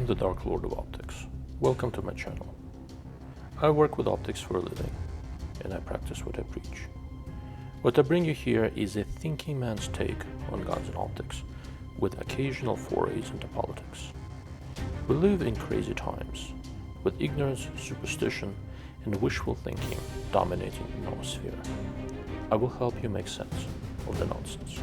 am the Dark Lord of Optics. Welcome to my channel. I work with optics for a living, and I practice what I preach. What I bring you here is a thinking man's take on guns and optics, with occasional forays into politics. We live in crazy times, with ignorance, superstition, and wishful thinking dominating the noosphere. I will help you make sense of the nonsense.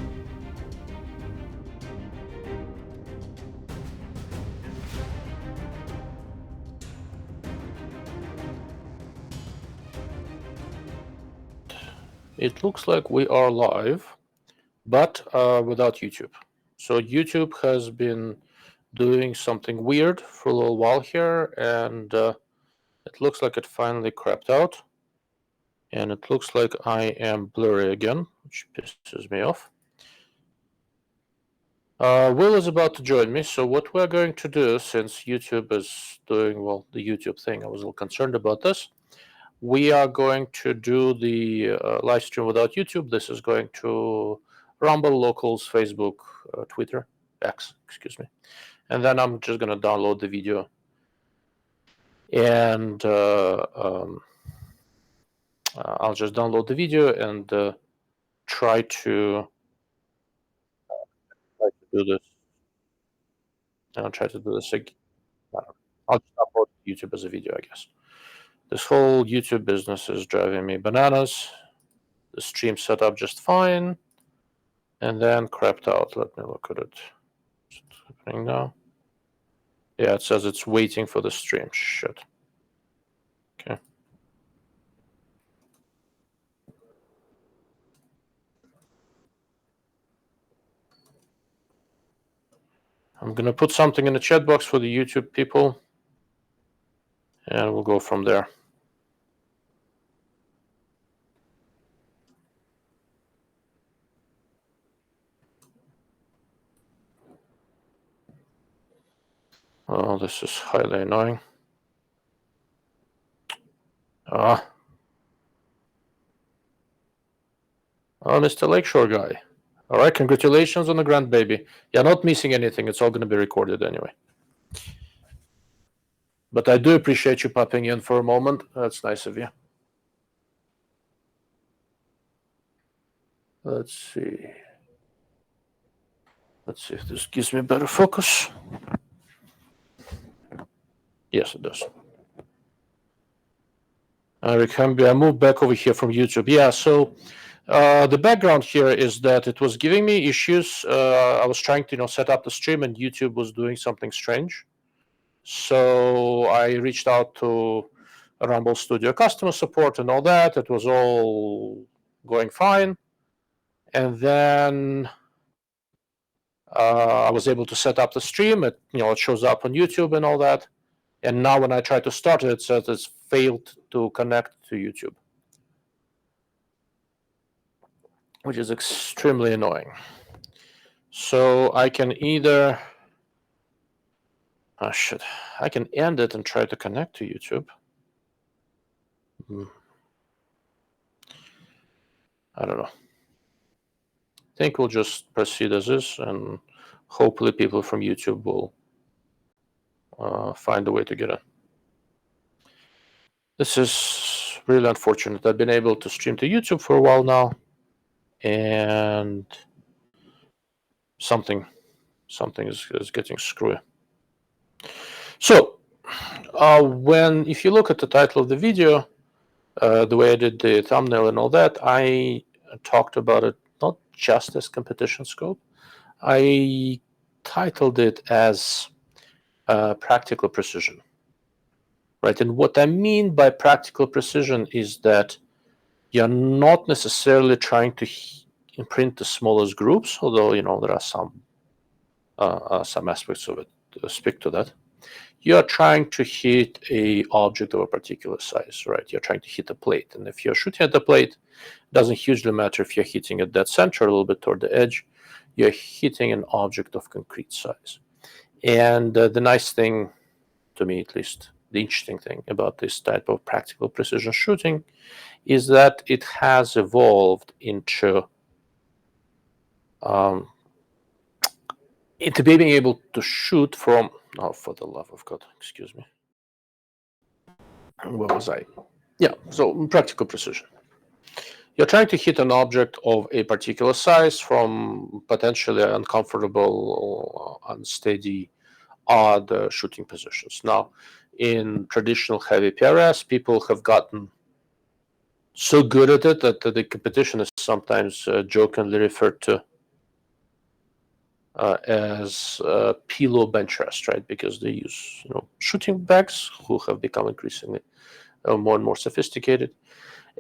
It looks like we are live, but without YouTube. So YouTube has been doing something weird for a little while here, and it looks like it finally crapped out. And it looks like I am blurry again, which pisses me off. Will is about to join me, so what we're going to do, since YouTube is doing, well, the YouTube thing, I was a little concerned about this. We are going to do the live stream without YouTube. This is going to Rumble, Locals, Facebook, Twitter, X, excuse me. And then I'm just going to download the video. And I'll just download the video and try to do this. I'll try to do this again. I'll just upload YouTube as a video, I guess. This whole YouTube business is driving me bananas. The stream set up just fine, and then crapped out. Let me look at it. What's happening now? Yeah, it says it's waiting for the stream. Shit. Okay. I'm gonna put something in the chat box for the YouTube people, and we'll go from there. Oh, this is highly annoying. Oh, Mr. Lakeshore guy. All right, congratulations on the grandbaby. You're not missing anything. It's all going to be recorded anyway. But I do appreciate you popping in for a moment. That's nice of you. Let's see. Let's see if this gives me better focus. Yes, it does. I moved back over here from YouTube. Yeah, so the background here is that it was giving me issues. I was trying to set up the stream, and YouTube was doing something strange. So I reached out to Rumble Studio customer support and all that. It was all going fine. And then I was able to set up the stream. It shows up on YouTube and all that. And now when I try to start it, it says it's failed to connect to YouTube, which is extremely annoying. So I can either, I can end it and try to connect to YouTube. I don't know. I think we'll just proceed as is, and hopefully people from YouTube will find a way to get in. This is really unfortunate. I've been able to stream to YouTube for a while now, and something is getting screwy. So if you look at the title of the video, the way I did the thumbnail and all that, I talked about it not just as competition scope. I titled it as practical precision, right? And what I mean by practical precision is that you're not necessarily trying to imprint the smallest groups, although there are some aspects of it to speak to that. You're trying to hit a object of a particular size, right? You're trying to hit a plate, and if you're shooting at the plate, it doesn't hugely matter if you're hitting at that center, a little bit toward the edge. You're hitting an object of concrete size. And the nice thing, to me at least, the interesting thing about this type of practical precision shooting is that it has evolved into being able to shoot from Oh, for the love of God, excuse me. Where was I? Yeah, so practical precision. You're trying to hit an object of a particular size from potentially uncomfortable, unsteady, odd shooting positions. Now, in traditional heavy PRS, people have gotten so good at it that the competition is sometimes jokingly referred to as pillow bench rest, right? Because they use shooting bags who have become increasingly more and more sophisticated,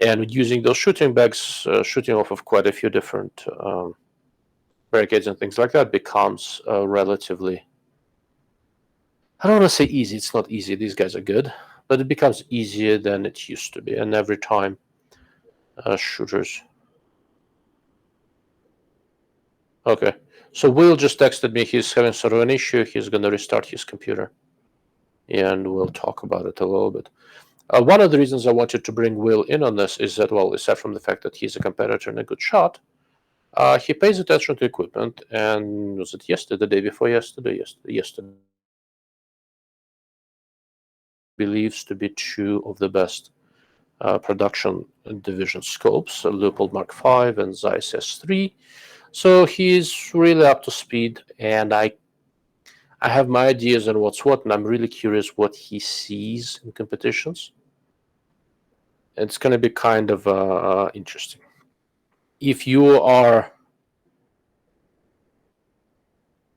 and using those shooting bags, shooting off of quite a few different barricades and things like that becomes relatively, I don't want to say easy. It's not easy. These guys are good, but it becomes easier than it used to be. And every time shooters. Okay. So Will just texted me. He's having sort of an issue. He's going to restart his computer, and we'll talk about it a little bit. One of the reasons I wanted to bring Will in on this is that, well, aside from the fact that he's a competitor and a good shot, he pays attention to equipment. And was it yesterday, the day before yesterday? Yesterday. Believes to be two of the best production division scopes, Leopold Mark V and Zeiss S3. So he's really up to speed, and I have my ideas on what's what, and I'm really curious what he sees in competitions. It's going to be kind of interesting. If you're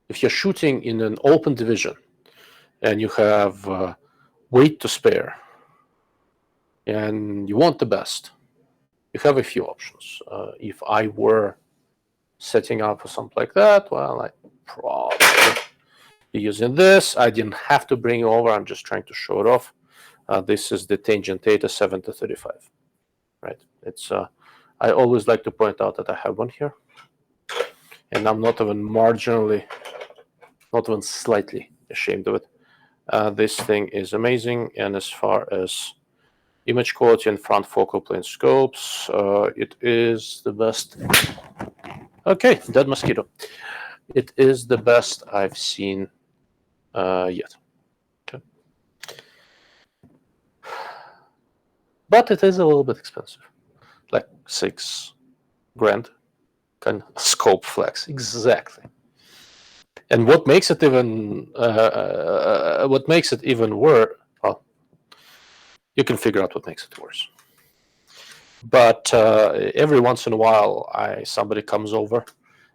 shooting in an open division and you have weight to spare and you want the best, you have a few options. If I were setting up for something like that, well, I probably be using this. I didn't have to bring it over. I'm just trying to show it off. This is the Tangent Theta 7-35, right? It's I always like to point out that I have one here, and I'm not even marginally, not even slightly ashamed of it. This thing is amazing, and as far as image quality and front focal plane scopes, it is the best. Okay, dead mosquito. It is the best I've seen yet. Okay. But it is a little bit expensive, like $6 grand. Kind of scope flex, exactly. And what makes it even worse? Well, you can figure out what makes it worse. But every once in a while, somebody comes over,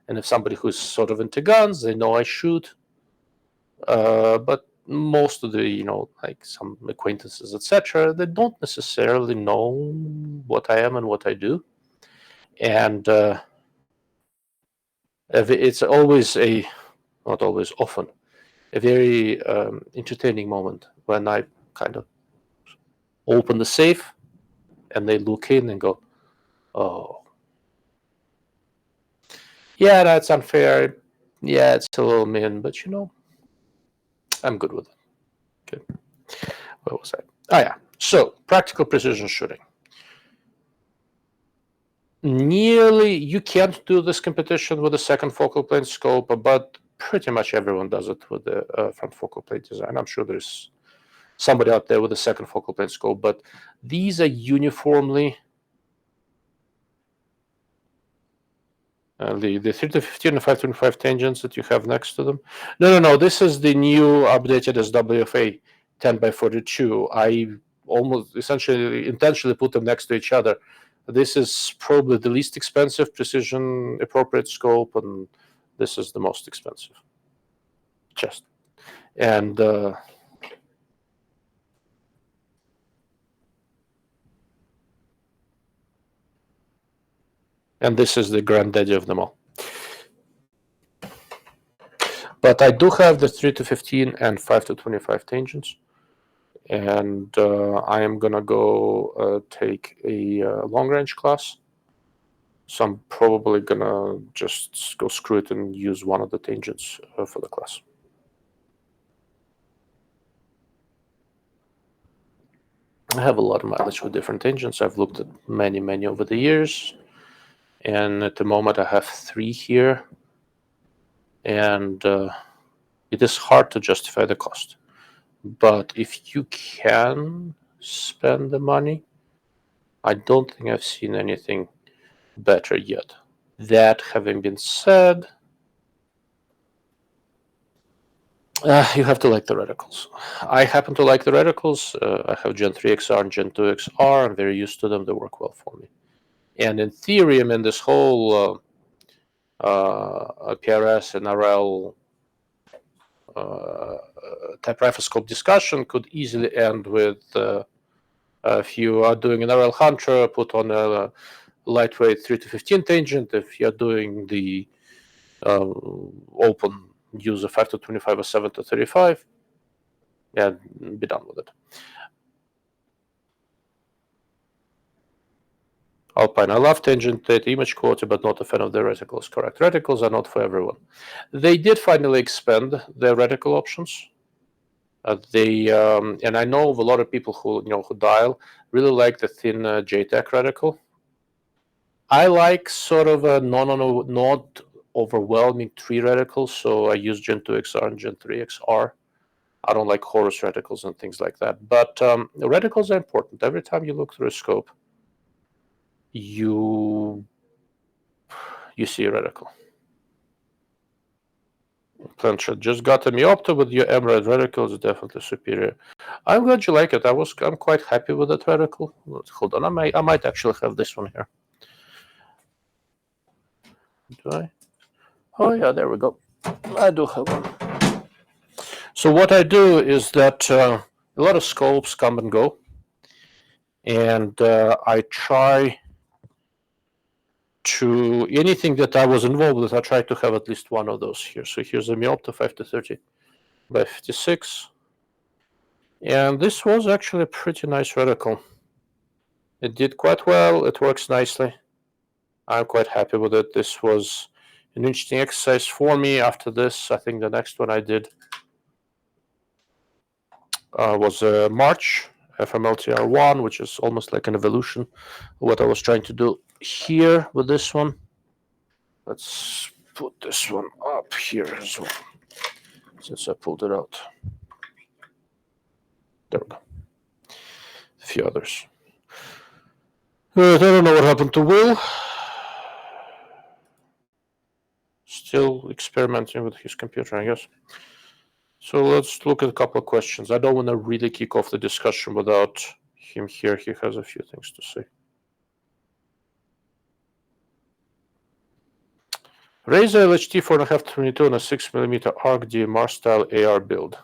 and if somebody who's sort of into guns, they know I shoot. But most of the, like some acquaintances, etc., they don't necessarily know what I am and what I do. And it's always not always, often, a very entertaining moment when I kind of open the safe and they look in and go, oh, yeah, that's unfair. Yeah, it's a little mean, but I'm good with it. Okay. What was that? Oh, yeah. So, practical precision shooting. You can't do this competition with a second focal plane scope, but pretty much everyone does it with the front focal plane design. I'm sure there's somebody out there with a second focal plane scope, but these are uniformly the 3-15 and 5-25 tangents that you have next to them. No. This is the new updated SWFA 10x42. I almost essentially intentionally put them next to each other. This is probably the least expensive precision appropriate scope, and this is the most expensive. Just and this is the granddaddy of them all. But I do have the 3-15 and 5-25 tangents, and I am gonna go take a long-range class. So I'm probably gonna just go screw it and use one of the tangents for the class. I have a lot of mileage with different tangents. I've looked at many over the years, and at the moment I have 3 here, and it is hard to justify the cost. But if you can spend the money, I don't think I've seen anything better yet. That having been said, you have to like the reticles. I happen to like the reticles. I have Gen 3 XR and Gen 2 XR. I'm very used to them. They work well for me. And in theory, I mean, this whole PRS and NRL type Riflescope discussion could easily end with if you are doing an RL Hunter, put on a lightweight 3 to 15 tangent. If you're doing the open, use a 5 to 25 or 7 to 35, yeah, be done with it. Alpine, I love tangent data image quality, but not a fan of the reticles. Correct. Reticles are not for everyone. They did finally expand their reticle options. And I know of a lot of people who who dial really like the thin JTAG reticle. I like sort of a not overwhelming 3 reticles, so I use Gen 2 XR and Gen 3 XR. I don't like Horus reticles and things like that. But reticles are important. Every time you look through a scope, you see a reticle. Planchette just got a Miopta with your emerald reticle is definitely superior. I'm glad you like it. I'm quite happy with that reticle. Hold on, I might actually have this one here. Do I? Oh yeah, there we go. I do have one. So what I do is that a lot of scopes come and go, and I try to anything that I was involved with. I try to have at least one of those here. So here's a Miopta 5 to 30 by 56. And this was actually a pretty nice reticle. It did quite well. It works nicely. I'm quite happy with it. This was an interesting exercise for me. After this, I think the next one I did was March FMLTR1, which is almost like an evolution of what I was trying to do here with this one. Let's put this one up here as well, since I pulled it out. There we go. A few others. I don't know what happened to Will. Still experimenting with his computer, I guess. So let's look at a couple of questions. I don't want to really kick off the discussion without him here. He has a few things to say. Razer LHT 4.5-22 on a 6mm ARC DMR style AR build.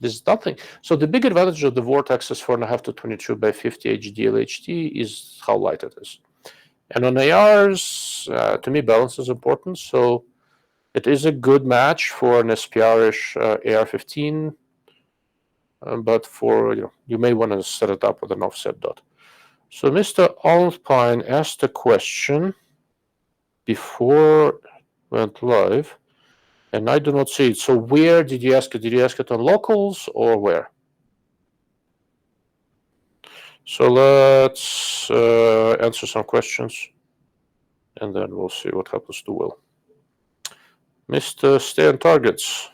There's nothing. So the big advantage of the Vortex's 4.5-22 by 50 HDLHT is how light it is. And on ARs, to me, balance is important. So it is a good match for an SPR-ish AR-15, but for you may want to set it up with an offset dot. So Mr. Alpine asked a question before it went live, and I do not see it. So where did you ask it? Did you ask it on locals or where? So let's answer some questions, and then we'll see what happens to Will. Mr. Stay on targets.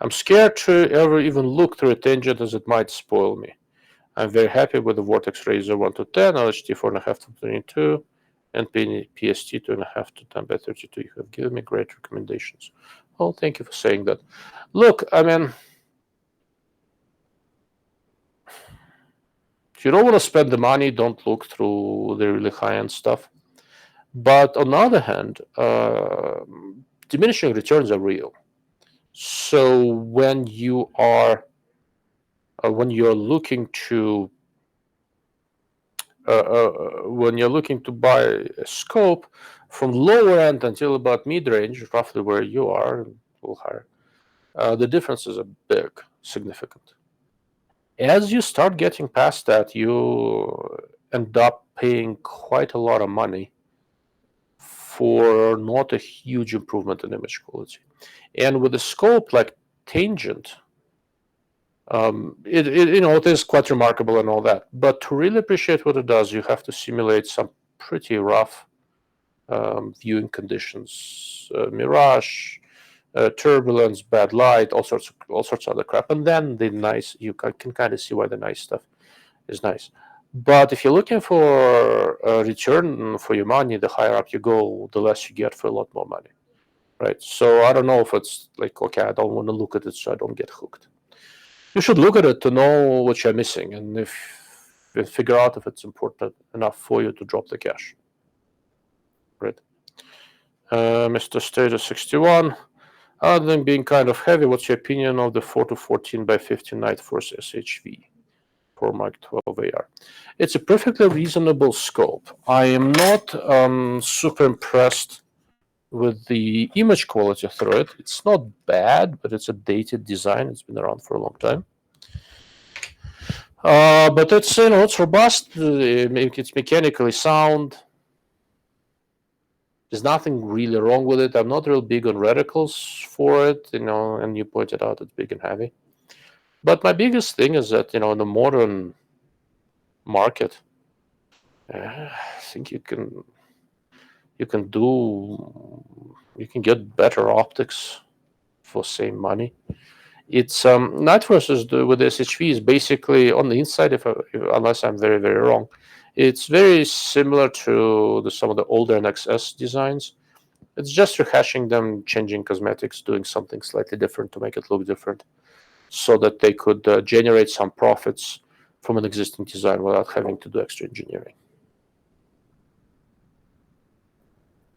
I'm scared to ever even look through a tangent as it might spoil me. I'm very happy with the Vortex Razer 1 to 10, LHT 4.5 to 22, and PST 2.5 to 10 by 32. You have given me great recommendations. Oh, thank you for saying that. Look, I mean, if you don't want to spend the money, don't look through the really high-end stuff. But on the other hand, diminishing returns are real. So when you are looking to buy a scope from lower end until about mid-range, roughly where you are, a little higher, the differences are big, significant. As you start getting past that, you end up paying quite a lot of money for not a huge improvement in image quality. And with a scope like tangent, It is quite remarkable and all that. But to really appreciate what it does, you have to simulate some pretty rough viewing conditions, mirage, turbulence, bad light, all sorts of other crap. And then you can kind of see why the nice stuff is nice. But if you're looking for a return for your money, the higher up you go, the less you get for a lot more money, right? So I don't know if it's like, okay, I don't want to look at it so I don't get hooked. You should look at it to know what you're missing and figure out if it's important enough for you to drop the cash, right? Mr. Status 61. Other than being kind of heavy, what's your opinion of the 4 to 14 by 15 Night Force SHV for Mark 12 AR? It's a perfectly reasonable scope. I am not super impressed with the image quality through it. It's not bad, but it's a dated design. It's been around for a long time. But it's it's robust. It's mechanically sound. There's nothing really wrong with it. I'm not real big on reticles for it, and you pointed out it's big and heavy. But my biggest thing is that, in the modern market, I think you can get better optics for same money. It's Night Forces with SHV is basically on the inside, unless I'm very, very wrong. It's very similar to some of the older NXS designs. It's just rehashing them, changing cosmetics, doing something slightly different to make it look different, so that they could generate some profits from an existing design without having to do extra engineering.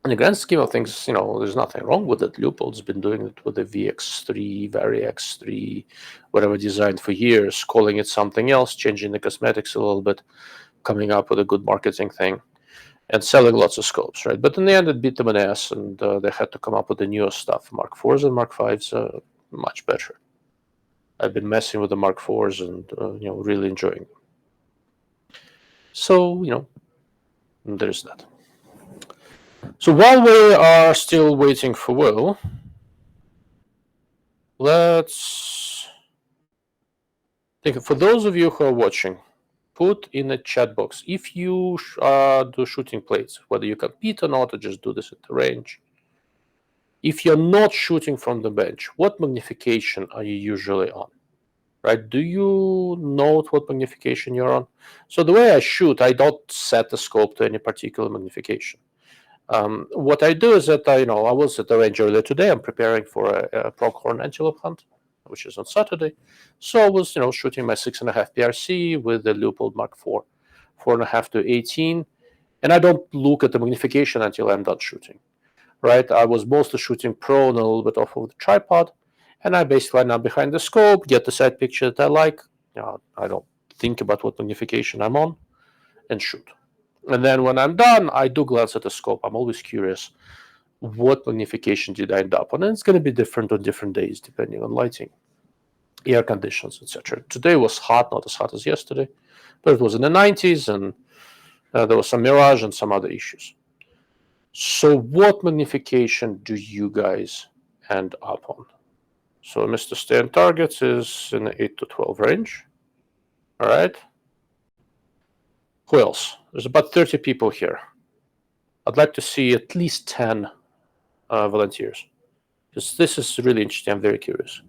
In the grand scheme of things, there's nothing wrong with it. ReUpload's been doing it with the VX3, VariX3, whatever design for years, calling it something else, changing the cosmetics a little bit, coming up with a good marketing thing, and selling lots of scopes, right? But in the end, it beat them an ass, and they had to come up with the newest stuff. Mark 4s and Mark 5s are much better. I've been messing with the Mark 4s and really enjoying them. So there's that. So while we are still waiting for Will, let's think. For those of you who are watching, put in the chat box if you do shooting plates, whether you compete or not, or just do this at the range. If you're not shooting from the bench, what magnification are you usually on? Right? Do you note what magnification you're on? So the way I shoot, I don't set the scope to any particular magnification. What I do is that I was at the range earlier today. I'm preparing for a pronghorn antelope hunt, which is on Saturday. So I was shooting my 6.5 PRC with the ReUpload Mark IV, 4.5 to 18, and I don't look at the magnification until I'm done shooting. Right? I was mostly shooting prone, a little bit off of the tripod, and I basically line up behind the scope, get the side picture that I like. I don't think about what magnification I'm on, and shoot. And then when I'm done, I do glance at the scope. I'm always curious, what magnification did I end up on? And it's going to be different on different days, depending on lighting, air conditions, etc. Today was hot, not as hot as yesterday, but it was in the 90s, and there was some mirage and some other issues. So what magnification do you guys end up on? So Mr. Stan Targets is in the 8 to 12 range. All right. Who else? There's about 30 people here. I'd like to see at least 10 volunteers, because this is really interesting. I'm very curious.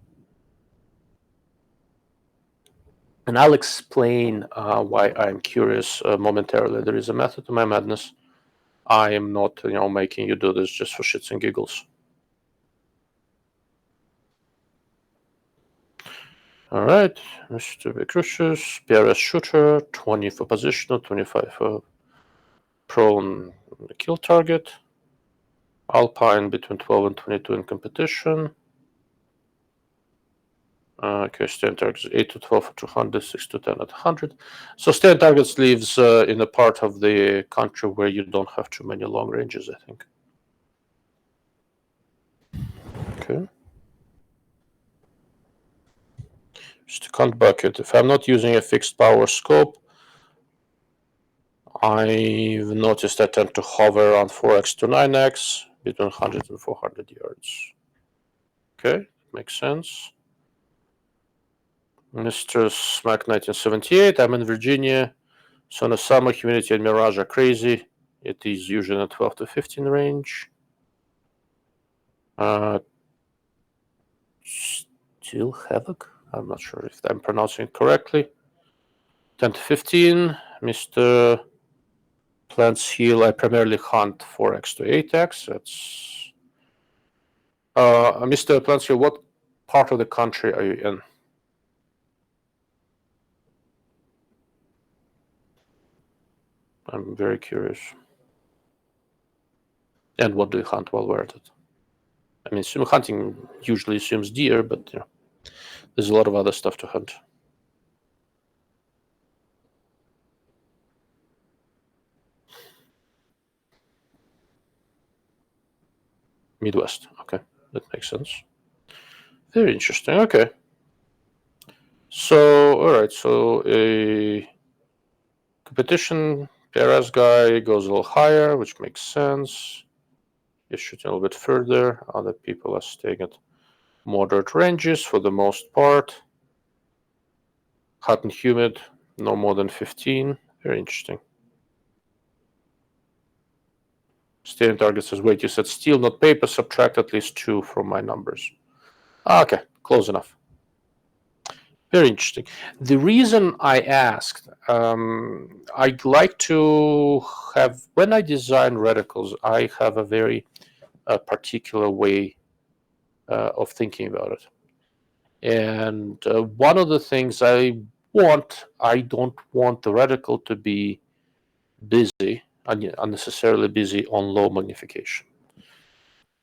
And I'll explain why I'm curious momentarily. There is a method to my madness. I am not making you do this just for shits and giggles. All right, Mr. Vicrucius, PRS shooter, 20 for positional, 25 for prone kill target. Alpine between 12 and 22 in competition. Okay, stand targets 8 to 12 for 200, 6 to 10 at 100. So stand targets lives in a part of the country where you don't have too many long ranges, I think. Okay. Just count bucket. If I'm not using a fixed power scope, I've noticed I tend to hover around 4x to 9x between 100 and 400 yards. Okay, makes sense. Mr. Smack 1978. I'm in Virginia. So in the summer, humidity and mirage are crazy. It is usually in the 12 to 15 range. Still Havoc? I'm not sure if I'm pronouncing it correctly. 10 to 15. Mr. Plants Hill, I primarily hunt 4x to 8x. That's Mr. Plants Hill, what part of the country are you in? I'm very curious. And what do you hunt while we're at it? I mean, hunting usually assumes deer, but there's a lot of other stuff to hunt. Midwest. Okay, that makes sense. Very interesting. Okay. So, all right. So a competition PRS guy goes a little higher, which makes sense. You're shooting a little bit further. Other people are staying at moderate ranges for the most part. Hot and humid, no more than 15. Very interesting. Steering target says, wait, you said steel, not paper. Subtract at least 2 from my numbers. Okay, close enough. Very interesting. The reason I asked, I'd like to have, when I design reticles, I have a very particular way of thinking about it. And one of the things I don't want the reticle to be busy, unnecessarily busy on low magnification.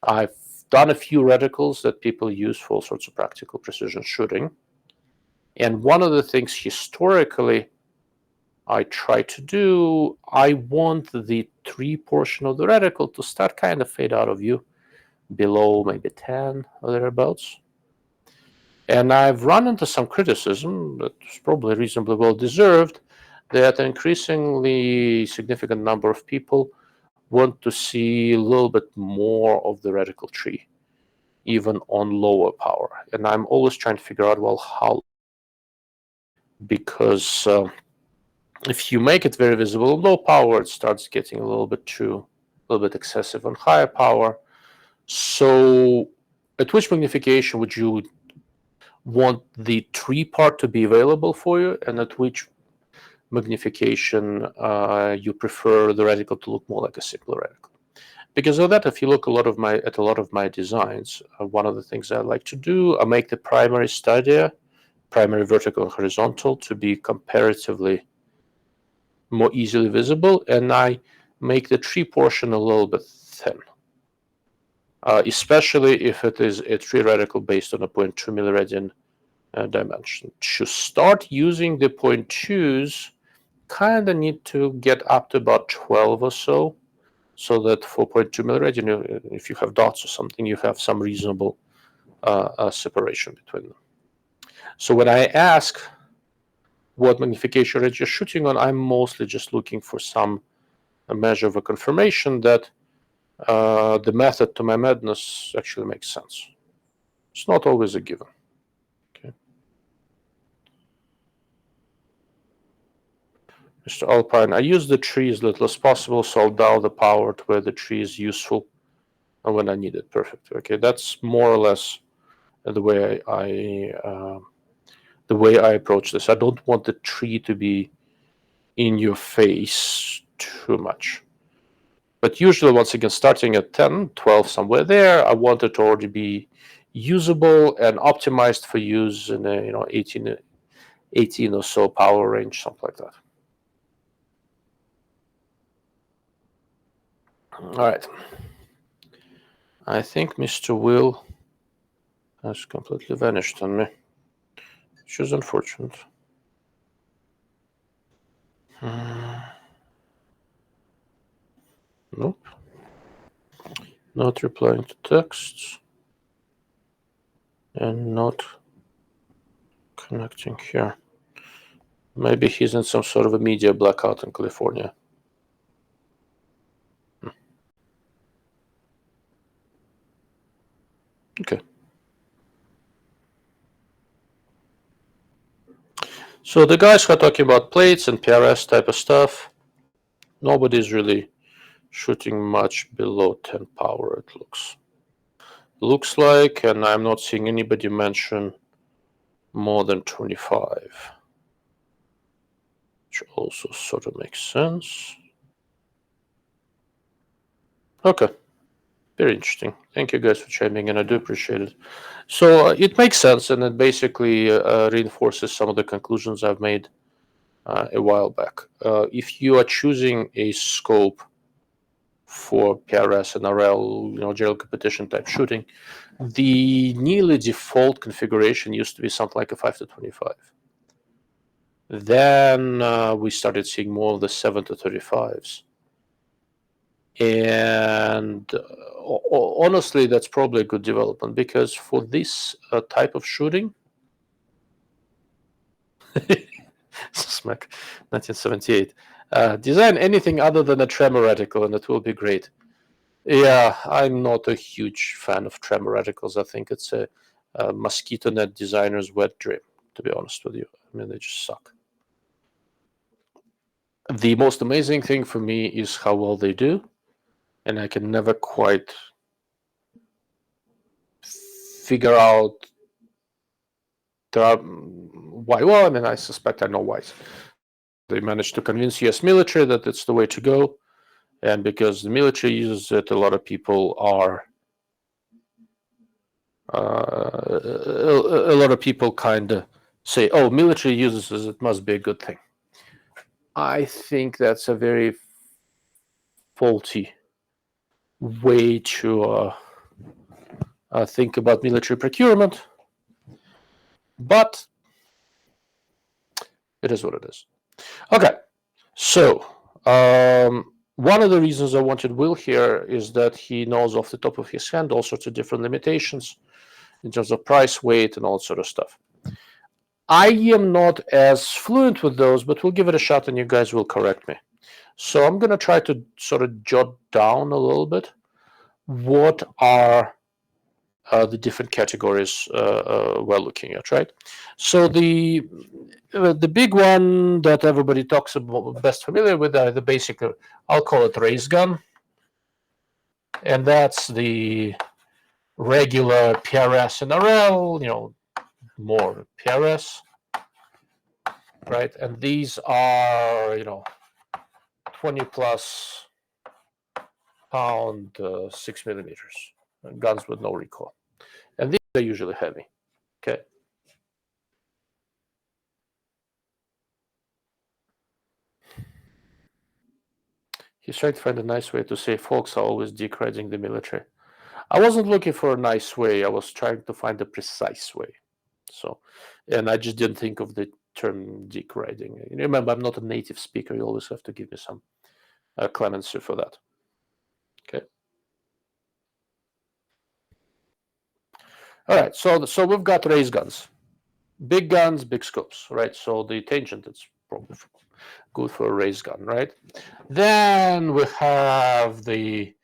I've done a few reticles that people use for all sorts of practical precision shooting. And one of the things historically I try to do, I want the 3 portion of the reticle to start kind of fade out of view below maybe 10 or thereabouts. And I've run into some criticism that's probably reasonably well deserved that an increasingly significant number of people want to see a little bit more of the reticle tree, even on lower power. And I'm always trying to figure out, well, how, because if you make it very visible on low power, it starts getting a little bit excessive on higher power. So at which magnification would you want the tree part to be available for you, and at which magnification you prefer the reticle to look more like a simpler reticle? Because of that, if you look at a lot of my designs, one of the things I like to do, I make the primary stadia, primary vertical and horizontal, to be comparatively more easily visible, and I make the tree portion a little bit thin, especially if it is a tree reticle based on a 0.2 milliradian dimension. To start using the 0.2s, kind of need to get up to about 12 or so that 4.2 milliradian, if you have dots or something, you have some reasonable separation between them. So when I ask what magnification range you're shooting on, I'm mostly just looking for some measure of a confirmation that the method to my madness actually makes sense. It's not always a given. Okay. Mr. Alpine, I use the tree as little as possible, so I'll dial the power to where the tree is useful and when I need it. Perfect. Okay, that's more or less the way I approach this. I don't want the tree to be in your face too much. But usually, once again, starting at 10, 12, somewhere there, I want it to already be usable and optimized for use in a 18 or so power range, something like that. All right. I think Mr. Will has completely vanished on me, which is unfortunate. Nope. Not replying to texts. And not connecting here. Maybe he's in some sort of a media blackout in California. Okay. So the guys who are talking about plates and PRS type of stuff, nobody's really shooting much below 10 power, it looks like, and I'm not seeing anybody mention more than 25, which also sort of makes sense. Okay, very interesting. Thank you guys for chiming in. I do appreciate it. So it makes sense, and it basically reinforces some of the conclusions I've made a while back. If you are choosing a scope for PRS and NRL, general competition type shooting, the nearly default configuration used to be something like a 5-25. Then we started seeing more of the 7-35s. And honestly, that's probably a good development, because for this type of shooting, Smack 1978, design anything other than a tremor reticle and it will be great. Yeah, I'm not a huge fan of tremor reticles. I think it's a mosquito net designer's wet dream, to be honest with you. I mean, they just suck. The most amazing thing for me is how well they do, and I can never quite figure out why. Well, I mean, I suspect I know why. They managed to convince US military that it's the way to go, and because the military uses it, a lot of people are a lot of people kind of say, "Oh, military uses it; it must be a good thing." I think that's a very faulty way to think about military procurement, but it is what it is. Okay, so one of the reasons I wanted Will here is that he knows off the top of his head all sorts of different limitations in terms of price, weight, and all sort of stuff. I am not as fluent with those, but we'll give it a shot and you guys will correct me. So I'm going to try to sort of jot down a little bit what are the different categories we're looking at, right? So the big one that everybody talks about, best familiar with, are the basic, I'll call it race gun. And that's the regular PRS and NRL, more PRS, right? And these are, 20 plus pound 6mm guns with no recoil. And these are usually heavy, okay? He's trying to find a nice way to say folks are always decreding the military. I wasn't looking for a nice way. I was trying to find a precise way. So, and I just didn't think of the term decreding. Remember, I'm not a native speaker. You always have to give me some clemency for that. Okay. All right. So we've got race guns, big guns, big scopes, right? So the tangent is probably good for a race gun, right? Then we have the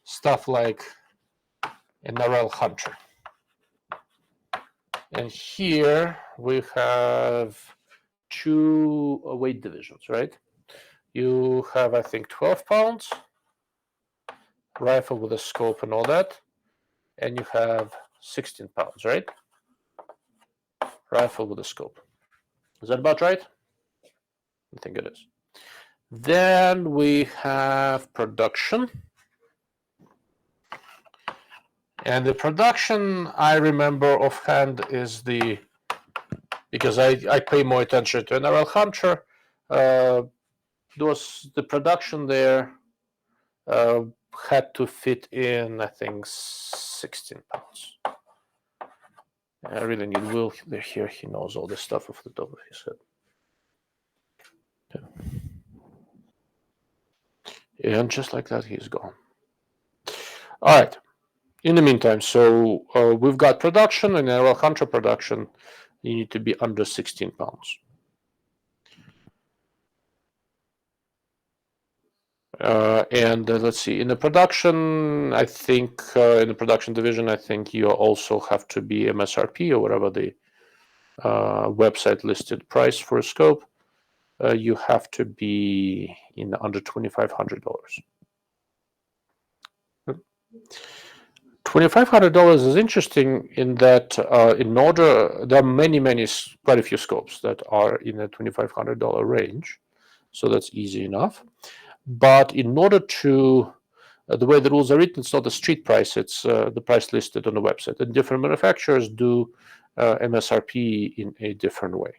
stuff like NRL Hunter. And here we have two weight divisions, right? You have, I think, 12 pounds, rifle with a scope and all that. And you have 16 pounds, right? Rifle with a scope. Is that about right? I think it is. Then we have production. And the production, I remember offhand, is because I pay more attention to NRL Hunter, the production there had to fit in, I think, 16 pounds. I really need Will here. He knows all this stuff off the top of his head. Yeah. And just like that, he's gone. All right. In the meantime, so we've got production and NRL Hunter production. You need to be under 16 pounds. And let's see, in the production, I think, in the production division, I think you also have to be MSRP or whatever the website listed price for a scope, you have to be in under $2,500. $2,500 is interesting in that in order, there are quite a few scopes that are in the $2,500 range, so that's easy enough. But in order to, the way the rules are written, it's not the street price, it's the price listed on the website. And different manufacturers do MSRP in a different way.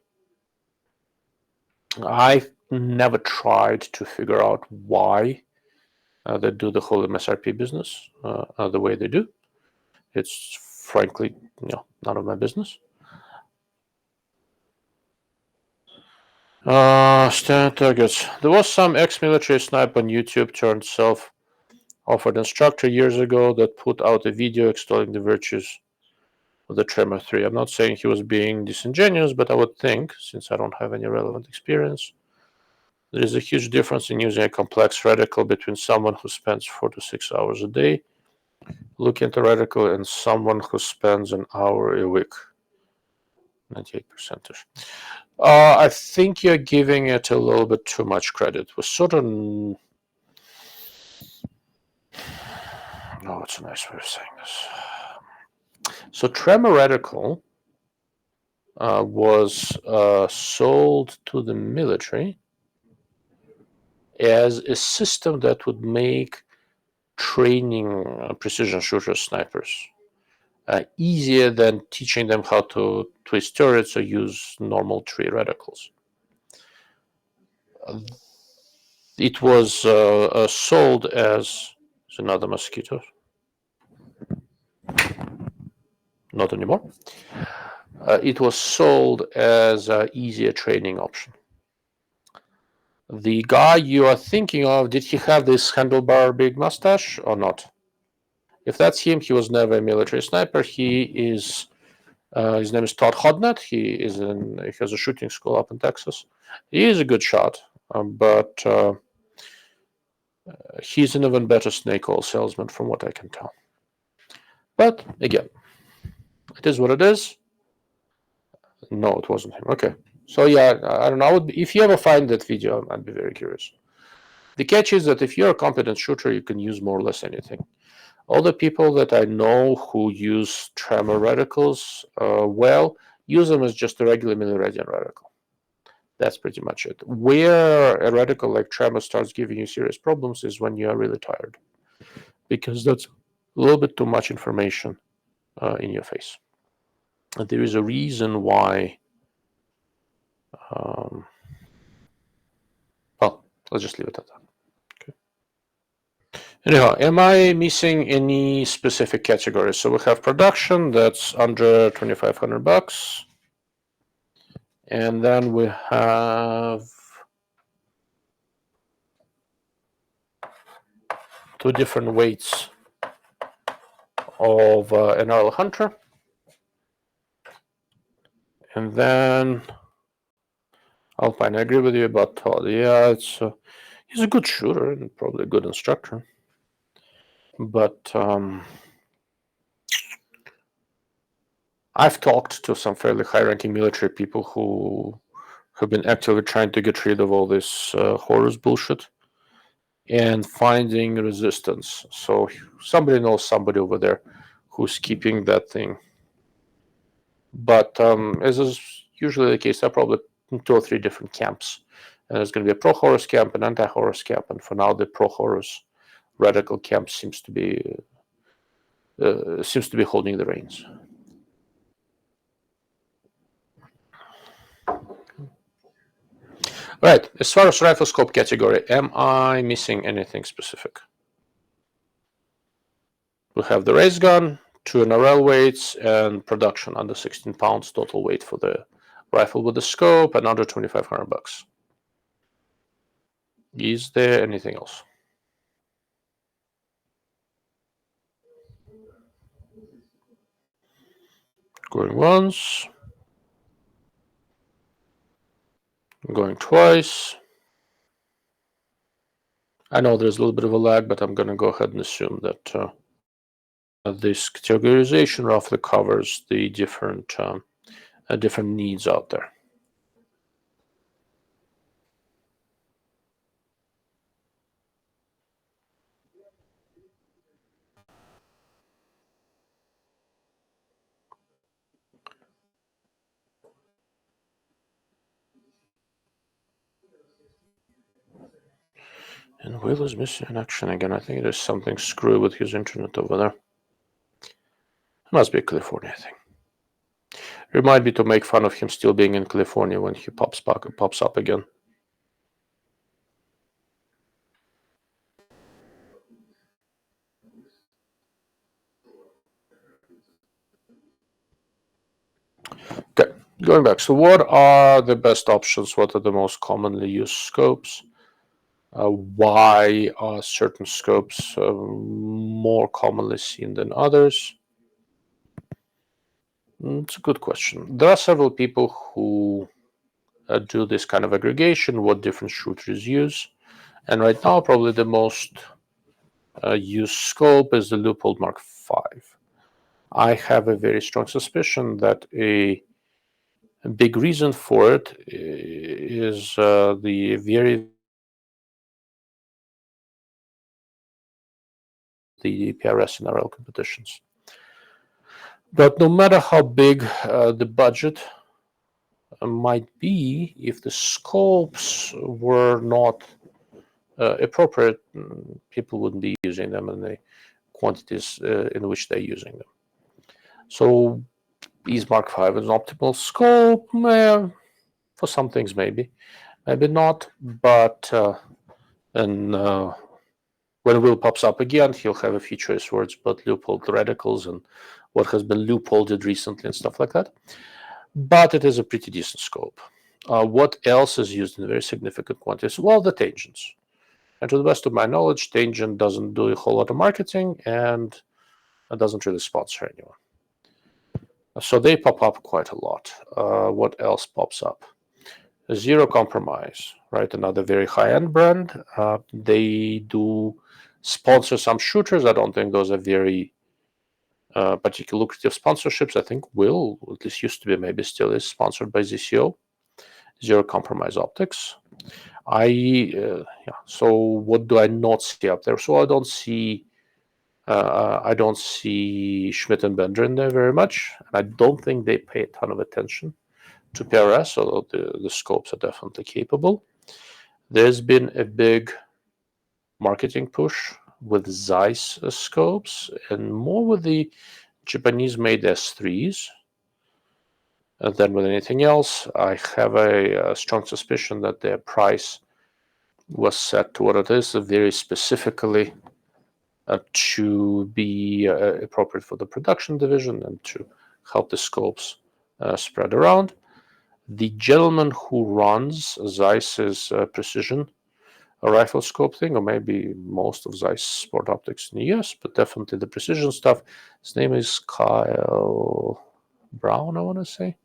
I've never tried to figure out why they do the whole MSRP business the way they do. It's frankly, none of my business. Stand targets. There was some ex-military sniper on YouTube turned self-offered instructor years ago that put out a video extolling the virtues of the Tremor 3. I'm not saying he was being disingenuous, but I would think, since I don't have any relevant experience, there is a huge difference in using a complex reticle between someone who spends 4 to 6 hours a day looking at the reticle and someone who spends an hour a week. 98%. I think you're giving it a little bit too much credit. We're sort of... No, it's a nice way of saying this. So Tremor reticle was sold to the military as a system that would make training precision shooter snipers easier than teaching them how to twist turrets or use normal tree reticles. It was sold as another mosquito. Not anymore. It was sold as an easier training option. The guy you are thinking of, did he have this handlebar big mustache or not? If that's him, he was never a military sniper. He is, his name is Todd Hodnett. He has a shooting school up in Texas. He is a good shot, but he's an even better snake oil salesman from what I can tell. But again, it is what it is. No, it wasn't him. Okay. So yeah, I don't know. If you ever find that video, I'd be very curious. The catch is that if you're a competent shooter, you can use more or less anything. All the people that I know who use Tremor reticles well, use them as just a regular mini-radian reticle. That's pretty much it. Where a reticle like Tremor starts giving you serious problems is when you are really tired, because that's a little bit too much information in your face. And there is a reason why. Well, let's just leave it at that. Anyhow, am I missing any specific categories? So we have production, that's under $2,500. And then we have two different weights of NRL Hunter. And then Alpine, I agree with you about Todd. Yeah, he's a good shooter and probably a good instructor. But I've talked to some fairly high-ranking military people who have been actively trying to get rid of all this Horus bullshit and finding resistance. So somebody knows somebody over there who's keeping that thing. But as is usually the case, there are probably 2 or 3 different camps. And there's going to be a pro-Horus camp, an anti-Horus camp, and for now the pro-Horus reticle camp seems to be holding the reins. Right, as far as Riflescope category, am I missing anything specific? We have the race gun, 2 NRL weights, and production under 16 pounds total weight for the rifle with the scope, and under $2,500. Is there anything else? Going once. Going twice. I know there's a little bit of a lag, but I'm going to go ahead and assume that this categorization roughly covers the different different needs out there. And Will is missing in action again. I think there's something screwy with his internet over there. It must be California thing. Remind me to make fun of him still being in California when he pops up again. Okay, going back. So what are the best options? What are the most commonly used scopes? Why are certain scopes more commonly seen than others? It's a good question. There are several people who do this kind of aggregation, what different shooters use. And right now, probably the most used scope is the ReUpload Mark V. I have a very strong suspicion that a big reason for it is the PRS and NRL competitions. But no matter how big the budget might be, if the scopes were not appropriate, people wouldn't be using them in the quantities in which they're using them. So is Mark V an optimal scope? For some things, maybe not. But when Will pops up again, he'll have a few choice words about ReUpload reticles and what has been ReUploaded recently and stuff like that. But it is a pretty decent scope. What else is used in very significant quantities? Well, the tangents. And to the best of my knowledge, tangent doesn't do a whole lot of marketing and it doesn't really sponsor anyone. So they pop up quite a lot. What else pops up? Zero Compromise, right? Another very high-end brand. They do sponsor some shooters. I don't think those are very particularly lucrative sponsorships. I think Will, at least used to be, maybe still is, sponsored by ZCO. Zero Compromise Optics. So what do I not see up there? So I don't see Schmidt and Bender in there very much. And I don't think they pay a ton of attention to PRS, although the scopes are definitely capable. There's been a big marketing push with Zeiss scopes and more with the Japanese-made S3s than with anything else. I have a strong suspicion that their price was set to what it is, very specifically to be appropriate for the production division and to help the scopes spread around. The gentleman who runs Zeiss's precision Riflescope thing, or maybe most of Zeiss sport optics in the US, but definitely the precision stuff, his name is Kyle Brown, I want to say.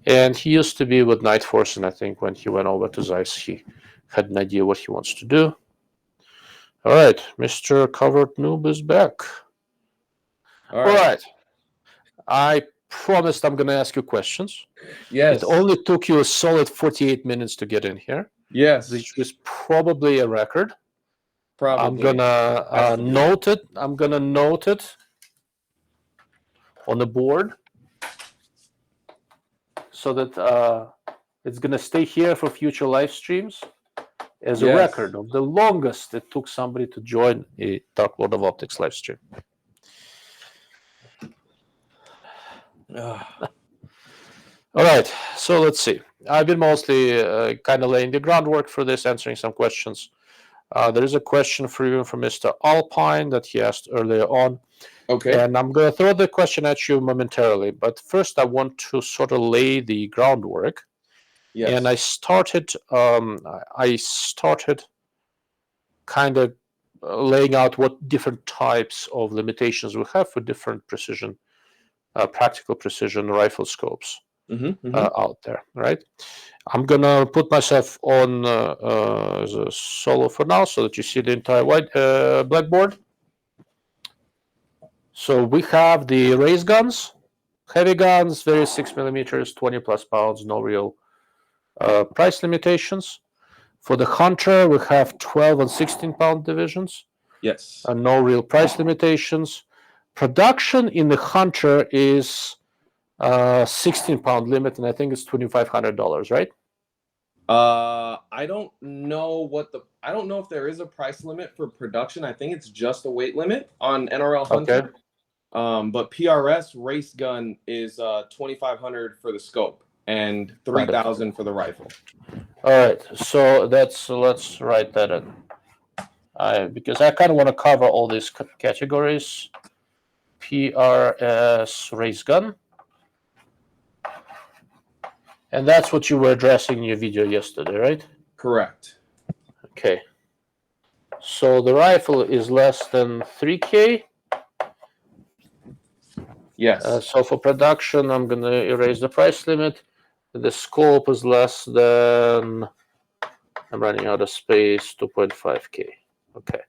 And he used to be with Night Force, and I think when he went over to Zeiss, he had an idea what he wants to do. All right, Mr. Covertnoob is back. All right. I promised I'm going to ask you questions. Yes. It only took you a solid 48 minutes to get in here. Yes. Which is probably a record. Probably. I'm going to note it. I'm going to note it on the board so that it's going to stay here for future live streams as a record of the longest it took somebody to join a Dark Lord of Optics live stream. All right, so let's see. I've been mostly kind of laying the groundwork for this, answering some questions. There is a question for you from Mr. Alpine that he asked earlier on. Okay. And I'm going to throw the question at you momentarily. But first, I want to sort of lay the groundwork. Yes. And I started kind of laying out what different types of limitations we have for different precision, practical precision rifle scopes out there, right? I'm going to put myself on as a solo for now so that you see the entire blackboard. So we have the race guns, heavy guns, very 6mm, 20 plus pounds, no real price limitations. For the Hunter, we have 12 and 16 pound divisions. Yes. And no real price limitations. Production in the Hunter is 16 pound limit, and I think it's $2,500, right? I don't know if there is a price limit for production. I think it's just a weight limit on NRL Hunter. Okay. But PRS race gun is $2,500 for the scope and $3,000 for the rifle. All right, so let's write that in. Because I kind of want to cover all these categories. PRS race gun. And that's what you were addressing in your video yesterday, right? Correct. Okay. So the rifle is less than 3K. Yes. So for production, I'm going to erase the price limit. The scope is less than, I'm running out of space, 2.5K. Okay.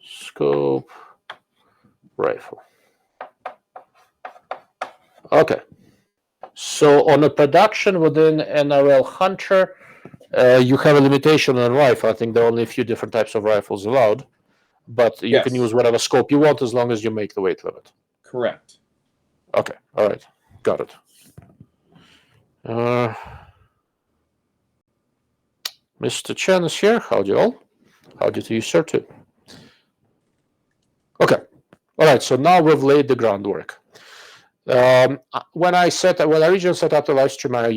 Scope, rifle. Okay. So on a production within NRL Hunter, you have a limitation on rifle. I think there are only a few different types of rifles allowed, but you can use whatever scope you want as long as you make the weight limit. Correct. Okay. All right. Got it. Mr. Chen is here. Howdy all. Howdy to you, sir, too. Okay. All right. So now we've laid the groundwork. When I originally set up the live stream, I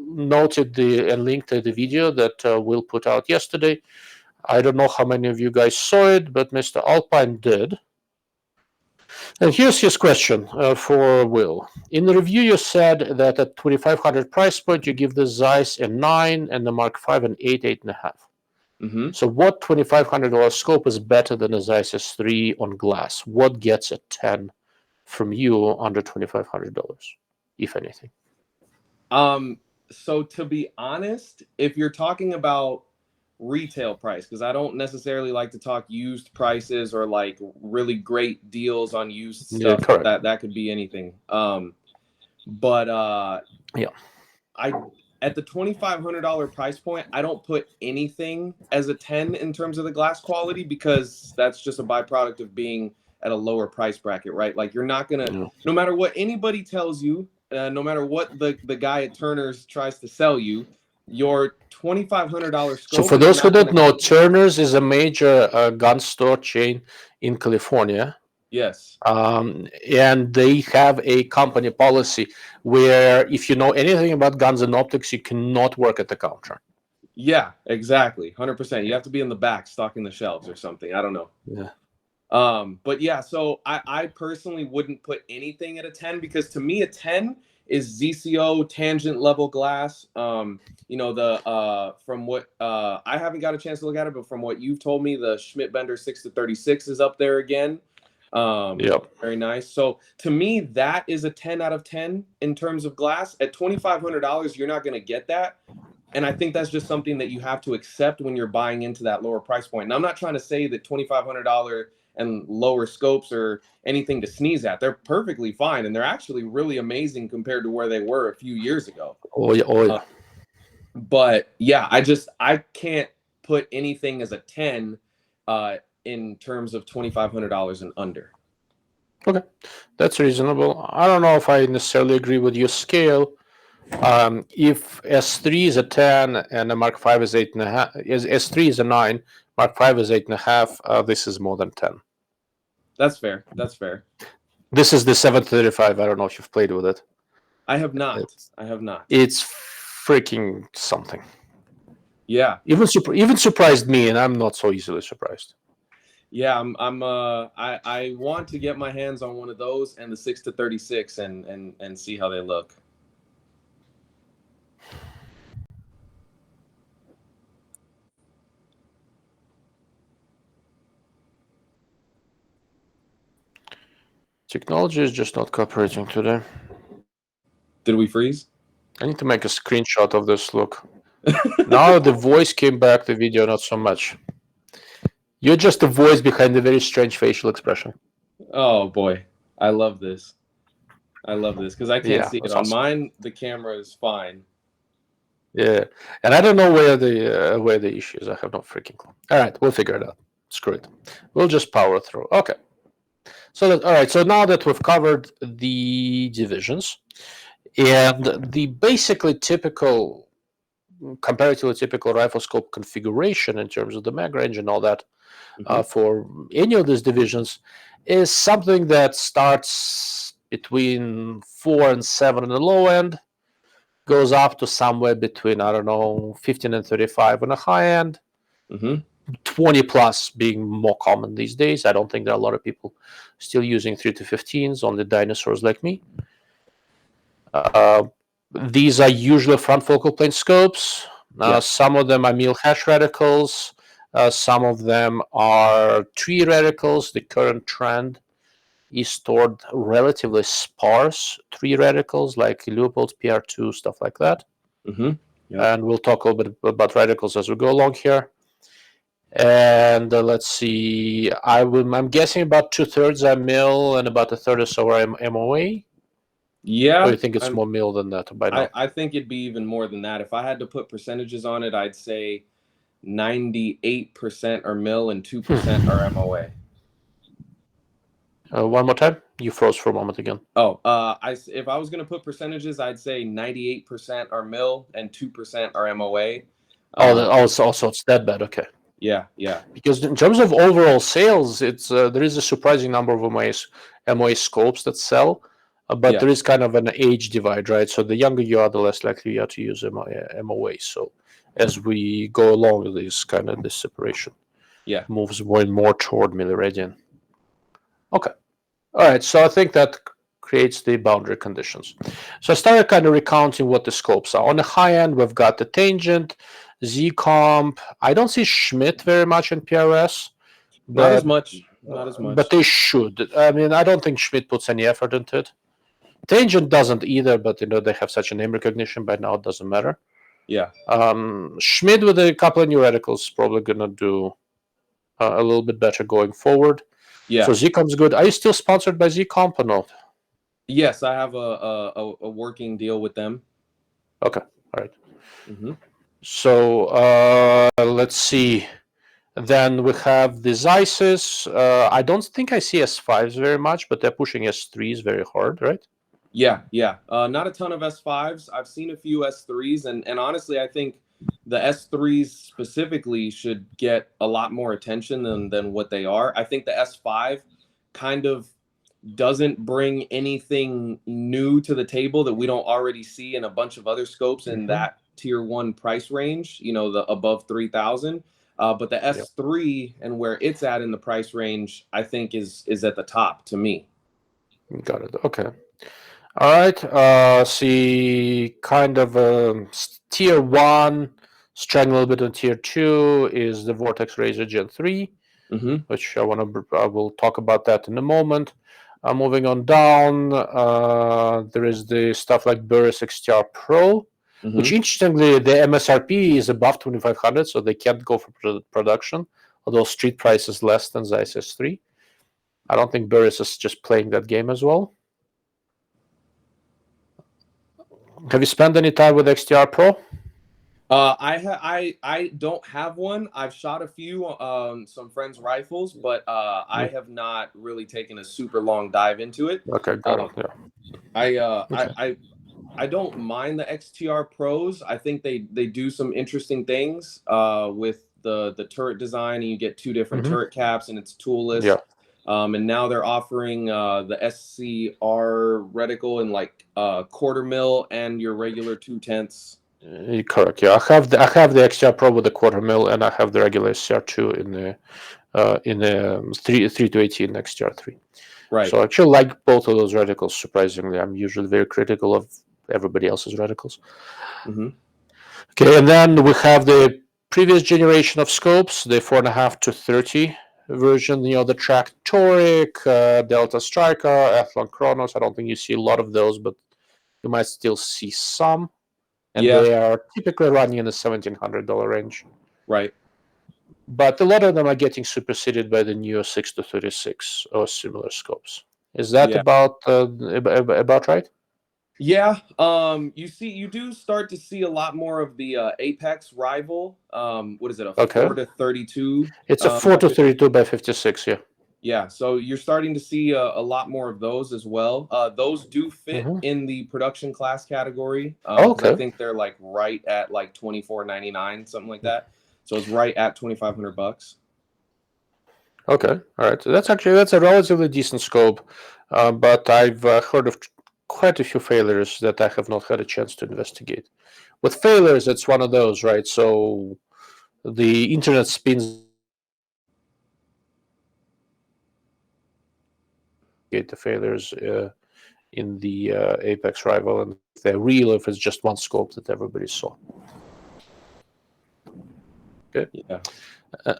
noted and linked to the video that Will put out yesterday. I don't know how many of you guys saw it, but Mr. Alpine did. And here's his question for Will. In the review, you said that at $2,500 price point, you give the Zeiss a 9 and the Mark V an 8, 8.5. Mm-hmm. So what $2,500 scope is better than a Zeiss S3 on glass? What gets a 10 from you under $2,500, if anything? So to be honest, if you're talking about retail price, because I don't necessarily like to talk used prices or like really great deals on used stuff. Yeah, that could be anything. But at the $2,500 price point, I don't put anything as a 10 in terms of the glass quality, because that's just a byproduct of being at a lower price bracket, right? Like you're not gonna, no matter what anybody tells you, no matter what the guy at Turner's tries to sell you, your $2,500 scope. So for those who don't know, Turner's is a major gun store chain in California. Yes. And they have a company policy where if you know anything about guns and optics, you cannot work at the counter. Yeah, exactly. 100%. You have to be in the back stocking the shelves or something. I don't know. Yeah. But yeah, so I personally wouldn't put anything at a 10, because to me a 10 is ZCO tangent level glass. You know, from what I haven't got a chance to look at it, but from what you've told me, the Schmidt-Bender 6-36 is up there again. Very nice. So to me, that is a 10 out of 10 in terms of glass. At $2,500, you're not going to get that. And I think that's just something that you have to accept when you're buying into that lower price point. And I'm not trying to say that $2,500 and lower scopes or anything to sneeze at. They're perfectly fine, and they're actually really amazing compared to where they were a few years ago. Oh yeah. But yeah, I can't put anything as a 10 in terms of $2,500 and under. Okay, that's reasonable. I don't know if I necessarily agree with your scale. If S3 is a 10 and a Mark V is 8.5, S3 is a 9, Mark V is 8.5, this is more than 10. That's fair. That's fair. This is the 735. I don't know if you've played with it. I have not. It's freaking something. Yeah. Even surprised me, and I'm not so easily surprised. Yeah, I want to get my hands on one of those and the 6-36 and see how they look. Technology is just not cooperating today. Did we freeze? I need to make a screenshot of this look. Now the voice came back, the video not so much. You're just the voice behind the very strange facial expression. Oh boy. I love this. I love this because I can't see it that's on awesome. mine. The camera is fine. Yeah, and I don't know where the issue is. I have no freaking clue. All right, we'll figure it out. Screw it. We'll just power through. Okay. So all right. So now that we've covered the divisions and the basically typical, comparatively typical Riflescope configuration in terms of the mag range and all that, for any of these divisions, is something that starts between 4 and 7 on the low end, goes up to somewhere between, I don't know, 15 and 35 on the high end, 20 plus being more common these days. I don't think there are a lot of people still using 3 to 15s, only dinosaurs like me. These are usually front focal plane scopes. Some of them are mil hash reticles. Some of them are tree reticles. The current trend is toward relatively sparse tree reticles like ReUpload, PR2, stuff like that. And we'll talk a little bit about reticles as we go along here. And let's see, I'm guessing about 2/3 are mil and about 1/3 or so are MOA. Yeah. Or you think it's more mil than that by now? I think it'd be even more than that. If I had to put percentages on it, I'd say 98% are mil and 2% are MOA. One more time? You froze for a moment again. Oh, if I was going to put percentages, I'd say 98% are mil and 2% are MOA. Also, it's that bad. Okay. Yeah. Because in terms of overall sales, it's there is a surprising number of MOA scopes that sell, but there is kind of an age divide, right? So the younger you are, the less likely you are to use MOA. So as we go along, this separation moves more and more toward milliradian. Okay. All right. So I think that creates the boundary conditions. So I started kind of recounting what the scopes are. On the high end, we've got the tangent, Z-comp. I don't see Schmidt very much in PRS. Not as much. But they should. I mean, I don't think Schmidt puts any effort into it. Tangent doesn't either, but they have such a name recognition by now, it doesn't matter. Yeah. Schmidt with a couple of new reticles is probably going to do a little bit better going forward. Yeah. So Z-comp's good. Are you still sponsored by Z-comp or not? Yes, I have a working deal with them. Okay. All right. So let's see. Then we have the Zeiss's. I don't think I see S5s very much, but they're pushing S3s very hard, right? Yeah. Not a ton of S5s. I've seen a few S3s, and honestly, I think the S3s specifically should get a lot more attention than what they are. I think the S5 kind of doesn't bring anything new to the table that we don't already see in a bunch of other scopes in that tier 1 price range, the above 3,000. But the S3 and where it's at in the price range, I think is at the top to me. Got it. Okay. All right. See, kind of tier 1, struggling a little bit on tier 2 is the Vortex Razor Gen 3, which I will talk about that in a moment. Moving on down, there is the stuff like Burris XTR Pro, which interestingly, the MSRP is above 2,500, so they can't go for production, although street price is less than Zeiss S3. I don't think Burris is just playing that game as well. Have you spent any time with XTR Pro? I don't have one. I've shot a few some friends' rifles, but I have not really taken a super long dive into it. Okay, got it. Yeah. I don't mind the XTR Pros. I think they do some interesting things with the turret design, and you get 2 different turret caps, and it's toolless. Yeah. And now they're offering the SCR reticle in like 1/4 mil and your regular 2/10. Correct. Yeah, I have the XTR Pro with the 1/4 mil, and I have the regular SCR2 in the 3 to 18 XTR3. Right. So I actually like both of those reticles. Surprisingly, I'm usually very critical of everybody else's reticles. Okay, and then we have the previous generation of scopes, the 4.5 to 30 version. The Track Toric, Delta Striker, Athlon Chronos. I don't think you see a lot of those, but you might still see some. And they are typically running in the $1,700 range. Right. But a lot of them are getting superseded by the new 6 to 36 or similar scopes. Is that about right? Yeah. You do start to see a lot more of the Apex rival. What is it? A 4 to 32. It's a 4 to 32 by 56. Yeah. Yeah, so you're starting to see a lot more of those as well. Those do fit in the production class category, because I think they're like right at like $24.99, something like that. So it's right at $2,500. Okay, all right. So that's a relatively decent scope, but I've heard of quite a few failures that I have not had a chance to investigate. With failures, it's one of those, right? So the internet spins the failures in the Apex rival, and if they're real, if it's just one scope that everybody saw. Okay. Yeah.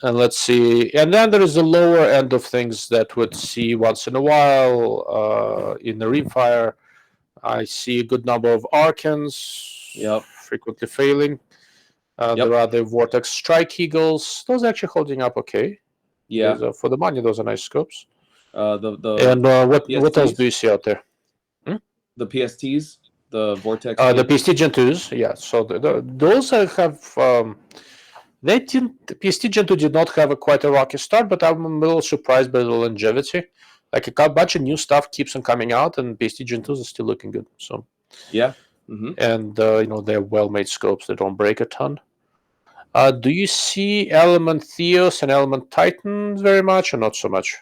And let's see. And then there is the lower end of things that would see once in a while in the rimfire. I see a good number of Arcans, frequently failing. There are the Vortex Strike Eagles. Those are actually holding up okay. Yeah. For the money, those are nice scopes. And what else do you see out there? The PSTs, the Vortex. The PST Gen 2s, yeah. So those have. PST Gen 2 did not have quite a rocky start, but I'm a little surprised by the longevity. Like a bunch of new stuff keeps on coming out, and PST Gen 2s are still looking good. So yeah, and they're well-made scopes. They don't break a ton. Do you see Element Theos and Element Titan very much, or not so much?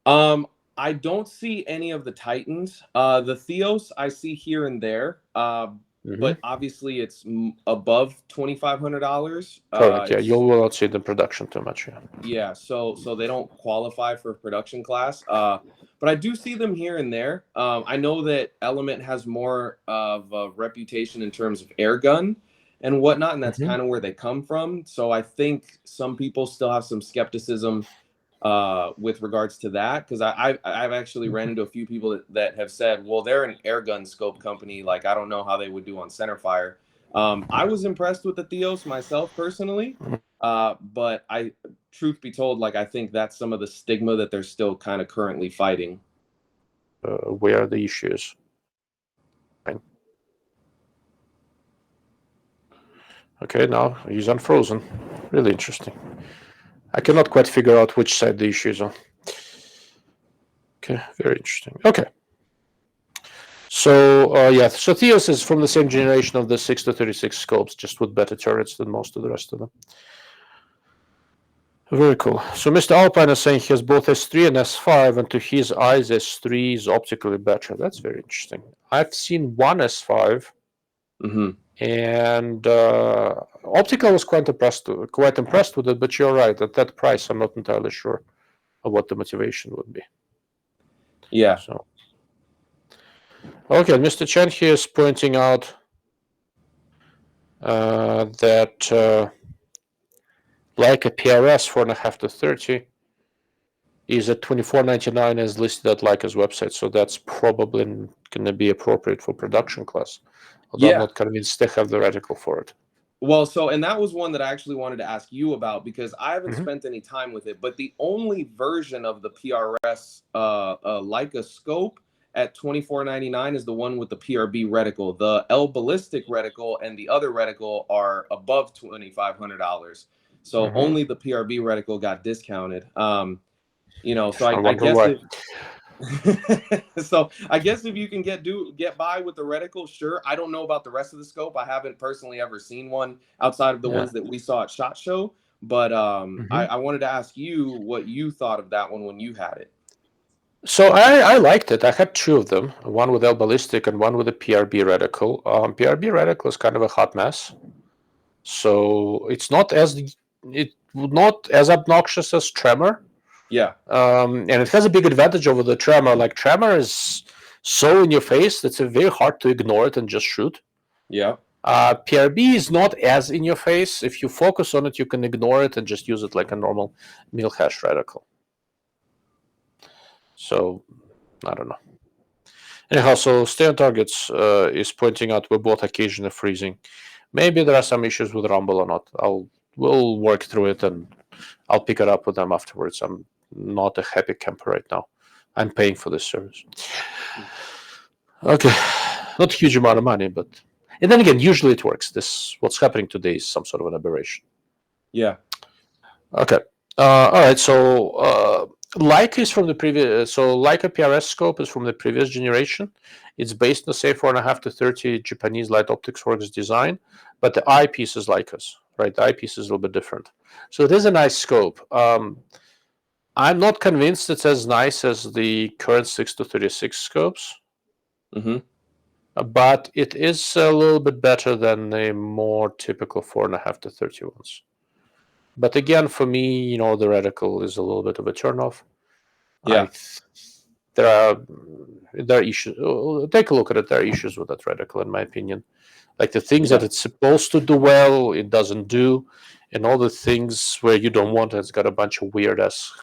I don't see any of the Titans. The Theos I see here and there, but obviously it's above $2,500. Correct. Yeah, you will not see the production too much. Yeah. Yeah. So they don't qualify for production class. But I do see them here and there. I know that Element has more of a reputation in terms of air gun and whatnot, and that's kind of where they come from. So I think some people still have some skepticism with regards to that, because I've actually ran into a few people that have said, well, they're an air gun scope company, like I don't know how they would do on centerfire. I was impressed with the Theos myself personally, but truth be told, like I think that's some of the stigma that they're still kind of currently fighting. Where are the issues? Okay, now he's unfrozen. Really interesting. I cannot quite figure out which side the issue is on. Okay, very interesting. Okay. So, so Theos is from the same generation of the 6 to 36 scopes, just with better turrets than most of the rest of them. Very cool. So Mr. Alpine is saying he has both S3 and S5, and to his eyes, S3 is optically better. That's very interesting. I've seen one S5, and Optical was quite impressed with it, but you're right, at that price, I'm not entirely sure of what the motivation would be. Yeah. So, okay, Mr. Chen here is pointing out that like a PRS 4.5 to 30 is at $24.99 as listed at Leica's website, so that's probably going to be appropriate for production class. Although I'm not convinced they have the reticle for it. Well, and that was one that I actually wanted to ask you about, because I haven't spent any time with it, but the only version of the PRS Leica scope at $24.99 is the one with the PRB reticle. The L ballistic reticle and the other reticle are above $2,500. So only the PRB reticle got discounted. So I guess so I guess if you can get by with the reticle, sure. I don't know about the rest of the scope. I haven't personally ever seen one outside of the ones that we saw at SHOT Show. But I wanted to ask you what you thought of that one when you had it. So I liked it. I had two of them, one with L ballistic and one with a PRB reticle. PRB reticle is kind of a hot mess, so it's not as obnoxious as Tremor. Yeah. And it has a big advantage over the Tremor. Like Tremor is so in your face that it's very hard to ignore it and just shoot. Yeah. PRB is not as in your face. If you focus on it, you can ignore it and just use it like a normal mil-hash reticle. So, I don't know. Anyhow, so Stay on Targets is pointing out we're both occasionally freezing. Maybe there are some issues with Rumble or not. We'll work through it and I'll pick it up with them afterwards. I'm not a happy camper right now. I'm paying for this service. Okay, not a huge amount of money, but and then again, usually it works. This what's happening today is some sort of an aberration. Yeah. Okay. All right. So Leica is from the previous. So Leica PRS scope is from the previous generation. It's based on the same 4.5 to 30 Japanese Light Optics Works design, but the eyepiece is Leica's. Right, the eyepiece is a little bit different. So it is a nice scope. I'm not convinced it's as nice as the current 6 to 36 scopes, but it is a little bit better than the more typical 4.5 to 30 ones. But again, for me, the reticle is a little bit of a turnoff. Yeah. There are issues. Take a look at it. There are issues with that reticle, in my opinion. Like the things that it's supposed to do well, it doesn't do, and all the things where you don't want it, it's got a bunch of weird ass,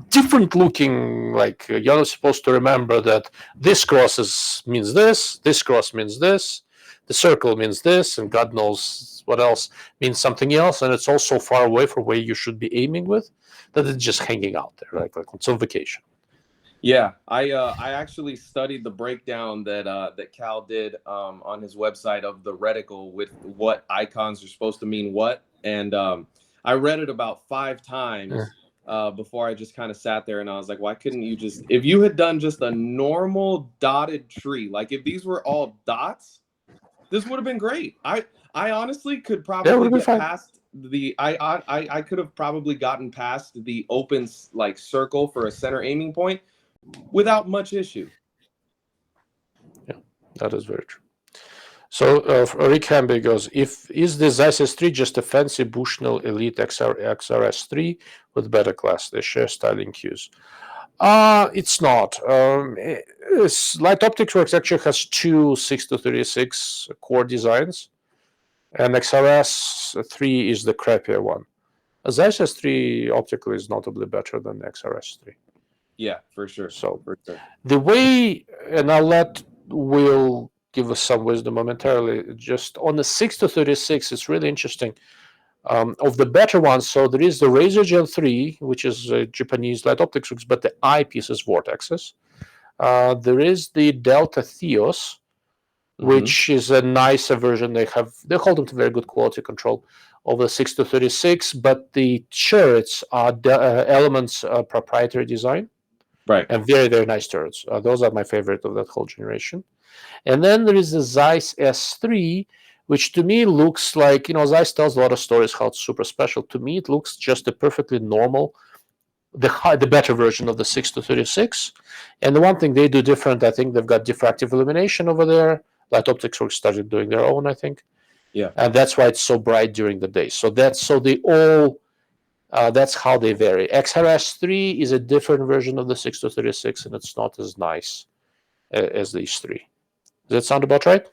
different looking. Like you're not supposed to remember that this cross means this cross means this. The circle means this, and God knows what else means something else, and it's all so far away from where you should be aiming with that it's just hanging out there, like on some vacation. Yeah, I actually studied the breakdown that Cal did on his website of the reticle with what icons are supposed to mean what, and I read it about 5 times before I just kind of sat there and I was like, why couldn't you just, if you had done just a normal dotted tree, like if these were all dots, this would have been great. I honestly could probably get past the I could have probably gotten past the open like circle for a center aiming point without much issue. Yeah, that is very true. So Rick Hamby goes, is the Zeiss S3 just a fancy Bushnell Elite XRS3 with better class? They share styling cues. It's not. Light Optics Works actually has 2 6 to 36 core designs, and XRS3 is the crappier one. Zeiss S3 optically is notably better than XRS3. Yeah, for sure. So the way, and I'll let Will give us some wisdom momentarily, just on the 6 to 36, it's really interesting. Of the better ones, so there is the Razor Gen 3, which is Japanese Light Optics Works, but the eyepiece is Vortexes. There is the Delta Theos, which is a nicer version. They hold them to very good quality control of the 6 to 36, but the turrets are Elements proprietary design. Right. And very, very nice turrets. Those are my favorite of that whole generation. And then there is the Zeiss S3, which to me looks like, Zeiss tells a lot of stories how it's super special. To me, it looks just a perfectly normal, the better version of the 6 to 36. And the one thing they do different, I think they've got diffractive illumination over there. Light Optics Works started doing their own, I think. Yeah. And that's why it's so bright during the day. So that's how they vary. XRS3 is a different version of the 6 to 36, and it's not as nice as these three. Does that sound about right?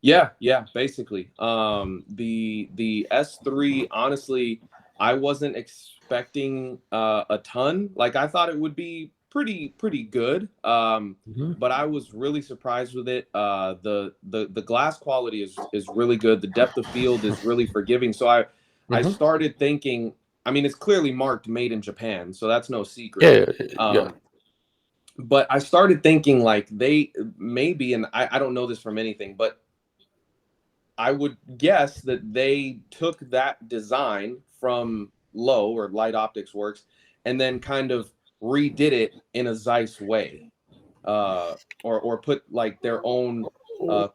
Yeah, basically. The S3, honestly, I wasn't expecting a ton. Like I thought it would be pretty good. But I was really surprised with it. The glass quality is really good. The depth of field is really forgiving. So I started thinking, I mean, it's clearly marked made in Japan, so that's no secret. Yeah. But I started thinking like they maybe, and I don't know this from anything, but I would guess that they took that design from Low or Light Optics Works and then kind of redid it in a Zeiss way, or put like their own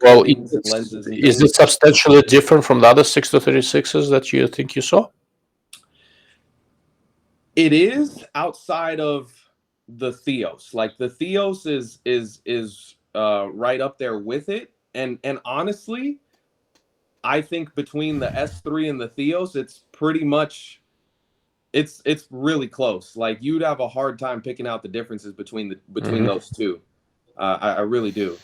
coatings and lenses. And is it substantially different from the other 6 to 36s that you think you saw? It is, outside of the Theos. Like the Theos is right up there with it, and honestly, I think between the S3 and the Theos, it's pretty much it's really close. Like you'd have a hard time picking out the differences between those two. I really do.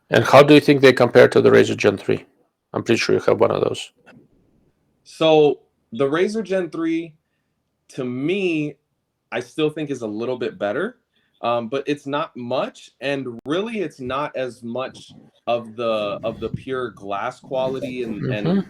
And how do you think they compare to the Razor Gen 3? I'm pretty sure you have one of those. So the Razor Gen 3, to me, I still think is a little bit better. but it's not much, and really it's not as much of the pure glass quality and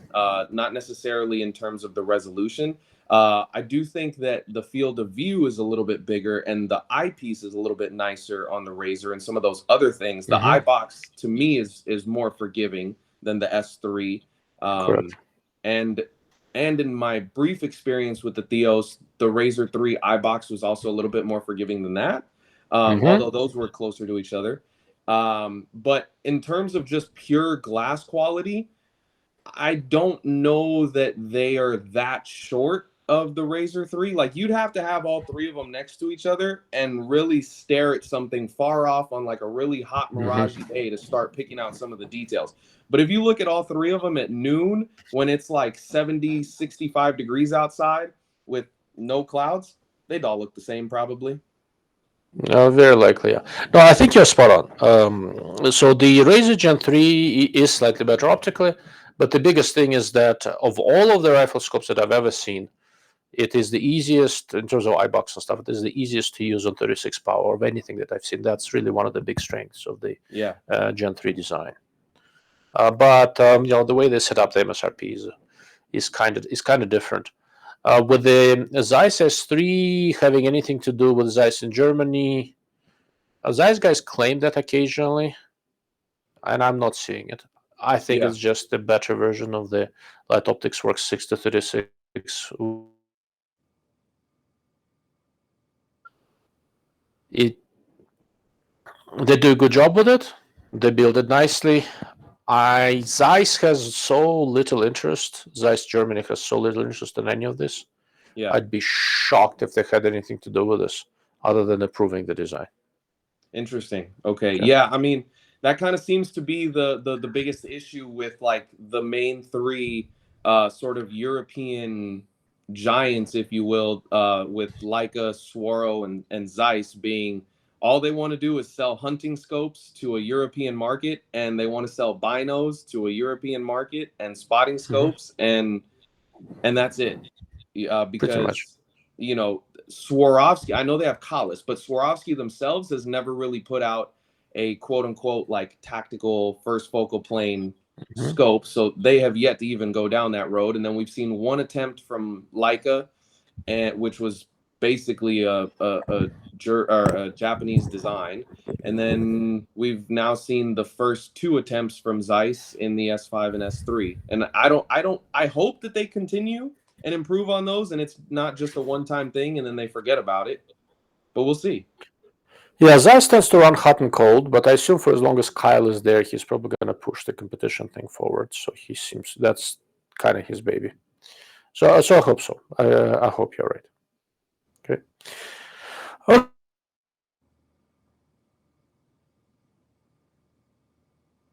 not necessarily in terms of the resolution. I do think that the field of view is a little bit bigger, and the eyepiece is a little bit nicer on the Razr, and some of those other things. The eye box to me is more forgiving than the S3. Correct. And in my brief experience with the Theos, the Razr 3 eye box was also a little bit more forgiving than that. Although those were closer to each other. But in terms of just pure glass quality, I don't know that they are that short of the Razr 3. Like, you'd have to have all three of them next to each other and really stare at something far off on like a really hot miragey day to start picking out some of the details. But if you look at all three of them at noon, when it's like 70, 65 degrees outside with no clouds, they'd all look the same probably. Very likely, yeah. No, I think you're spot on. So the Razr Gen 3 is slightly better optically, but the biggest thing is that of all of the rifle scopes that I've ever seen, it is the easiest in terms of eye box and stuff. It is the easiest to use on 36 power of anything that I've seen. That's really one of the big strengths of the Gen 3 design. But the way they set up the MSRP is kind of different. With the Zeiss S3 having anything to do with Zeiss in Germany, Zeiss guys claim that occasionally, and I'm not seeing it. I think it's just a better version of the Light Optics Works 6 to 36. They do a good job with it. They build it nicely. Zeiss has so little interest. Zeiss Germany has so little interest in any of this. Yeah, I'd be shocked if they had anything to do with this other than approving the design. Interesting. Okay. Yeah, I mean, that kind of seems to be the biggest issue with like the main three sort of European giants, if you will, with Leica, Swaro, and Zeiss being all they want to do is sell hunting scopes to a European market, and they want to sell binos to a European market and spotting scopes, and that's it. Because you know, Swarovski, I know they have Collis, but Swarovski themselves has never really put out a quote unquote like tactical first focal plane scope. So they have yet to even go down that road. And then we've seen one attempt from Leica, which was basically a Japanese design. And then we've now seen the first two attempts from Zeiss in the S5 and S3. And I hope that they continue and improve on those, and it's not just a one-time thing and then they forget about it, but we'll see. Yeah, Zeiss tends to run hot and cold, but I assume for as long as Kyle is there, he's probably going to push the competition thing forward. So he seems that's kind of his baby. So I hope so. I hope you're right. Okay.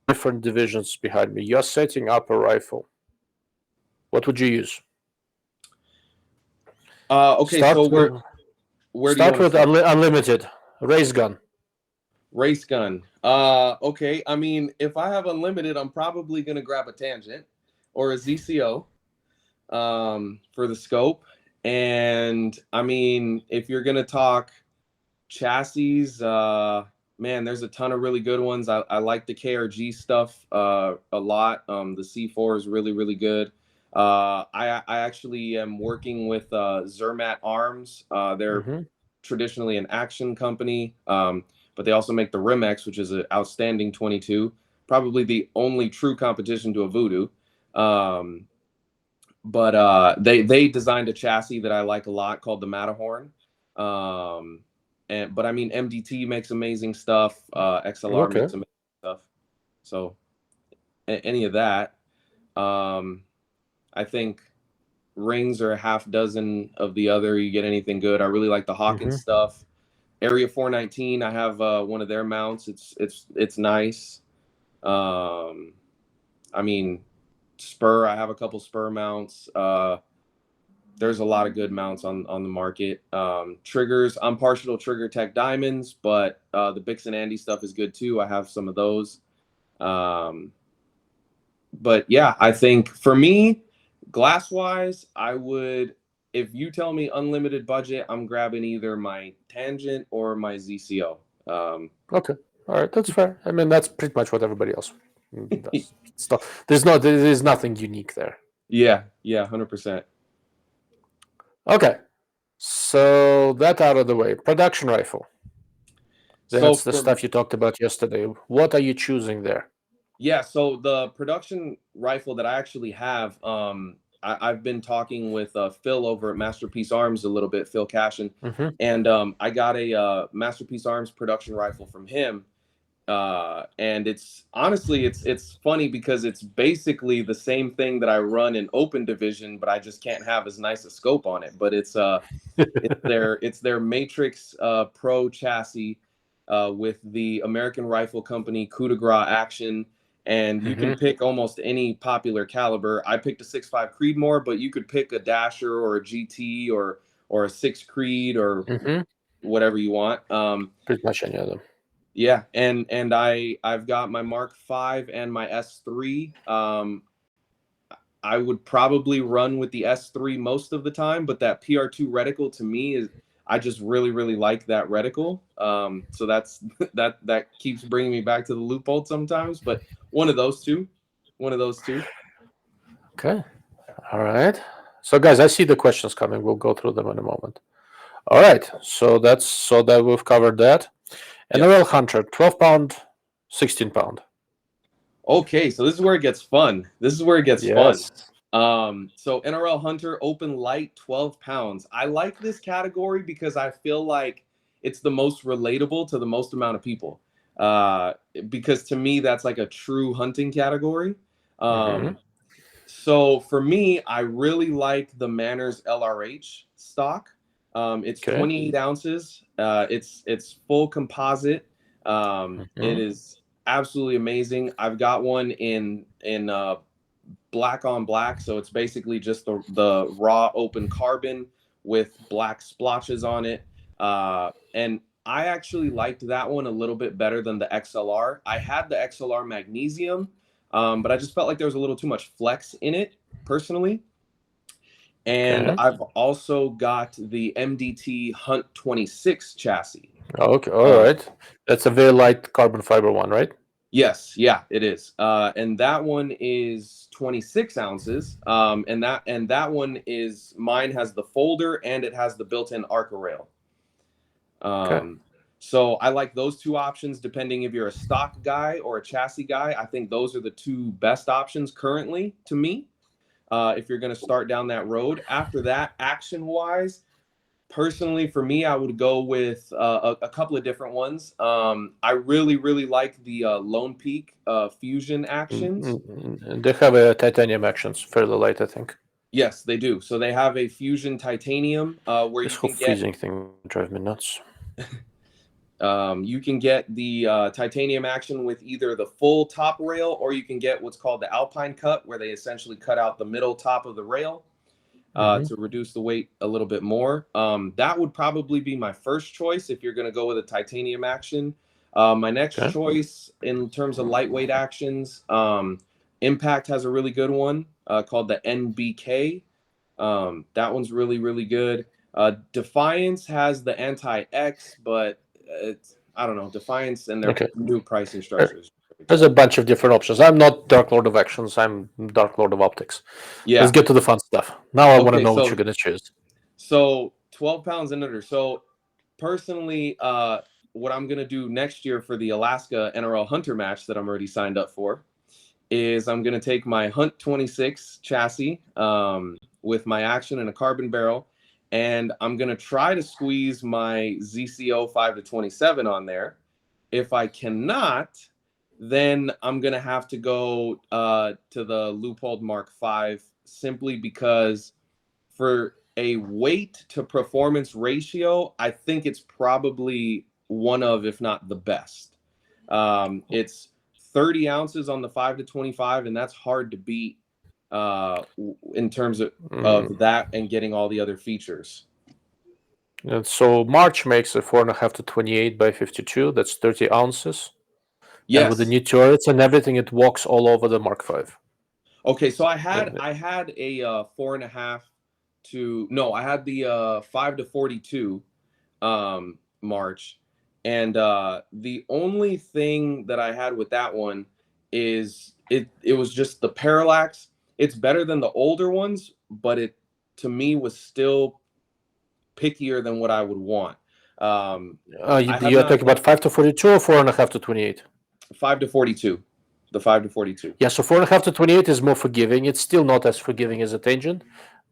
Different divisions behind me. You're setting up a rifle. What would you use? Okay, so where do you start with unlimited race gun? Race gun. Okay. I mean, if I have unlimited, I'm probably gonna grab a Tangent or a ZCO for the scope. And I mean, if you're gonna talk chassis, man, there's a ton of really good ones. I like the KRG stuff a lot. The C4 is really, really good. I actually am working with Zermatt Arms. They're traditionally an action company, but they also make the Rimex, which is an outstanding 22, probably the only true competition to a Voodoo. But they designed a chassis that I like a lot called the Matterhorn. But I mean, MDT makes amazing stuff. XLR makes amazing stuff. So any of that. I think rings are a half dozen of the other. You get anything good. I really like the Hawkins stuff. Area 419, I have one of their mounts. It's nice. I mean, Spur, I have a couple Spur mounts. There's a lot of good mounts on the market. Triggers, I'm partial to Trigger Tech Diamonds, but the Bix and Andy stuff is good too. I have some of those. But yeah, I think for me, glass-wise, I would if you tell me unlimited budget, I'm grabbing either my Tangent or my ZCO. Okay, all right, that's fair. I mean, that's pretty much what everybody else does. There's nothing unique there. Yeah, 100%. Okay, so that out of the way. Production rifle. That's the stuff you talked about yesterday. What are you choosing there? Yeah, so the production rifle that I actually have, I've been talking with Phil over at Masterpiece Arms a little bit, Phil Cashin, and I got a Masterpiece Arms production rifle from him, and it's honestly it's funny because it's basically the same thing that I run in Open Division, but I just can't have as nice a scope on it. But it's their Matrix Pro chassis with the American Rifle Company coup de grace action. And you can pick almost any popular caliber. I picked a 6.5 Creedmoor, but you could pick a Dasher or a GT or a 6 Creed or whatever you want. Pretty much any of them. Yeah, and I've got my Mark V and my S3. I would probably run with the S3 most of the time, but that PR2 reticle to me is, I just really like that reticle. So that's that keeps bringing me back to the Leupold sometimes, but one of those two. Okay. All right. So guys, I see the questions coming. We'll go through them in a moment. All right. So that we've covered that. NRL Hunter, 12 pound, 16 pound. Okay, so this is where it gets fun. Yes. So NRL Hunter open light, 12 pounds. I like this category because I feel like it's the most relatable to the most amount of people. Because to me, that's like a true hunting category. So for me, I really like the Manners LRH stock. It's 28 ounces. It's full composite. It is absolutely amazing. I've got one in black on black, so it's basically just the raw open carbon with black splotches on it. And I actually liked that one a little bit better than the XLR. I had the XLR magnesium, but I just felt like there was a little too much flex in it personally. And I've also got the MDT Hunt 26 chassis. Okay, all right. That's a very light carbon fiber one, right? Yes, yeah, it is. And that one is 26 ounces. And that one is, mine has the folder and it has the built-in Arca rail. So I like those two options depending if you're a stock guy or a chassis guy. I think those are the two best options currently to me. If you're going to start down that road. After that, action-wise, personally, for me, I would go with a couple of different ones. I really like the Lone Peak Fusion actions. They have a titanium actions, fairly light, I think. Yes, they do. So they have a Fusion Titanium where this you whole can get... freezing thing drives me nuts. You can get the titanium action with either the full top rail, or you can get what's called the Alpine cut, where they essentially cut out the middle top of the rail to reduce the weight a little bit more. That would probably be my first choice if you're going to go with a titanium action. My next choice in terms of lightweight actions, Impact has a really good one called the NBK. That one's really good. Defiance has the Anti-X, but I don't know, Defiance and their new pricing structures. There's a bunch of different options. I'm not Dark Lord of Actions. I'm Dark Lord of Optics. Yeah. Let's get to the fun stuff. Now I want to know what you're going to choose. So 12 pounds and under. So personally, what I'm going to do next year for the Alaska NRL Hunter match that I'm already signed up for is I'm going to take my Hunt 26 chassis with my action and a carbon barrel, and I'm going to try to squeeze my ZCO 5-27 on there. If I cannot, then I'm going to have to go to the Leupold Mark V, simply because for a weight to performance ratio, I think it's probably one of, if not the best. It's 30 ounces on the 5-25, and that's hard to beat in terms of that and getting all the other features. And so March makes a 4.5 to 28 by 52. That's 30 ounces. Yes. And with the new turrets and everything, it walks all over the Mark V. Okay, so I had a 4.5 to no, I had the 5 to 42 March, and the only thing that I had with that one is it was just the parallax. It's better than the older ones, but it to me was still pickier than what I would want. You're talking about 5 to 42 or 4.5 to 28? 5 to 42. The 5 to 42. Yeah, so 4.5 to 28 is more forgiving. It's still not as forgiving as a tangent,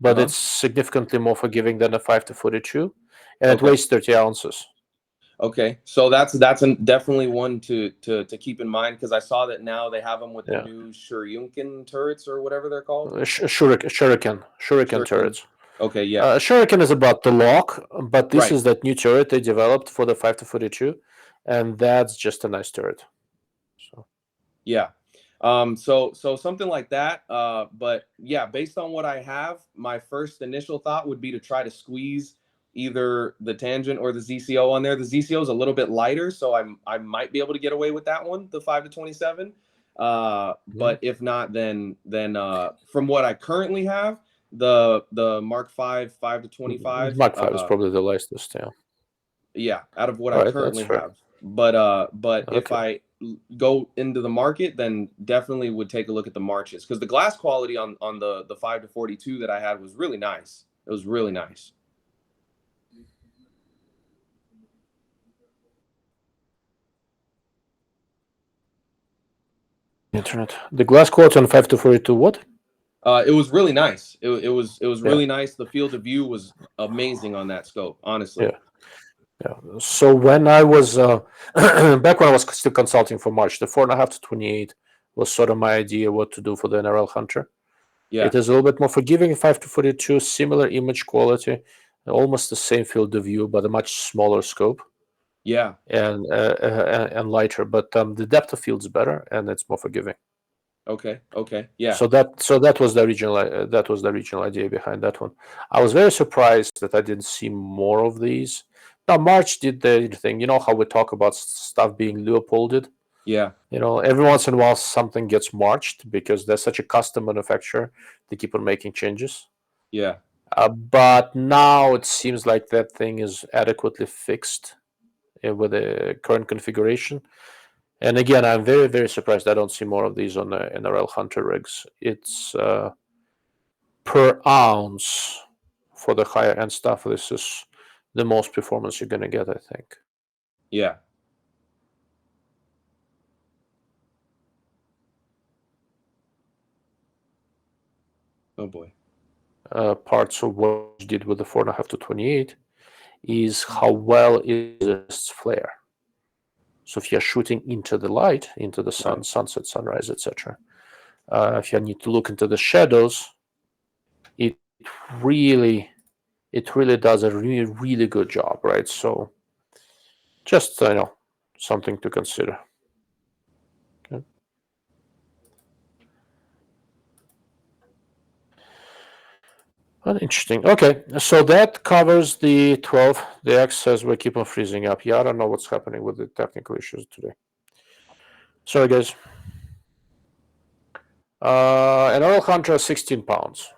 but it's significantly more forgiving than a 5 to 42, and it weighs 30 ounces. Okay, so that's definitely one to keep in mind, because I saw that now they have them with the new Shuriken turrets or whatever they're called. Shuriken turrets. Okay, yeah. Shuriken is about the lock, but this is that new turret they developed for the 5 to 42, and that's just a nice turret. So yeah, so something like that. But yeah, based on what I have, my first initial thought would be to try to squeeze either the tangent or the ZCO on there. The ZCO is a little bit lighter, so I might be able to get away with that one, the 5 to 27. But if not, then from what I currently have, the Mark 5 5 to 25. Mark 5 is probably the lightest, yeah. Yeah, out of what I currently have. But if I go into the market, then definitely would take a look at the Marches, because the glass quality on the 5 to 42 that I had was really nice. It was really nice. Internet. The glass quality on 5 to 42, what? It was really nice. It was really nice. The field of view was amazing on that scope, honestly. Yeah. So when I was back when I was still consulting for March, the 4.5 to 28 was sort of my idea what to do for the NRL Hunter. Yeah. It is a little bit more forgiving, 5 to 42, similar image quality, almost the same field of view, but a much smaller scope. Yeah. And lighter, but the depth of field is better and it's more forgiving. Okay. Yeah. So that was the original idea behind that one. I was very surprised that I didn't see more of these. Now March did the thing. You know how we talk about stuff being ReUploaded? Yeah. You know, every once in a while something gets marched because they're such a custom manufacturer. They keep on making changes. Yeah. But now it seems like that thing is adequately fixed with the current configuration. And again, I'm very, very surprised I don't see more of these on the NRL Hunter rigs. It's per ounce for the higher end stuff. This is the most performance you're going to get, I think. Yeah. Oh boy. Parts of what you did with the 4.5 to 28 is how well it resists flare. So if you're shooting into the light, into the sun, sunset, sunrise, etc., if you need to look into the shadows, it really does a really, really good job, right? So just something to consider. Okay. Well, interesting. Okay, so that covers the 12. The X says we keep on freezing up. Yeah, I don't know what's happening with the technical issues today. Sorry, guys. NRL Hunter 16 pounds.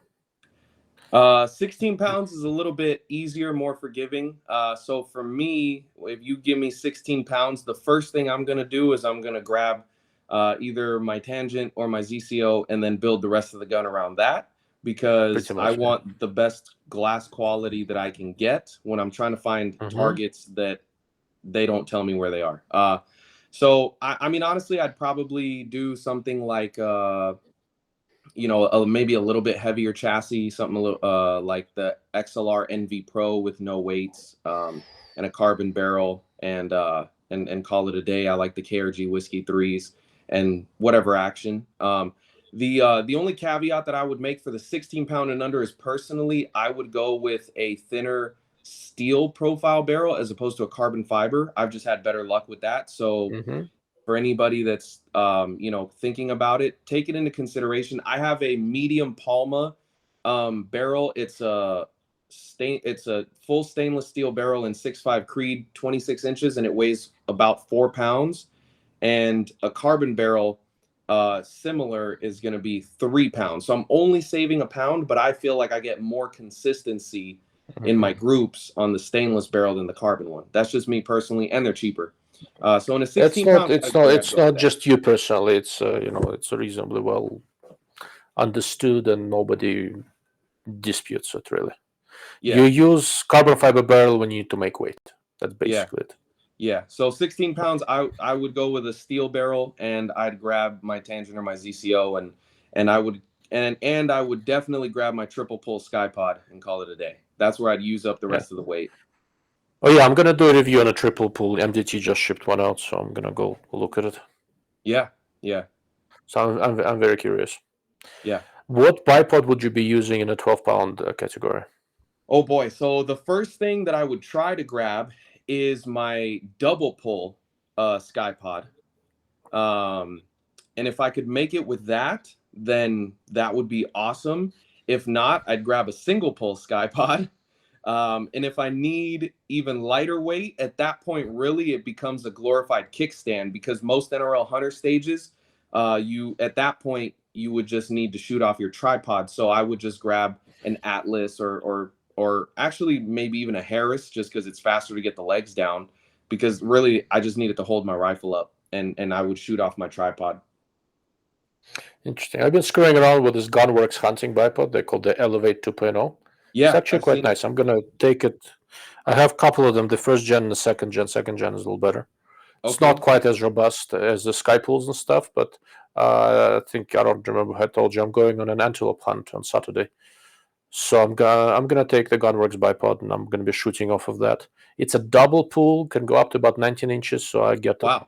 16 pounds is a little bit easier, more forgiving. So for me, if you give me 16 pounds, the first thing I'm going to do is I'm going to grab either my tangent or my ZCO and then build the rest of the gun around that, because I want the best glass quality that I can get when I'm trying to find targets that they don't tell me where they are. So, I mean, honestly, I'd probably do something like maybe a little bit heavier chassis, something like the XLR NV Pro with no weights, and a carbon barrel, and call it a day. I like the KRG Whiskey 3s and whatever action. The only caveat that I would make for the 16 pound and under is, personally, I would go with a thinner steel profile barrel as opposed to a carbon fiber. I've just had better luck with that. So for anybody that's thinking about it, take it into consideration. I have a medium Palma barrel. It's a full stainless steel barrel in 6.5 Creed, 26 inches, and it weighs about 4 pounds. And a carbon barrel similar is going to be 3 pounds. So I'm only saving a pound, but I feel like I get more consistency in my groups on the stainless barrel than the carbon one. That's just me personally, and they're cheaper. So in a 16-pound category, it's not just you personally. It's it's reasonably well understood, and nobody disputes it really. Yeah. You use carbon fiber barrel when you need to make weight. That's basically it. Yeah. So 16 pounds, I would go with a steel barrel, and I'd grab my Tangent or my ZCO, and I would definitely grab my triple pull SkyPod and call it a day. That's where I'd use up the rest of the weight. Oh yeah, I'm gonna do a review on a triple pull. MDT just shipped one out, so I'm gonna go look at it. Yeah. So I'm very curious. Yeah. What bipod would you be using in a 12-pound category? Oh boy. So the first thing that I would try to grab is my double pull SkyPod. And if I could make it with that, then that would be awesome. If not, I'd grab a single pull SkyPod. And if I need even lighter weight, at that point, really, it becomes a glorified kickstand, because most NRL hunter stages, at that point, you would just need to shoot off your tripod. So I would just grab an Atlas or actually maybe even a Harris, just because it's faster to get the legs down, because really I just needed to hold my rifle up, and I would shoot off my tripod. Interesting. I've been screwing around with this Gunwerks hunting bipod. They call the Elevate 2.0. Yeah, it's actually quite nice. I'm gonna take it. I have a couple of them. The first gen and the second gen. Second gen is a little better. It's not quite as robust as the sky pools and stuff, but I don't remember if I told you I'm going on an antelope hunt on Saturday. So I'm gonna take the Gunwerks bipod, and I'm gonna be shooting off of that. It's a double pool, can go up to about 19 inches. So I get wow.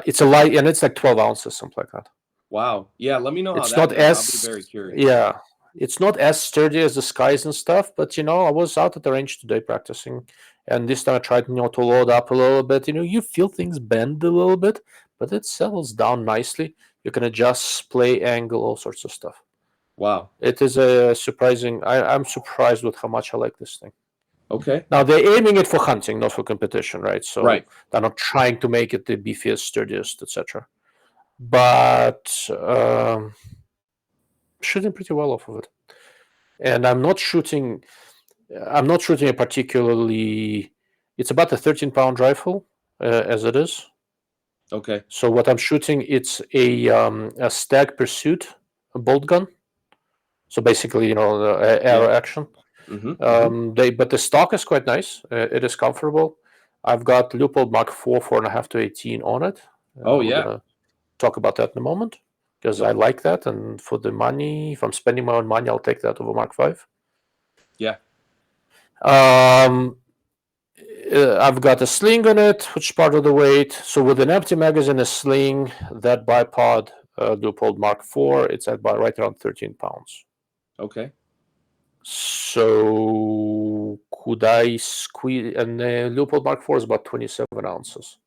It's a light, and it's like 12 ounces, something like that. Wow. Yeah, let me know it's how not that goes. as, I'll be very curious. Yeah, it's not as sturdy as the skies and stuff, but I was out at the range today practicing, and this time I tried to load up a little bit. You feel things bend a little bit, but it settles down nicely. You can adjust splay angle, all sorts of stuff. Wow. It is a surprising. I'm surprised with how much I like this thing. Okay. Now they're aiming it for hunting, not for competition, right? So they're not trying to make it the beefiest, sturdiest, etc. But shooting pretty well off of it. And I'm not shooting a particularly. It's about a 13-pound rifle, as it is. Okay. So what I'm shooting, it's a Stag Pursuit, a bolt gun. So basically, the arrow action. But the stock is quite nice. It is comfortable. I've got ReUpload Mark 4, 4.5 to 18 on it. We're gonna talk about that in a moment, because I like that, and for the money, if I'm spending my own money, I'll take that over Mark 5. Yeah. I've got a sling on it, which is part of the weight. So with an empty magazine, a sling, that bipod, ReUpload Mark 4, it's at right around 13 pounds. Okay. So could I squeeze? And ReUpload Mark 4 is about 27 ounces.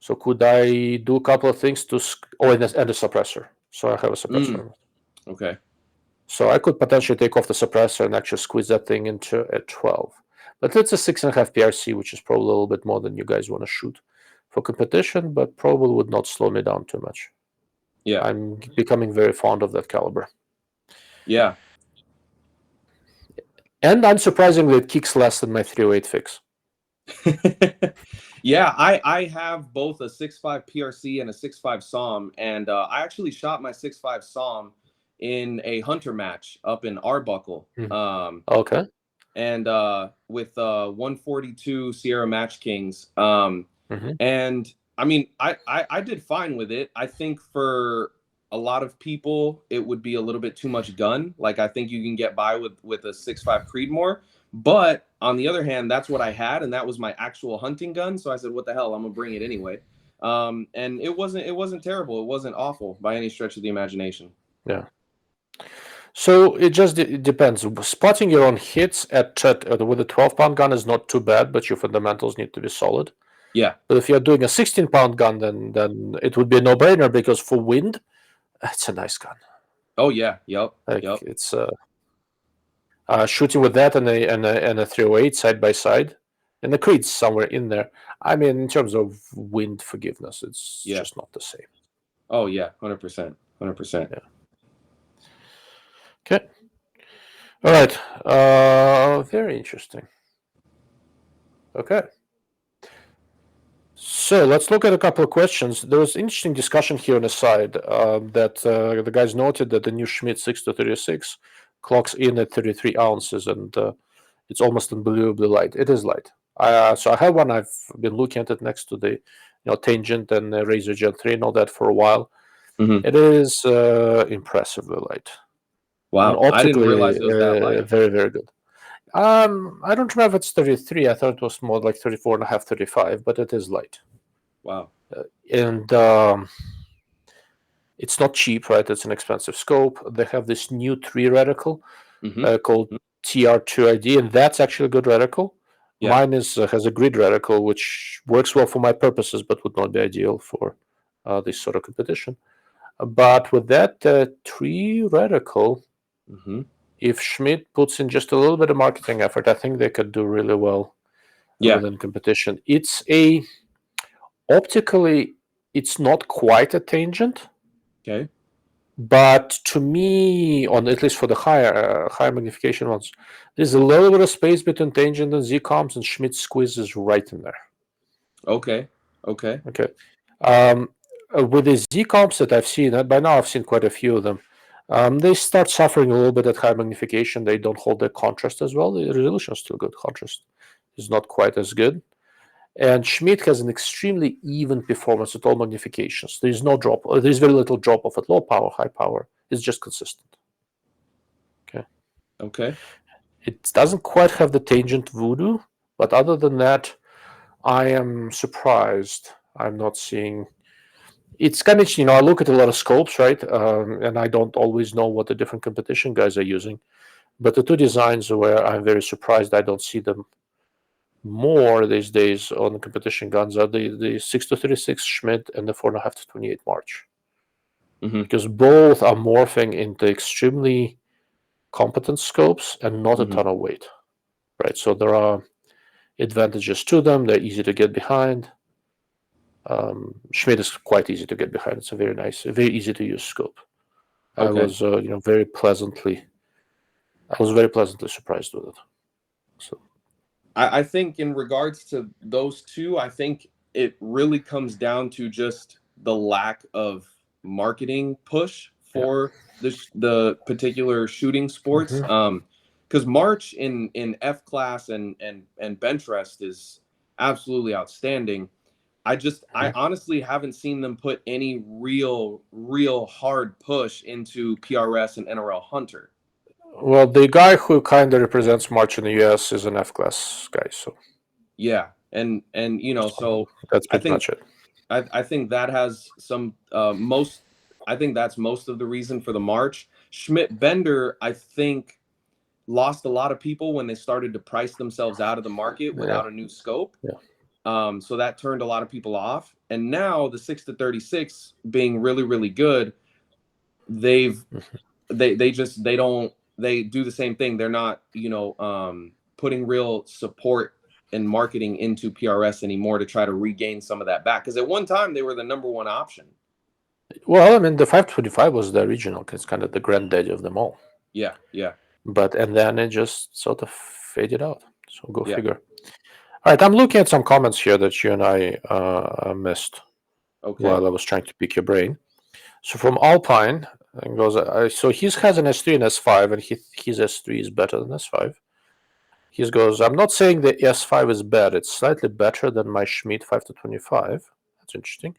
So could I do a couple of things to? And a suppressor. So I have a suppressor. Okay. So I could potentially take off the suppressor and actually squeeze that thing into a 12. But it's a 6.5 PRC, which is probably a little bit more than you guys want to shoot for competition, but probably would not slow me down too much. Yeah. I'm becoming very fond of that caliber. Yeah. And unsurprisingly, it kicks less than my 308 fix. Yeah, I have both a 6.5 PRC and a 6.5 SOM, and I actually shot my 6.5 SOM in a hunter match up in Arbuckle. Okay. And with 142 Sierra Match Kings. And I mean, I did fine with it. I think for a lot of people, it would be a little bit too much gun. Like, I think you can get by with a 6.5 Creedmoor. But on the other hand, that's what I had, and that was my actual hunting gun. So I said, what the hell, I'm gonna bring it anyway. And it wasn't terrible. It wasn't awful by any stretch of the imagination. Yeah. So it just depends. Spotting your own hits with a 12-pound gun is not too bad, but your fundamentals need to be solid. Yeah. But if you're doing a 16-pound gun, then it would be a no-brainer, because for wind, it's a nice gun. Oh yeah. Yep. It's shooting with that and a 308 side by side, and the Creed's somewhere in there. I mean, in terms of wind forgiveness, it's Yeah. just not the same. Oh yeah, 100%, 100%. Yeah. Okay. All right. Very interesting. Okay. So let's look at a couple of questions. There was interesting discussion here on the side that the guys noted that the new Schmidt 6-36 clocks in at 33 ounces, and it's almost unbelievably light. It is light. So I have one. I've been looking at it next to the Tangent and Razer Gen 3 and all that for a while. Mm-hmm. It is impressively light. And Wow, I didn't optically, realize it was that light. very, very good. I don't remember if it's 33. I thought it was more like 34 and a half, 35, but it is light. Wow. And it's not cheap, right? It's an expensive scope. They have this new 3 reticle called TR2ID, and that's actually a good reticle. Yeah. Mine has a grid reticle, which works well for my purposes, but would not be ideal for this sort of competition. But with that 3 reticle, if Schmidt puts in just a little bit of marketing effort, I think they could do really well within competition. It's optically, it's not quite a Tangent. Okay. But to me, at least for the higher magnification ones, there's a little bit of space between Tangent and Z-comps, and Schmidt squeezes right in there. Okay. With the Z-comps that I've seen, by now I've seen quite a few of them, they start suffering a little bit at high magnification. They don't hold their contrast as well. The resolution is still good. Contrast is not quite as good. And Schmidt has an extremely even performance at all magnifications. There's no drop. There's very little drop off at low power, high power. It's just consistent. Okay. It doesn't quite have the Tangent voodoo, but other than that, I am surprised. I'm not seeing. It's kind of, I look at a lot of scopes, right? And I don't always know what the different competition guys are using. But the 2 designs where I'm very surprised I don't see them more these days on the competition guns are the 6-36 Schmidt and the 4.5-28 March. Because both are morphing into extremely competent scopes and not a ton of weight. Right. So there are advantages to them. They're easy to get behind. Schmidt is quite easy to get behind. It's a very nice, very easy to use scope. I was very pleasantly surprised with it. So I think in regards to those two, I think it really comes down to just the lack of marketing push for the particular shooting sports. Because March in F class and bench rest is absolutely outstanding. I honestly haven't seen them put any real hard push into PRS and NRL Hunter. Well, the guy who kind of represents March in the US is an F class guy, so yeah, and so that's pretty much it. I think that has some most. I think that's most of the reason for the March. Schmidt Bender, I think, lost a lot of people when they started to price themselves out of the market without a new scope. So that turned a lot of people off. And now the 6-36 being really good, they do the same thing. They're not, putting real support and marketing into PRS anymore to try to regain some of that back. Because at one time they were the #1 option. Well, I mean, the 525 was the original. It's kind of the granddaddy of them all. Yeah. And then it just sort of faded out. So go figure. All right, I'm looking at some comments here that you and I missed while I was trying to pick your brain. So from Alpine, it goes, so he has an S3 and S5, and his S3 is better than S5. He goes, I'm not saying the S5 is bad. It's slightly better than my Schmidt 5-25. That's interesting.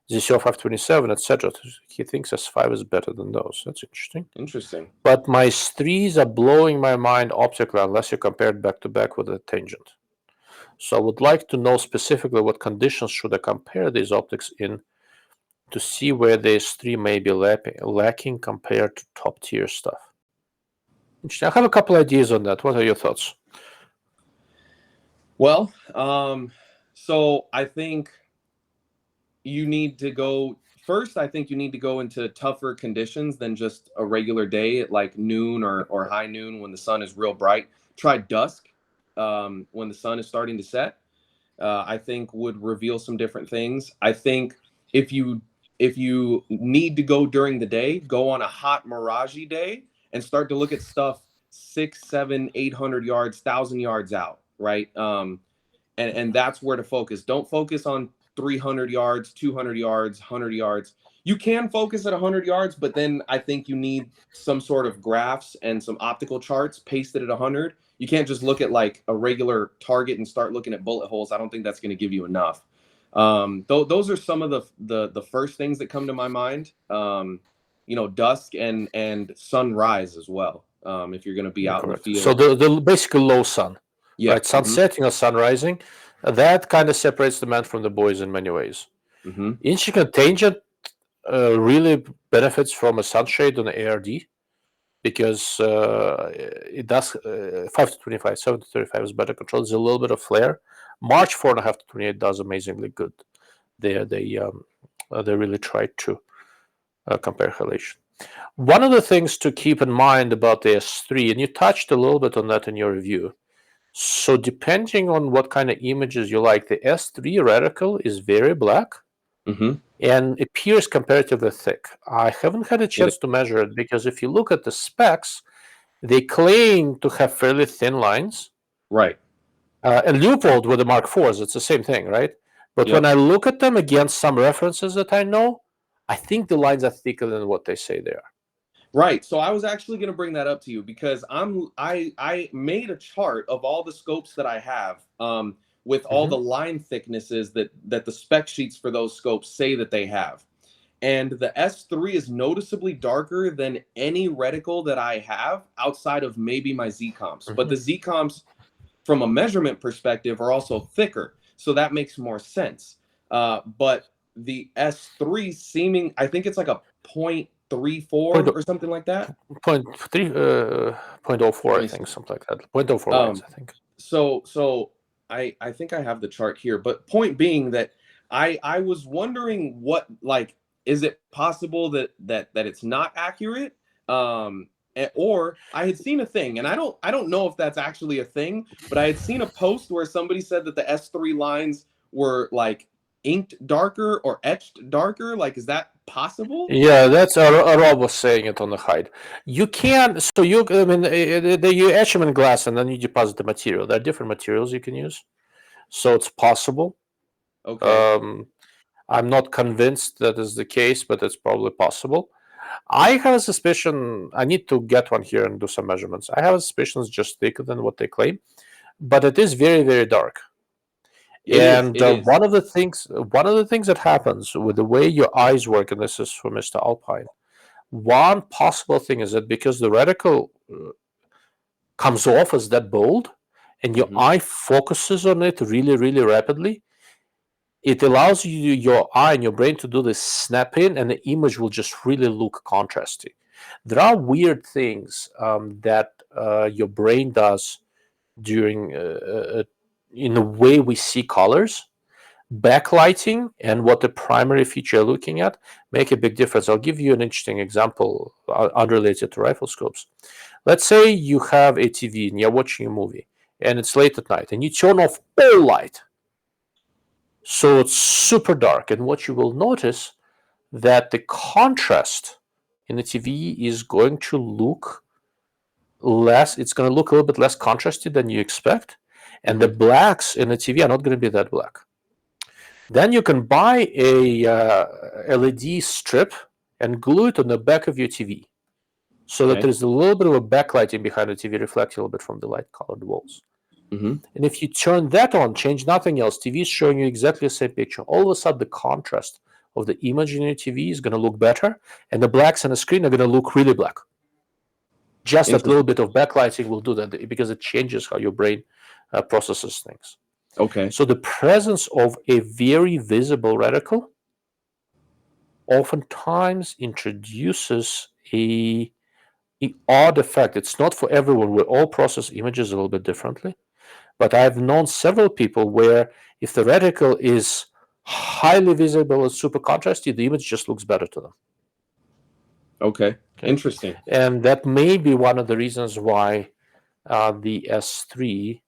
ZCO 527, etc. He thinks S5 is better than those. That's interesting. But my S3s are blowing my mind optically unless you compare it back to back with a Tangent. So I would like to know specifically what conditions should I compare these optics in to see where the S3 may be lacking compared to top tier stuff. Interesting. I have a couple ideas on that. What are your thoughts? Well, so I think you need to go first. I think you need to go into tougher conditions than just a regular day at like noon or high noon when the sun is real bright. Try dusk when the sun is starting to set. I think would reveal some different things. I think if you need to go during the day, go on a hot miragey day and start to look at stuff 6, 7, 800 yards, 1,000 yards out, right? And that's where to focus. Don't focus on 300 yards, 200 yards, 100 yards. You can focus at 100 yards, but then I think you need some sort of graphs and some optical charts pasted at 100. You can't just look at like a regular target and start looking at bullet holes. I don't think that's going to give you enough. Those are some of the first things that come to my mind. You know, dusk and sunrise as well. If you're going to be out in the field. So the basically low sun, yeah, right? Sun setting or sun rising, that kind of separates the man from the boys in many ways. Inching and tangent really benefits from a sunshade on the ARD because it does 5 to 25, 7 to 35 is better control. There's a little bit of flare. March 4.5 to 28 does amazingly good. They really tried to compare halation. One of the things to keep in mind about the S3, and you touched a little bit on that in your review. So depending on what kind of images you like, the S3 reticle is very black and appears comparatively thick. I haven't had a chance to measure it because if you look at the specs, they claim to have fairly thin lines. Right. And ReUpload with the Mark IVs, it's the same thing, right? But when I look at them against some references that I know, I think the lines are thicker than what they say they are. Right. So I was actually going to bring that up to you because I made a chart of all the scopes that I have with all the line thicknesses that the spec sheets for those scopes say that they have. And the S3 is noticeably darker than any reticle that I have outside of maybe my Z comps. But the Z comps from a measurement perspective are also thicker. So that makes more sense. But the S3 seeming, I think it's like a 0.34 or something like that. 0.04, I think, something like that. 0.04 lines, I think. So I think I have the chart here. But point being that I was wondering what, like, is it possible that it's not accurate? Or I had seen a thing, and I don't know if that's actually a thing, but I had seen a post where somebody said that the S3 lines were like inked darker or etched darker. Like, is that possible? Yeah, that's Rob was saying it on the hide. You can, so you, I mean, you etch them in glass and then you deposit the material. There are different materials you can use, so it's possible. Okay. I'm not convinced that is the case, but it's probably possible. I have a suspicion. I need to get one here and do some measurements. I have a suspicion it's just thicker than what they claim, but it is very, very dark. It is. One of the things that happens with the way your eyes work, and this is for Mr. Alpine, one possible thing is that because the reticle comes off as that bold, and your eye focuses on it really, really rapidly, it allows you, your eye and your brain to do this snap in, and the image will just really look contrasty. There are weird things that your brain does during in the way we see colors. Backlighting and what the primary feature you're looking at make a big difference. I'll give you an interesting example unrelated to Riflescopes. Let's say you have a TV and you're watching a movie and it's late at night and you turn off all light. So it's super dark, and what you will notice that the contrast in the TV is going to look less, it's going to look a little bit less contrasty than you expect, and the blacks in the TV are not going to be that black. Then you can buy a LED strip and glue it on the back of your TV so that there's a little bit of a backlighting behind the TV, reflecting a little bit from the light-colored walls. And if you turn that on, change nothing else, TV is showing you exactly the same picture. All of a sudden, the contrast of the image in your TV is going to look better, and the blacks on the screen are going to look really black. Just that little bit of backlighting will do that because it changes how your brain processes things. Okay. So the presence of a very visible reticle oftentimes introduces an odd effect. It's not for everyone. We all process images a little bit differently. But I've known several people where if the reticle is highly visible and super contrasty, the image just looks better to them. Okay. Interesting. And that may be one of the reasons why the S3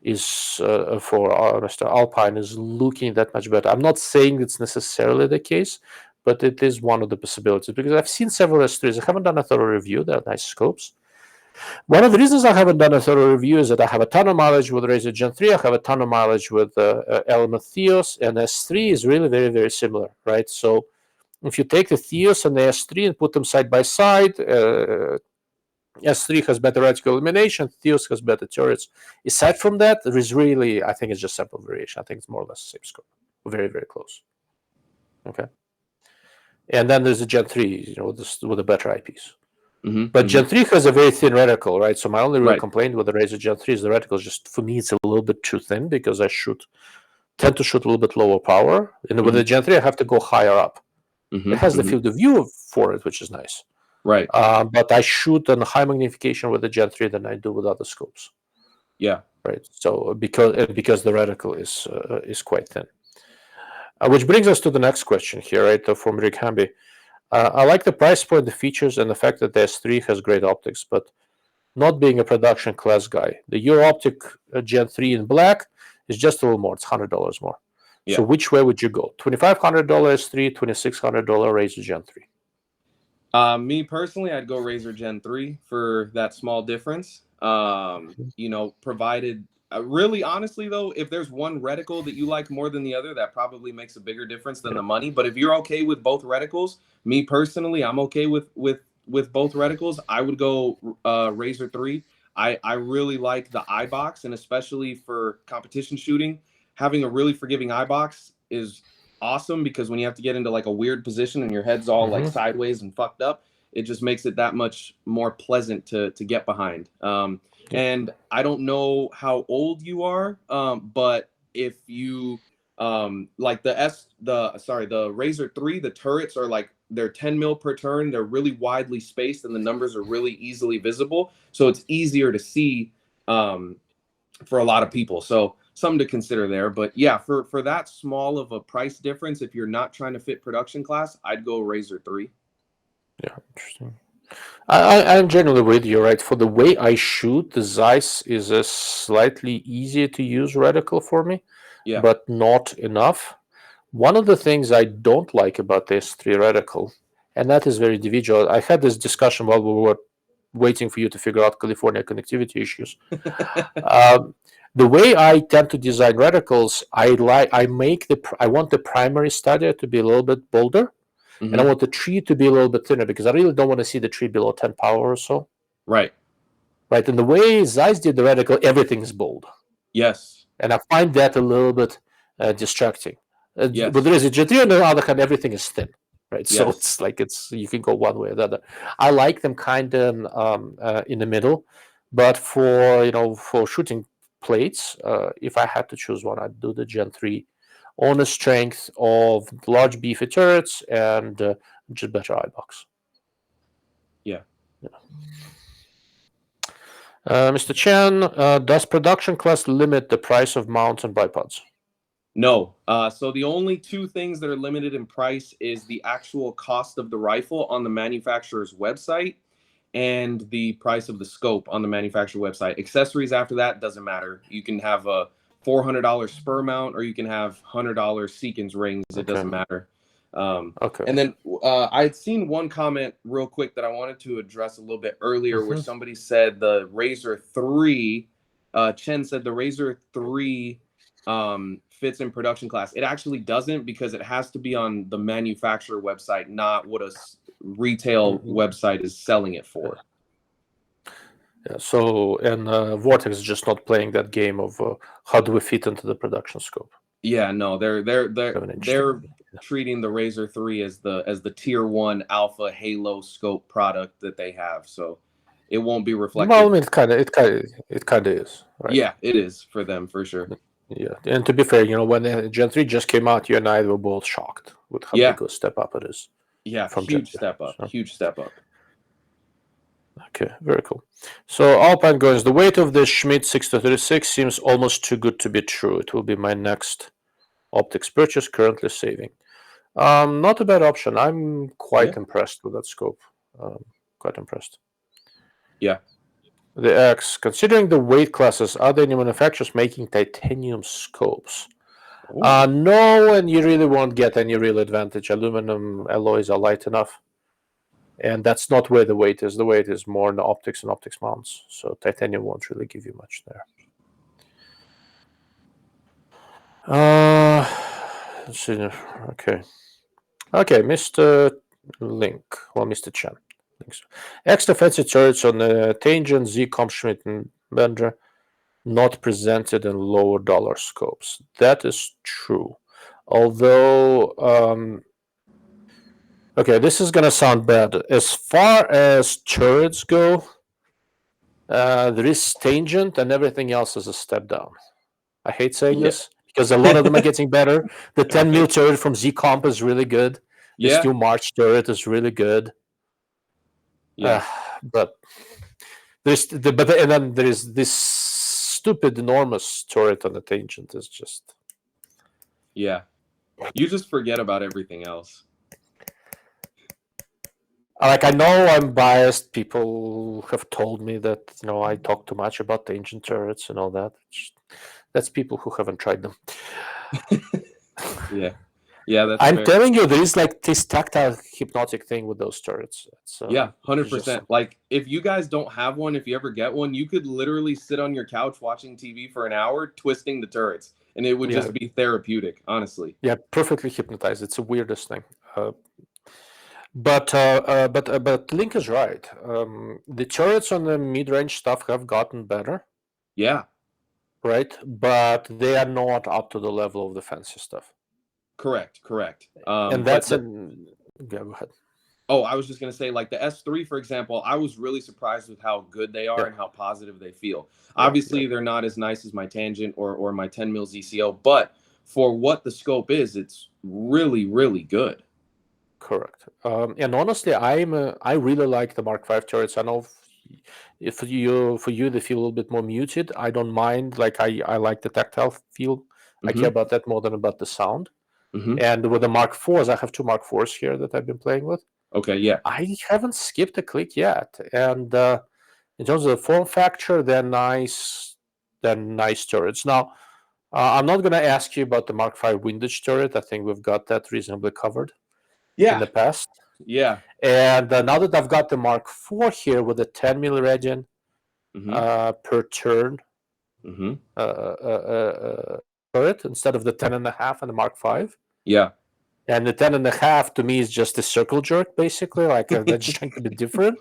is for Mr. Alpine is looking that much better. I'm not saying it's necessarily the case, but it is one of the possibilities, because I've seen several S3s. I haven't done a thorough review. They're nice scopes. One of the reasons I haven't done a thorough review is that I have a ton of mileage with Razer Gen 3. I have a ton of mileage with Element Theos, and S3 is really very, very similar, right? So if you take the Theos and the S3 and put them side by side, S3 has better reticle illumination, Theos has better turrets. Aside from that, there is really, I think it's just sample variation. I think it's more or less the same scope. Very, very close. Okay. And then there's the Gen 3, with the better IPs. But Gen 3 has a very thin reticle, right? So my only real complaint with the Razer Gen 3 is the reticle is just, for me, it's a little bit too thin, because I tend to shoot a little bit lower power. And with the Gen 3, I have to go higher up. It has the field of view for it, which is nice. Right. But I shoot on high magnification with the Gen 3 than I do with other scopes. Yeah. Right. So because the reticle is quite thin. Which brings us to the next question here, right? From Rick Hamby. I like the price point, the features, and the fact that the S3 has great optics, but not being a production class guy, the Euro Optic Gen 3 in black is just a little more. It's $100 more. Yeah. So which way would you go? $2,500 S3, $2,600 Razer Gen 3? Me personally, I'd go Razer Gen 3 for that small difference. Provided, really honestly though, if there's one reticle that you like more than the other, that probably makes a bigger difference than the money. But if you're okay with both reticles, me personally, I'm okay with both reticles. I would go Razer 3. I really like the eye box, and especially for competition shooting, having a really forgiving eye box is awesome, because when you have to get into like a weird position and your head's all like sideways and fucked up, it just makes it that much more pleasant to get behind. And I don't know how old you are, but if you like the Razer 3, the turrets are like, they're 10 mil per turn. They're really widely spaced, and the numbers are really easily visible. So it's easier to see for a lot of people. So something to consider there. But yeah, for that small of a price difference, if you're not trying to fit production class, I'd go Razer 3. Yeah, interesting. I'm generally with you, right? For the way I shoot, the Zeiss is a slightly easier to use reticle for me, but not enough. One of the things I don't like about the S3 reticle, and that is very individual. I had this discussion while we were waiting for you to figure out California connectivity issues. The way I tend to design reticles, I want the primary stadia to be a little bit bolder, and I want the tree to be a little bit thinner, because I really don't want to see the tree below 10 power or so. Right. And the way Zeiss did the reticle, everything is bold. Yes. And I find that a little bit distracting. Yes. But there is a Gen 3, on the other hand, everything is thin. Right. Yes. So it's like you can go one way or the other. I like them kind of in the middle, but for shooting plates, if I had to choose one, I'd do the Gen 3 on the strength of large beefy turrets and just better eye box. Yeah. Mr. Chen, does production class limit the price of mounts and bipods? No. So the only two things that are limited in price is the actual cost of the rifle on the manufacturer's website and the price of the scope on the manufacturer website. Accessories after that doesn't matter. You can have a $400 spur mount, or you can have $100 Seekins rings. It doesn't matter. Okay. And then I'd seen one comment real quick that I wanted to address a little bit earlier, where somebody said the Razer 3, Chen said the Razer 3 fits in production class. It actually doesn't, because it has to be on the manufacturer website, not what a retail website is selling it for. Yeah. So, and Vortex is just not playing that game of how do we fit into the production scope. Yeah, no, they're treating the Razer 3 as the tier 1 alpha Halo scope product that they have. So it won't be reflected. Well, I mean, it kind of is. Right? Yeah, it is for them for sure. Yeah, and to be fair, when the Gen 3 just came out, you and I were both shocked with how big a step up it is. Yeah, huge step up. Huge step up. Okay, very cool. So Alpine goes, the weight of the Schmidt 6-36 seems almost too good to be true. It will be my next optics purchase, currently saving. Not a bad option. I'm quite impressed with that scope. Quite impressed. Yeah. The X, considering the weight classes, are there any manufacturers making titanium scopes? Oh, No, and you really won't get any real advantage. Aluminum alloys are light enough, and that's not where the weight is. The weight is more in the optics and optics mounts, so titanium won't really give you much there. Let's see. Okay, Mr. Link, or Mr. Chen. Extra fancy turrets on the Tangent, Z, Schmidt, and Bender not presented in lower dollar scopes. That is true. Although, okay, this is going to sound bad. As far as turrets go, there is Tangent, and everything else is a step down. I hate saying yeah. this because a lot of them are getting better. The 10 mil turret from Z Comp is really good. The Yeah. Steel March turret is really good. Yeah. But and then there is this stupid enormous turret on the Tangent is just. Yeah. You just forget about everything else. Like, I know I'm biased. People have told me that I talk too much about Tangent turrets and all that. That's people who haven't tried them. Yeah. Yeah, that's I'm fair. telling you, there is like this tactile hypnotic thing with those turrets. Yeah, It's just 100%. Like, if you guys don't have one, if you ever get one, you could literally sit on your couch watching TV for an hour, twisting the turrets, and it would Yeah. just be therapeutic, honestly. Yeah, perfectly hypnotized. It's the weirdest thing. But Link is right. The turrets on the mid-range stuff have gotten better, Yeah, right? But they are not up to the level of the fancy stuff. correct. And But that's yeah, go ahead. oh, I was just gonna say, like the S3, for example, I was really surprised with how good they are Yeah. and how positive they feel. Yeah, Obviously, they're not as nice as my Tangent or my 10 mil ZCO, but for what the scope is, it's really, really good. Correct. And honestly, I really like the Mark V turrets. I know if for you they feel a little bit more muted. I don't mind. Like, I like the tactile feel. I care about that more than about the sound. Mm-hmm. And with the Mark IVs, I have two Mark IVs here that I've been playing with. Okay, yeah. I haven't skipped a click yet. And in terms of the form factor, they're nice. They're nice turrets. Now, I'm not going to ask you about the Mark V windage turret. I think we've got that reasonably covered in the past. Yeah. And now that I've got the Mark IV here with a 10 mil radian per turn turret instead of the 10.5 and the Mark V. Yeah. And the 10.5 to me is just a circle jerk, basically. Like, they're just trying to be different.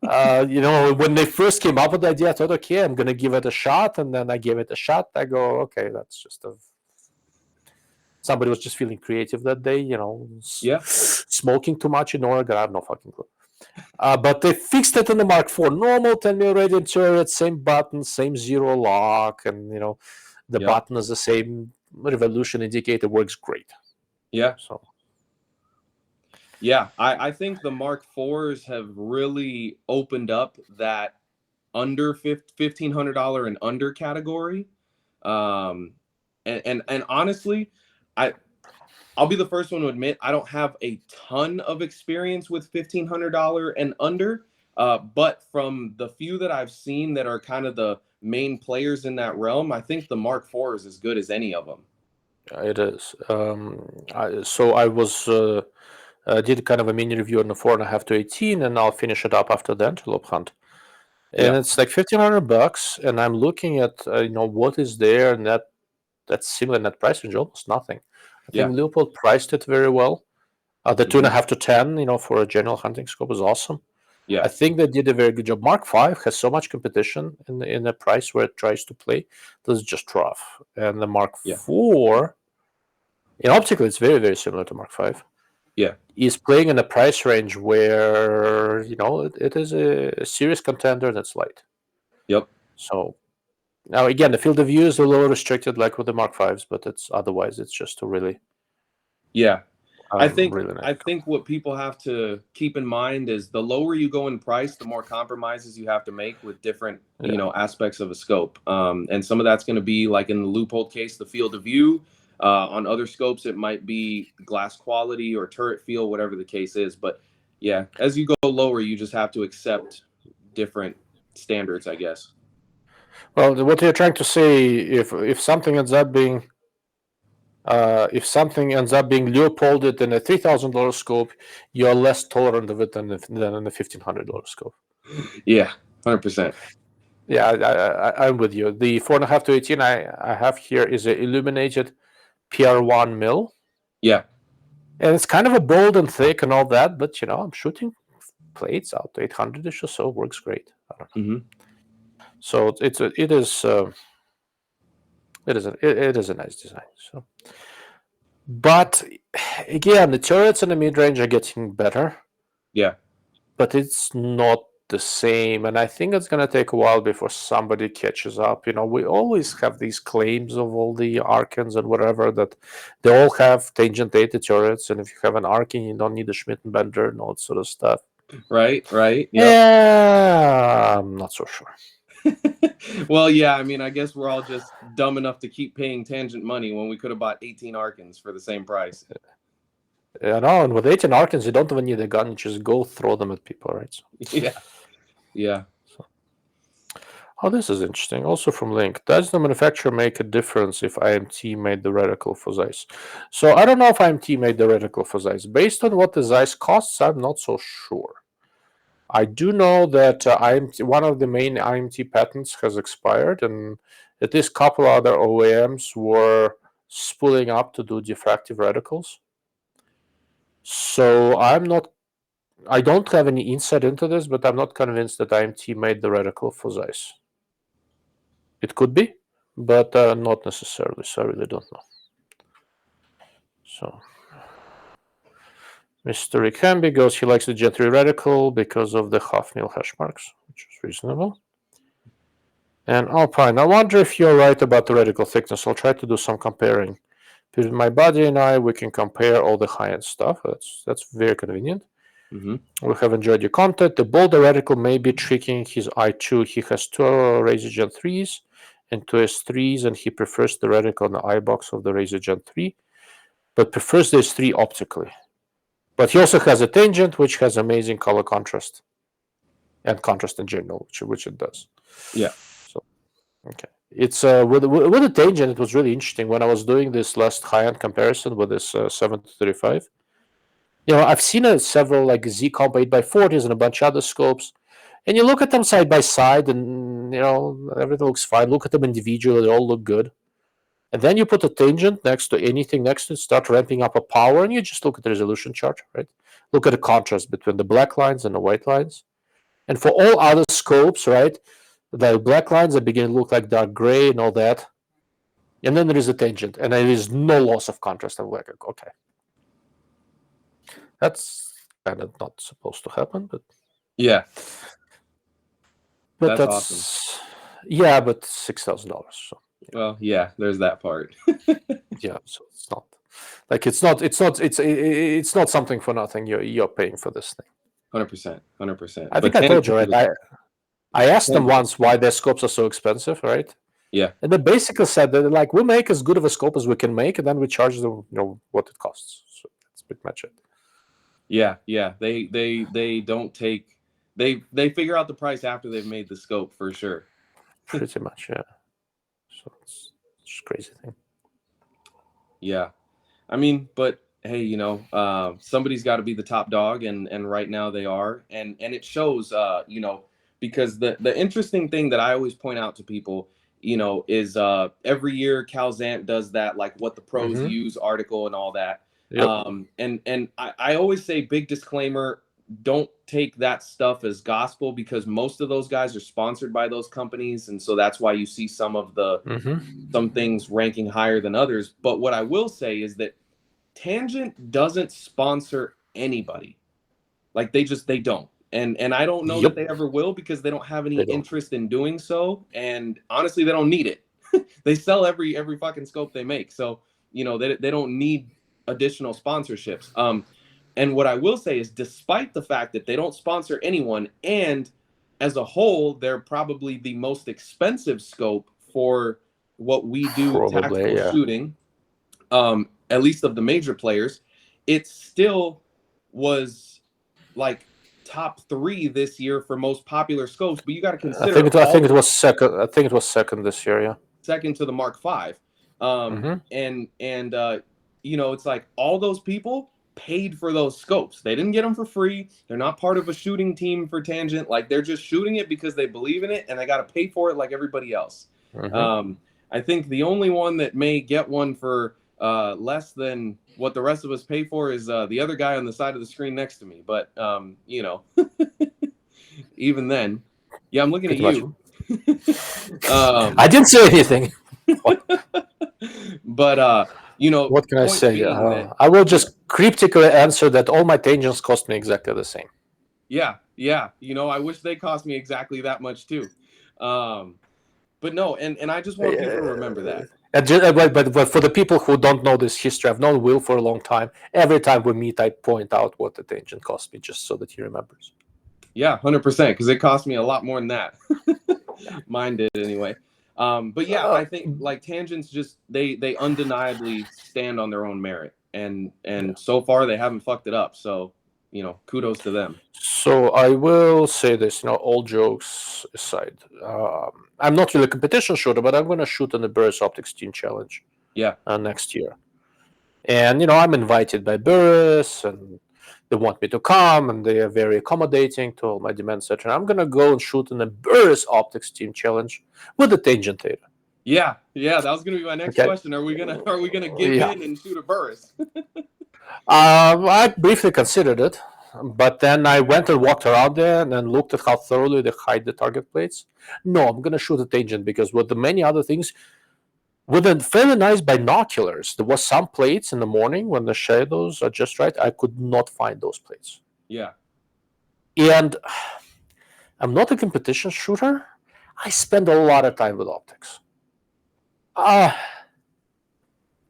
When they first came up with the idea, I thought, okay, I'm going to give it a shot. And then I gave it a shot. I go, okay, that's just somebody was just feeling creative that day, smoking too much in Oregon. I have no fucking clue. But they fixed it in the Mark IV. Normal 10 mil radian turret, same button, same zero lock. And, the button is the same revolution indicator, works great. Yeah. So. Yeah, I think the Mark IVs have really opened up that under $1,500 and under category. And honestly, I'll be the first one to admit I don't have a ton of experience with $1,500 and under. But from the few that I've seen that are kind of the main players in that realm, I think the Mark IV is as good as any of them. It is. So I was did kind of a mini review on the 4.5 to 18, and I'll finish it up after the Antelope Hunt. And it's like $1,500, and I'm looking at what is there, and that's similar in that price range, almost nothing. I think Leopold priced it very well. The 2.5 to 10, for a general hunting scope is awesome. Yeah, I think they did a very good job. Mark V has so much competition in the price where it tries to play. This is just rough. And the Mark IV, in optical, it's very, very similar to Mark V. Yeah. Is playing in a price range where, it is a serious contender that's light. Yep. So, now again, the field of view is a little restricted like with the Mark Vs, but otherwise it's just a really... Yeah. I think really nice. I think what people have to keep in mind is the lower you go in price, the more compromises you have to make with different aspects of a scope. And some of that's going to be, like in the Leupold case, the field of view. On other scopes, it might be glass quality or turret feel, whatever the case is. But yeah, as you go lower, you just have to accept different standards, I guess. Well, what you're trying to say, if something ends up being Leopolded in a $3,000 scope, you're less tolerant of it than in a $1,500 scope. Yeah, 100%. Yeah, I'm with you. The 4.5 to 18 I have here is an illuminated PR1 mill. Yeah. And it's kind of a bold and thick and all that, but I'm shooting plates out to 800-ish or so. Works great. I don't know. Mm-hmm. So it is a nice design. So, but again, the turrets in the mid range are getting better. Yeah. But it's not the same, and I think it's going to take a while before somebody catches up. We always have these claims of all the Arkans and whatever that they all have tangent data turrets, and if you have an Arkan, you don't need a Schmidt and Bender and all that sort of stuff. Right. Yep. Yeah, I'm not so sure. Well, yeah, I mean, I guess we're all just dumb enough to keep paying tangent money when we could have bought 18 Arkans for the same price. No, and with 18 Arkans, you don't even need a gun. You just go throw them at people, right? So, yeah. Oh, this is interesting. Also from Link, does the manufacturer make a difference if IMT made the reticle for Zeiss? So I don't know if IMT made the reticle for Zeiss. Based on what the Zeiss costs, I'm not so sure. I do know that one of the main IMT patents has expired, and at least a couple other OEMs were spooling up to do diffractive reticles. So I don't have any insight into this, but I'm not convinced that IMT made the reticle for Zeiss. It could be, but not necessarily, so I really don't know. So Mr. Rick Hamby goes, he likes the Gen 3 reticle because of the half-mil hash marks, which is reasonable. And Alpine, I wonder if you're right about the reticle thickness. I'll try to do some comparing. With my buddy and I, we can compare all the high-end stuff. That's very convenient. Mm-hmm. We have enjoyed your content. The bolder reticle may be tricking his eye too. He has 2 Razer Gen 3s and 2 S3s, and he prefers the reticle on the eye box of the Razer Gen 3, but prefers the S3 optically. But he also has a tangent, which has amazing color contrast and contrast in general, which it does. Yeah. So, okay. It's with the tangent, it was really interesting when I was doing this last high-end comparison with this 7-35. I've seen several like Z-Comp 8x40s and a bunch of other scopes, and you look at them side by side, and everything looks fine. Look at them individually; they all look good. And then you put a tangent next to anything next to it, start ramping up a power, and you just look at the resolution chart, right? Look at the contrast between the black lines and the white lines. And for all other scopes, right, the black lines are beginning to look like dark gray and all that. And then there is a tangent, and there is no loss of contrast. I'm like, okay. That's kind of not supposed to happen, but yeah. But that's awesome. Yeah, but $6,000. So well, yeah, there's that part. Yeah, so it's not like it's not something for nothing. You're paying for this thing. 100%. I think I told you, right? I asked them once why their scopes are so expensive, right? Yeah. And they basically said that like we make as good of a scope as we can make, and then we charge them, what it costs. So that's pretty much it. Yeah. They don't take. They figure out the price after they've made the scope for sure. Pretty much, yeah. So it's just a crazy thing. Yeah, I mean, but hey, somebody's got to be the top dog, and right now they are, and it shows, because the interesting thing that I always point out to people, is every year Cal Zant does that, like what the pros use article and all that. Yep. And I always say, big disclaimer, don't take that stuff as gospel, because most of those guys are sponsored by those companies, and so that's why you see some of the some things ranking higher than others. But what I will say is that Tangent doesn't sponsor anybody. Like they don't. And I don't know that they ever will, because they don't have any interest in doing so. And honestly, they don't need it. They sell every fucking scope they make. So, they don't need additional sponsorships. And what I will say is, despite the fact that they don't sponsor anyone, and as a whole, they're probably the most expensive scope for what we do, tactical shooting, at least of the major players, it still was like top 3 this year for most popular scopes, but you got to consider. I think it was second. I think it was second this year. Yeah, second to the Mark V. And you know, it's like all those people paid for those scopes. They didn't get them for free. They're not part of a shooting team for Tangent. Like, they're just shooting it because they believe in it, and they got to pay for it like everybody else. I think the only one that may get one for less than what the rest of us pay for is the other guy on the side of the screen next to me. But you know, even then, yeah, I'm looking at you. I didn't say anything. But you know, what can I say? I will just cryptically answer that all my tangents cost me exactly the same. Yeah. You know, I wish they cost me exactly that much too. But no, and I just want people to remember that. But for the people who don't know this history, I've known Will for a long time. Every time we meet, I point out what the tangent cost me, just so that he remembers. Yeah, 100%, because it cost me a lot more than that. Mine did anyway. But yeah, I think like tangents just they undeniably stand on their own merit, and so far they haven't fucked it up. So, you know, kudos to them. So I will say this, you know, all jokes aside, I'm not really a competition shooter, but I'm going to shoot in the Burris Optics Team Challenge. Yeah. Next year, and you know, I'm invited by Burris, and they want me to come, and they are very accommodating to all my demands, etc. I'm gonna go and shoot in the Burris Optics Team Challenge with the tangent data. Yeah, that was gonna be my next question. Are we gonna give in and shoot a Burris? I briefly considered it, but then I went and walked around there and then looked at how thoroughly they hide the target plates. No, I'm gonna shoot a tangent because with the many other things, with the fairly nice binoculars, there was some plates in the morning when the shadows are just right. I could not find those plates. Yeah. And I'm not a competition shooter. I spend a lot of time with optics. I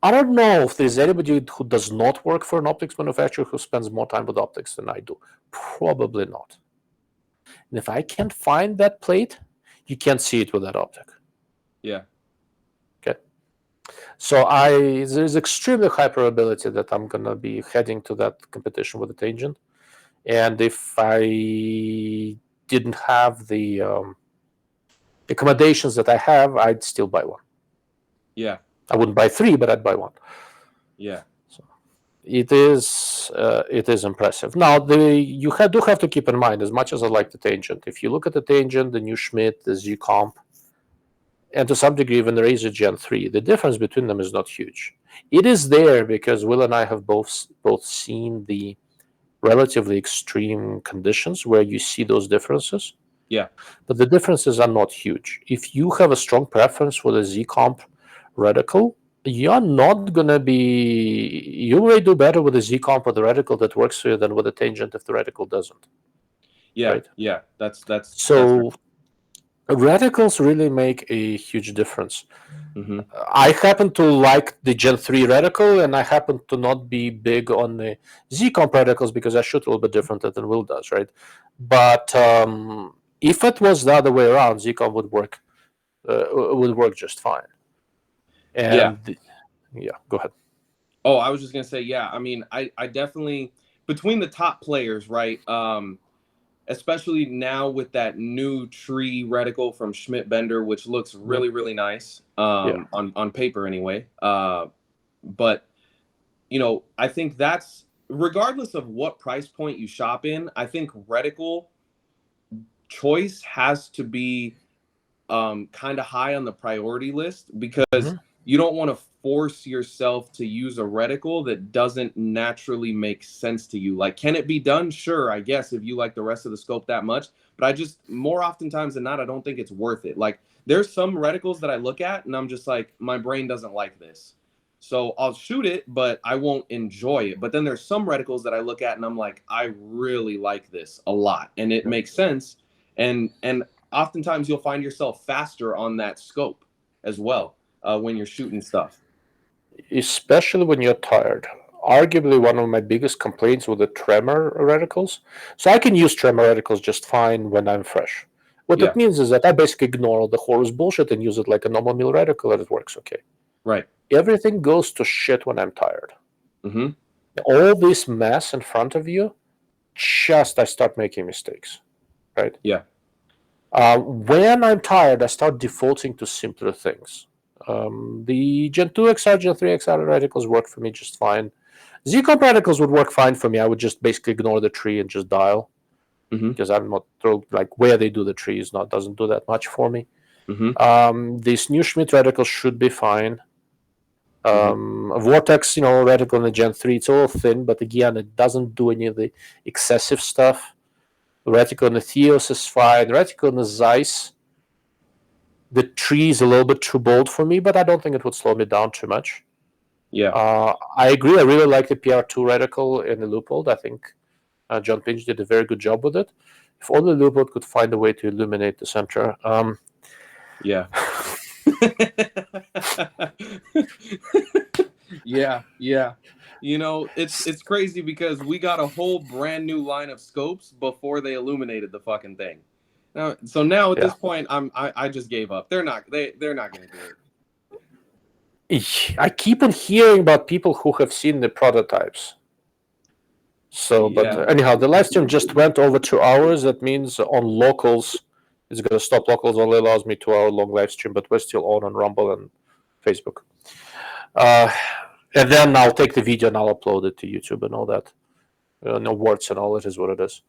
don't know if there's anybody who does not work for an optics manufacturer who spends more time with optics than I do. Probably not. And if I can't find that plate, you can't see it with that optic. Yeah. So there's extremely high probability that I'm going to be heading to that competition with the tangent. And if I didn't have the accommodations that I have, I'd still buy one. Yeah. I wouldn't buy 3, but I'd buy 1. Yeah. So it is impressive. Now, you do have to keep in mind, as much as I like the tangent, if you look at the tangent, the new Schmidt, the Z-Comp, and to some degree even the Razor Gen 3, the difference between them is not huge. It is there because Will and I have both seen the relatively extreme conditions where you see those differences. Yeah. But the differences are not huge. If you have a strong preference for the Z-Comp reticle, you're not going to be... You may do better with the Z-Comp or the reticle that works for you than with the tangent if the reticle doesn't. Yeah, right? Yeah, that's so... Reticles really make a huge difference. Mm-hmm. I happen to like the Gen 3 reticle, and I happen to not be big on the Z-Comp reticles because I shoot a little bit differently than Will does, right? But if it was the other way around, Z-Comp would work just fine. And yeah, go ahead. Oh, I was just gonna say, yeah. I mean, I definitely, between the top players, right? Especially now with that new tree reticle from Schmidt Bender, which looks really, really nice on paper anyway. But, you know, I think that's, regardless of what price point you shop in, I think reticle choice has to be kind of high on the priority list, because you don't want to force yourself to use a reticle that doesn't naturally make sense to you. Like, can it be done? Sure, I guess, if you like the rest of the scope that much. But I just, more oftentimes than not, I don't think it's worth it. Like, there's some reticles that I look at and I'm just like, my brain doesn't like this. So I'll shoot it, but I won't enjoy it. But then there's some reticles that I look at and I'm like, I really like this a lot. And it makes sense. And oftentimes you'll find yourself faster on that scope as well when you're shooting stuff. Especially when you're tired. Arguably one of my biggest complaints with the tremor reticles. So I can use tremor reticles just fine when I'm fresh. What that means is that I basically ignore all the Horus bullshit and use it like a normal mill reticle and it works okay. Right. Everything goes to shit when I'm tired. Mm-hmm. All this mess in front of you I start making mistakes, right? Yeah. When I'm tired, I start defaulting to simpler things. The Gen 2 XR, Gen 3 XR reticles work for me just fine. Z-Comp reticles would work fine for me. I would just basically ignore the tree and just dial, because I'm not thrilled, like where they do the tree doesn't do that much for me. These new Schmidt reticles should be fine. Vortex, reticle in the Gen 3, it's a little thin, but again, it doesn't do any of the excessive stuff. Reticle in the Theos is fine. Reticle in the Zeiss, the tree is a little bit too bold for me, but I don't think it would slow me down too much. Yeah. I agree. I really like the PR2 reticle in the ReUpload. I think John Pinch did a very good job with it. If only ReUpload could find a way to illuminate the center. Yeah. Yeah. It's crazy because we got a whole brand new line of scopes before they illuminated the fucking thing. Now at this point, I just gave up. They're not gonna do it. I keep on hearing about people who have seen the prototypes. So, but anyhow, the live stream just went over 2 hours. That means on locals, it's going to stop. Locals only allows me 2 hour long live stream, but we're still on Rumble and Facebook. And then I'll take the video and I'll upload it to YouTube and all that. No words and all. It is what it is.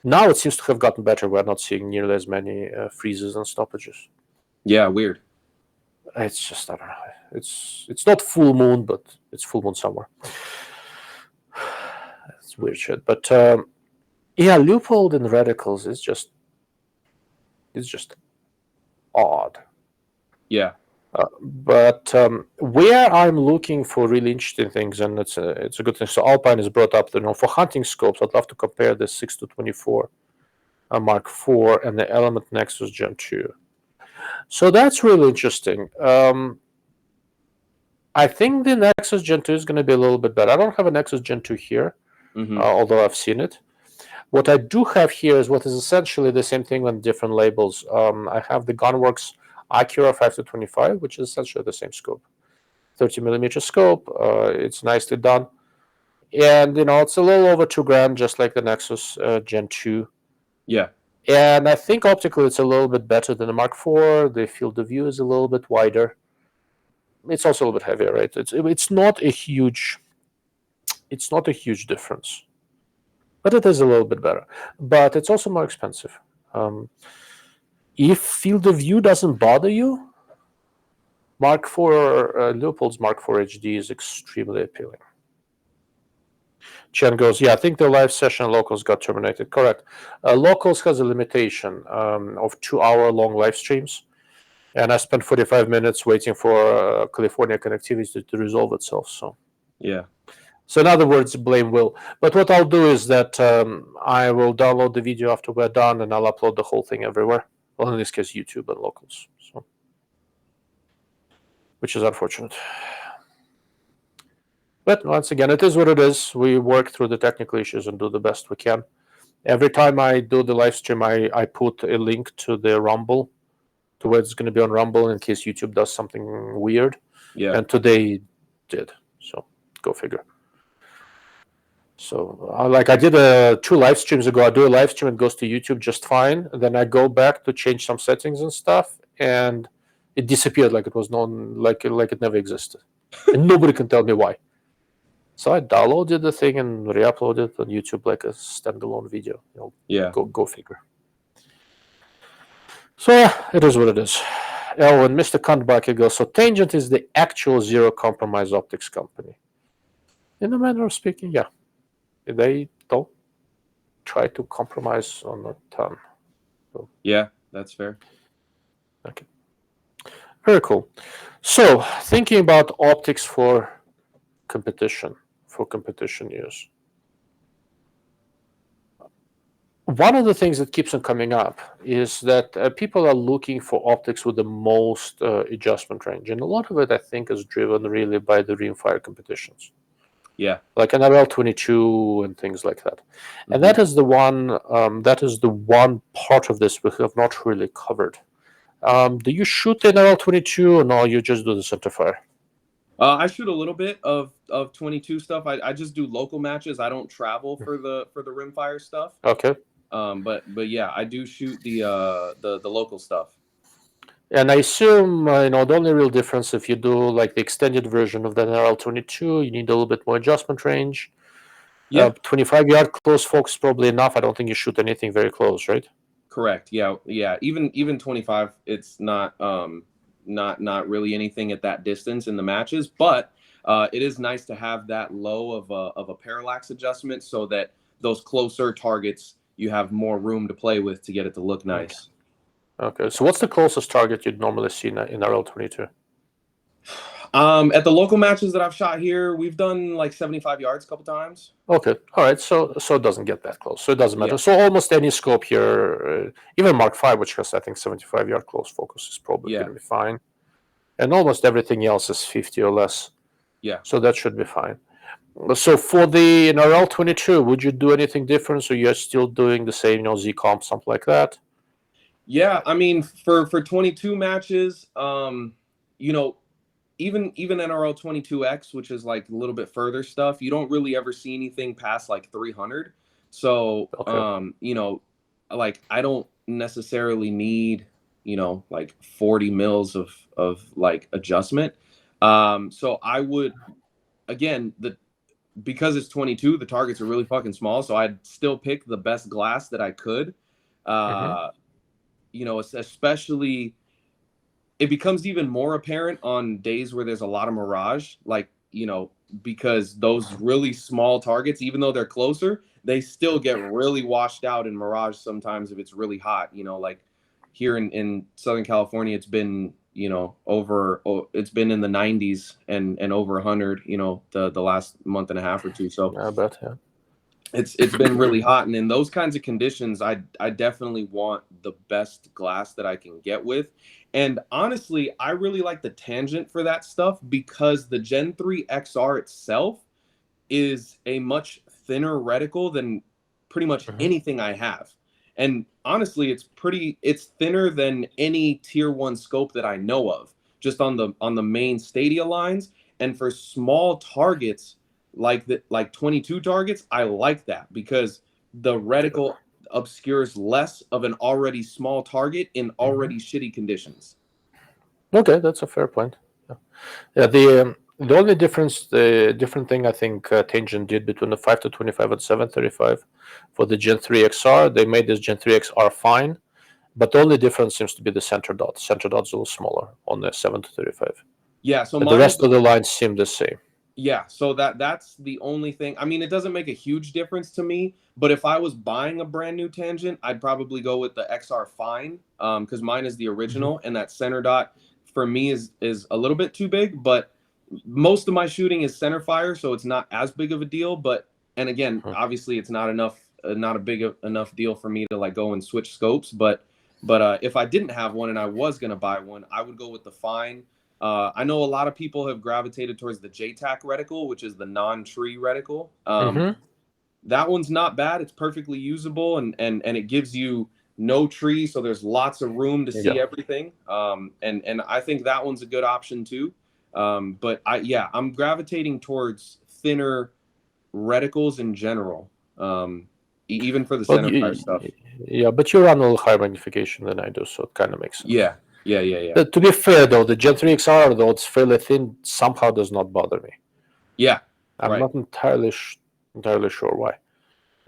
Now it seems to have gotten better. We're not seeing nearly as many freezes and stoppages. Yeah, weird. It's just, I don't know. It's not full moon, but it's full moon somewhere. It's weird shit. But ReUpload and reticles is just odd. Yeah. But where I'm looking for really interesting things, and it's a good thing. So Alpine is brought up, for hunting scopes. I'd love to compare the 6-24 Mark IV and the Element Nexus Gen 2. So that's really interesting. I think the Nexus Gen 2 is going to be a little bit better. I don't have a Nexus Gen 2 here, although I've seen it. What I do have here is what is essentially the same thing on different labels. I have the Gunwerks Acura 5-25, which is essentially the same scope. 30mm scope. It's nicely done. And, it's a little over $2,000, just like the Nexus Gen 2. Yeah. And I think optically it's a little bit better than the Mark IV. The field of view is a little bit wider. It's also a little bit heavier, right? It's not a huge difference, but it is a little bit better. But it's also more expensive. If field of view doesn't bother you, Mark IV, ReUpload's Mark IV HD is extremely appealing. Chen goes, I think the live session locals got terminated. Correct. Locals has a limitation of 2 hour long live streams. And I spent 45 minutes waiting for California connectivity to resolve itself. So, So in other words, blame Will. But what I'll do is that I will download the video after we're done, and I'll upload the whole thing everywhere. Well, in this case, YouTube and locals. So, which is unfortunate. But once again, it is what it is. We work through the technical issues and do the best we can. Every time I do the live stream, I put a link to the Rumble, to where it's going to be on Rumble in case YouTube does something weird. Yeah. And today did. So go figure. So like I did 2 live streams ago. I do a live stream, it goes to YouTube just fine. And then I go back to change some settings and stuff, and it disappeared like it was like it never existed. And nobody can tell me why. So I downloaded the thing and re-uploaded it on YouTube like a standalone video. Go figure. So it is what it is. Oh, and Mr. Kantbach goes, so Tangent is the actual zero compromise optics company. In a manner of speaking, yeah. They don't try to compromise on a ton. So. Yeah, that's fair. Okay. Very cool. So thinking about optics for competition use. One of the things that keeps on coming up is that people are looking for optics with the most adjustment range. And a lot of it, I think, is driven really by the rimfire competitions. Yeah. Like NRL 22 and things like that. And that is the one part of this we have not really covered. Do you shoot the NRL 22 or no, you just do the centerfire? I shoot a little bit of of 22 stuff. I just do local matches. I don't travel for the rimfire stuff. Okay. But yeah, I do shoot the local stuff. And I assume the only real difference, if you do like the extended version of the NRL 22, you need a little bit more adjustment range. Yeah. 25-yard close focus probably enough. I don't think you shoot anything very close, right? Correct. Yeah. Even 25, it's not really anything at that distance in the matches, but it is nice to have that low of a parallax adjustment so that those closer targets you have more room to play with to get it to look nice. Okay. So what's the closest target you'd normally see in NRL 22? At the local matches that I've shot here, we've done like 75 yards a couple times. Okay. All right. So it doesn't get that close. So it doesn't matter. Yeah. So almost any scope here, even Mark V, which has I think 75-yard close focus, is probably going to be fine. And almost everything else is 50 or less. Yeah. So that should be fine. So for the NRL 22, would you do anything different? So you're still doing the same, Z comp, something like that? Yeah, I mean, for 22 matches, even NRL 22X, which is like a little bit further stuff, you don't really ever see anything past like 300. So, like I don't necessarily need, like 40 mils of like adjustment. So I would, again, because it's 22, the targets are really fucking small. So I'd still pick the best glass that I could. Especially it becomes even more apparent on days where there's a lot of mirage, like, because those really small targets, even though they're closer, they still get really washed out in mirage sometimes if it's really hot. Like here in Southern California, it's been, it's been in the 90s and over 100, the last month and a half or two. So I bet, yeah. It's been really hot, and in those kinds of conditions, I definitely want the best glass that I can get with. And honestly, I really like the tangent for that stuff because the Gen 3 XR itself is a much thinner reticle than pretty much anything I have. And honestly, it's thinner than any tier 1 scope that I know of, just on the main Stadia lines. And for small targets, like 22 targets, I like that because the reticle obscures less of an already small target in already shitty conditions. Okay, that's a fair point. Yeah, the only different thing I think Tangent did between the 5 to 25 and 735 for the Gen 3 XR, they made this Gen 3 XR fine, but the only difference seems to be the center dot. Center dot's a little smaller on the 7 to 35. Yeah, so the rest of the lines seem the same. Yeah, so that's the only thing. I mean, it doesn't make a huge difference to me, but if I was buying a brand new Tangent, I'd probably go with the XR Fine, because mine is the original, and that center dot for me is a little bit too big, but most of my shooting is center fire, so it's not as big of a deal. But, and again, obviously it's not a big enough deal for me to like go and switch scopes, but if I didn't have one and I was going to buy one, I would go with the Fine. I know a lot of people have gravitated towards the JTAC reticle, which is the non-tree reticle. That one's not bad. It's perfectly usable, and it gives you no tree, so there's lots of room to see everything. And I think that one's a good option too. But I'm gravitating towards thinner reticles in general, even for the centerfire stuff. Yeah, but you run a little higher magnification than I do, so it kind of makes sense. Yeah. To be fair, though, the Gen 3 XR, though it's fairly thin, somehow does not bother me. Yeah, I'm not entirely sure why.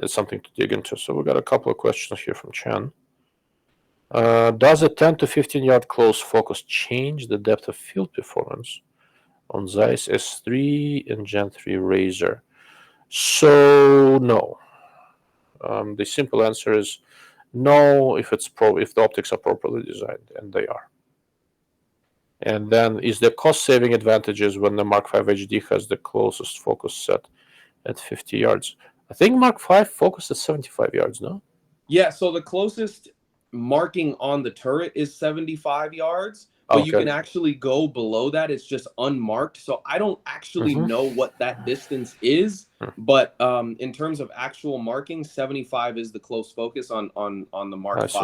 It's something to dig into. So we got a couple of questions here from Chen. Does a 10 to 15-yard close focus change the depth of field performance on Zeiss S3 and Gen 3 Razor? So no. The simple answer is no if the optics are properly designed, and they are. And then is the cost-saving advantages when the Mark V HD has the closest focus set at 50 yards? I think Mark V focused at 75 yards, no? Yeah, so the closest marking on the turret is 75 yards, but you can actually go below that. It's just unmarked. So I don't actually know what that distance is, but in terms of actual marking, 75 is the close focus on the Mark V.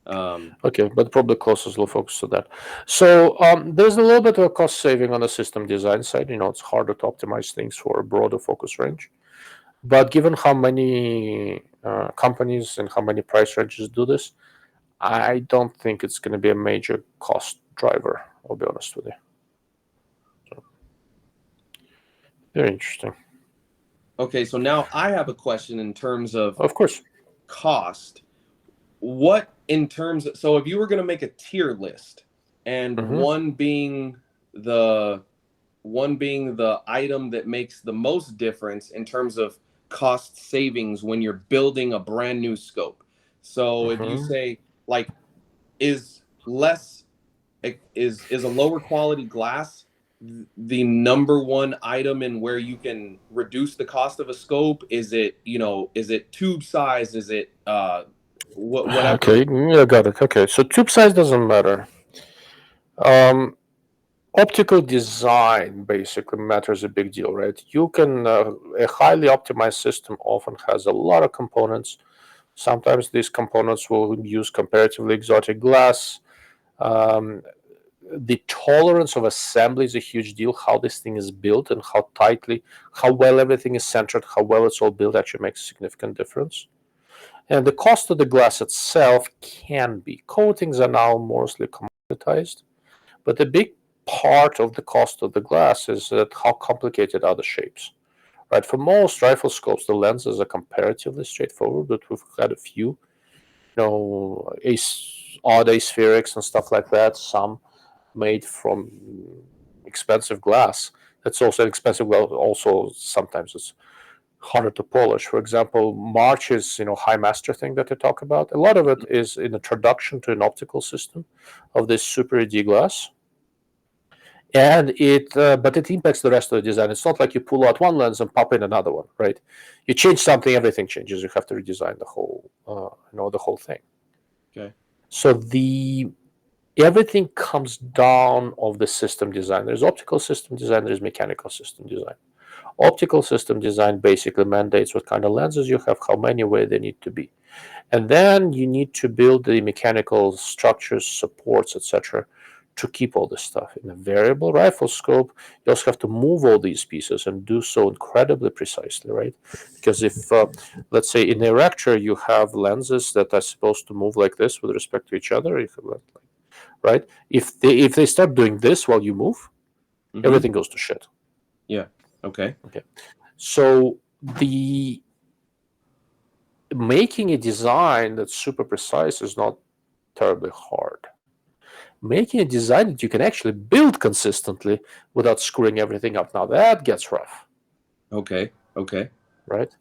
Okay, but probably closest will focus to that. So there's a little bit of a cost saving on the system design side. It's harder to optimize things for a broader focus range. But given how many companies and how many price ranges do this, I don't think it's going to be a major cost driver, I'll be honest with you. So, very interesting. Okay, so now I have a question in terms of course, cost. What in terms of, so if you were going to make a tier list and one being the item that makes the most difference in terms of cost savings when you're building a brand new scope. So if you say like is a lower quality glass the number one item in where you can reduce the cost of a scope? Is it, is it tube size? Is it whatever? Okay, yeah, got it. Okay, so tube size doesn't matter. Optical design basically matters a big deal, right? You can a highly optimized system often has a lot of components. Sometimes these components will use comparatively exotic glass. The tolerance of assembly is a huge deal. How this thing is built and how well everything is centered, how well it's all built actually makes a significant difference. And the cost of the glass itself can be. Coatings are now mostly commoditized, but the big part of the cost of the glass is that how complicated are the shapes. Right, for most rifle scopes, the lenses are comparatively straightforward, but we've had a few, odd aspherics and stuff like that. Some made from expensive glass. That's also expensive. Well, also sometimes it's harder to polish. For example, March's high master thing that they talk about. A lot of it is an introduction to an optical system of this super ED glass, and but it impacts the rest of the design. It's not like you pull out one lens and pop in another one, right? You change something, everything changes. You have to redesign the whole, the whole thing. Okay. So everything comes down of the system design. There's optical system design, there's mechanical system design. Optical system design basically mandates what kind of lenses you have, how many, where they need to be. And then you need to build the mechanical structures, supports, etc., to keep all this stuff. In a variable rifle scope, you also have to move all these pieces and do so incredibly precisely, right? Because if, let's say, in a erector, you have lenses that are supposed to move like this with respect to each other, right? If they start doing this while you move, everything goes to shit. Yeah. Okay. So making a design that's super precise is not terribly hard. Making a design that you can actually build consistently without screwing everything up, now that gets rough. Okay. Right?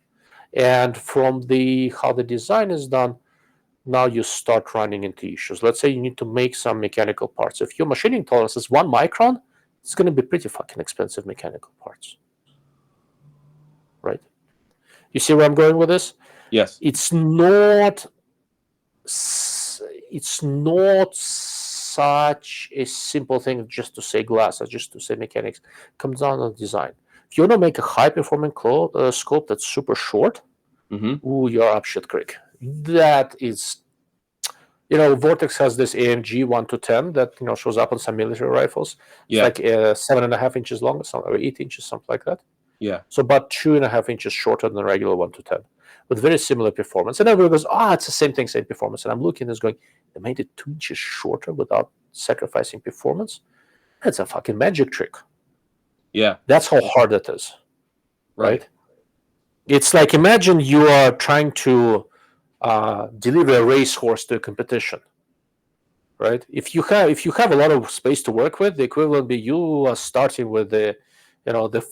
And from how the design is done, now you start running into issues. Let's say you need to make some mechanical parts. If your machining tolerance is 1 micron, it's going to be pretty fucking expensive mechanical parts. Right? You see where I'm going with this? Yes. It's not such a simple thing just to say glass or just to say mechanics. It comes down to design. If you want to make a high-performing scope that's super short, you're up shit creek. That is, Vortex has this AMG 1-10 that shows up on some military rifles. It's like 7.5 inches long, or 8 inches, something like that. Yeah. So about 2.5 inches shorter than the regular 1-10, with very similar performance. And everybody goes, it's the same thing, same performance. And I'm looking at this going, they made it 2 inches shorter without sacrificing performance? That's a fucking magic trick. Yeah. That's how hard it is. Right. It's like, imagine you are trying to deliver a racehorse to a competition. Right? If you have a lot of space to work with, the equivalent be you are starting with the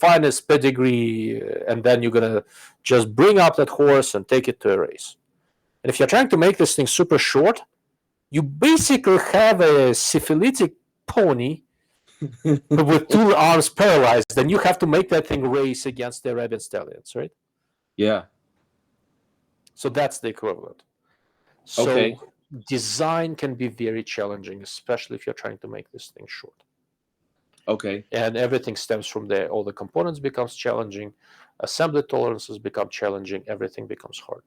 finest pedigree, and then you're going to just bring up that horse and take it to a race. And if you're trying to make this thing super short, you basically have a syphilitic pony with 2 arms paralyzed, then you have to make that thing race against the Arabian stallions, right? Yeah. So that's the equivalent. So design can be very challenging, especially if you're trying to make this thing short. Okay. And everything stems from there. All the components becomes challenging, assembly tolerances become challenging, everything becomes hard.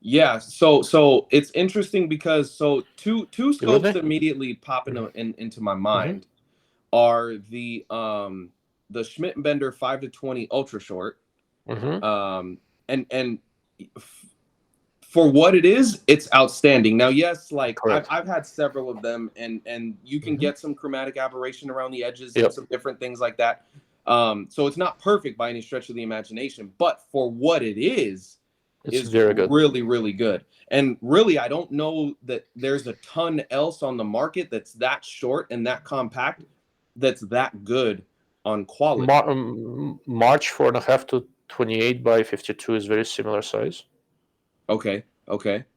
Yeah, so it's interesting because two scopes me? that immediately pop into my mind are the Schmidt and Bender 5-20 ultra short. And for what it is, it's outstanding. Now, yes, like I've had several of them, and you can get some chromatic aberration around the edges and some different things like that. So it's not perfect by any stretch of the imagination, but for what it is very good. Really, really good. And really, I don't know that there's a ton else on the market that's that short and that compact that's that good on quality. March 4.5 to 28 by 52 is very similar size. Okay.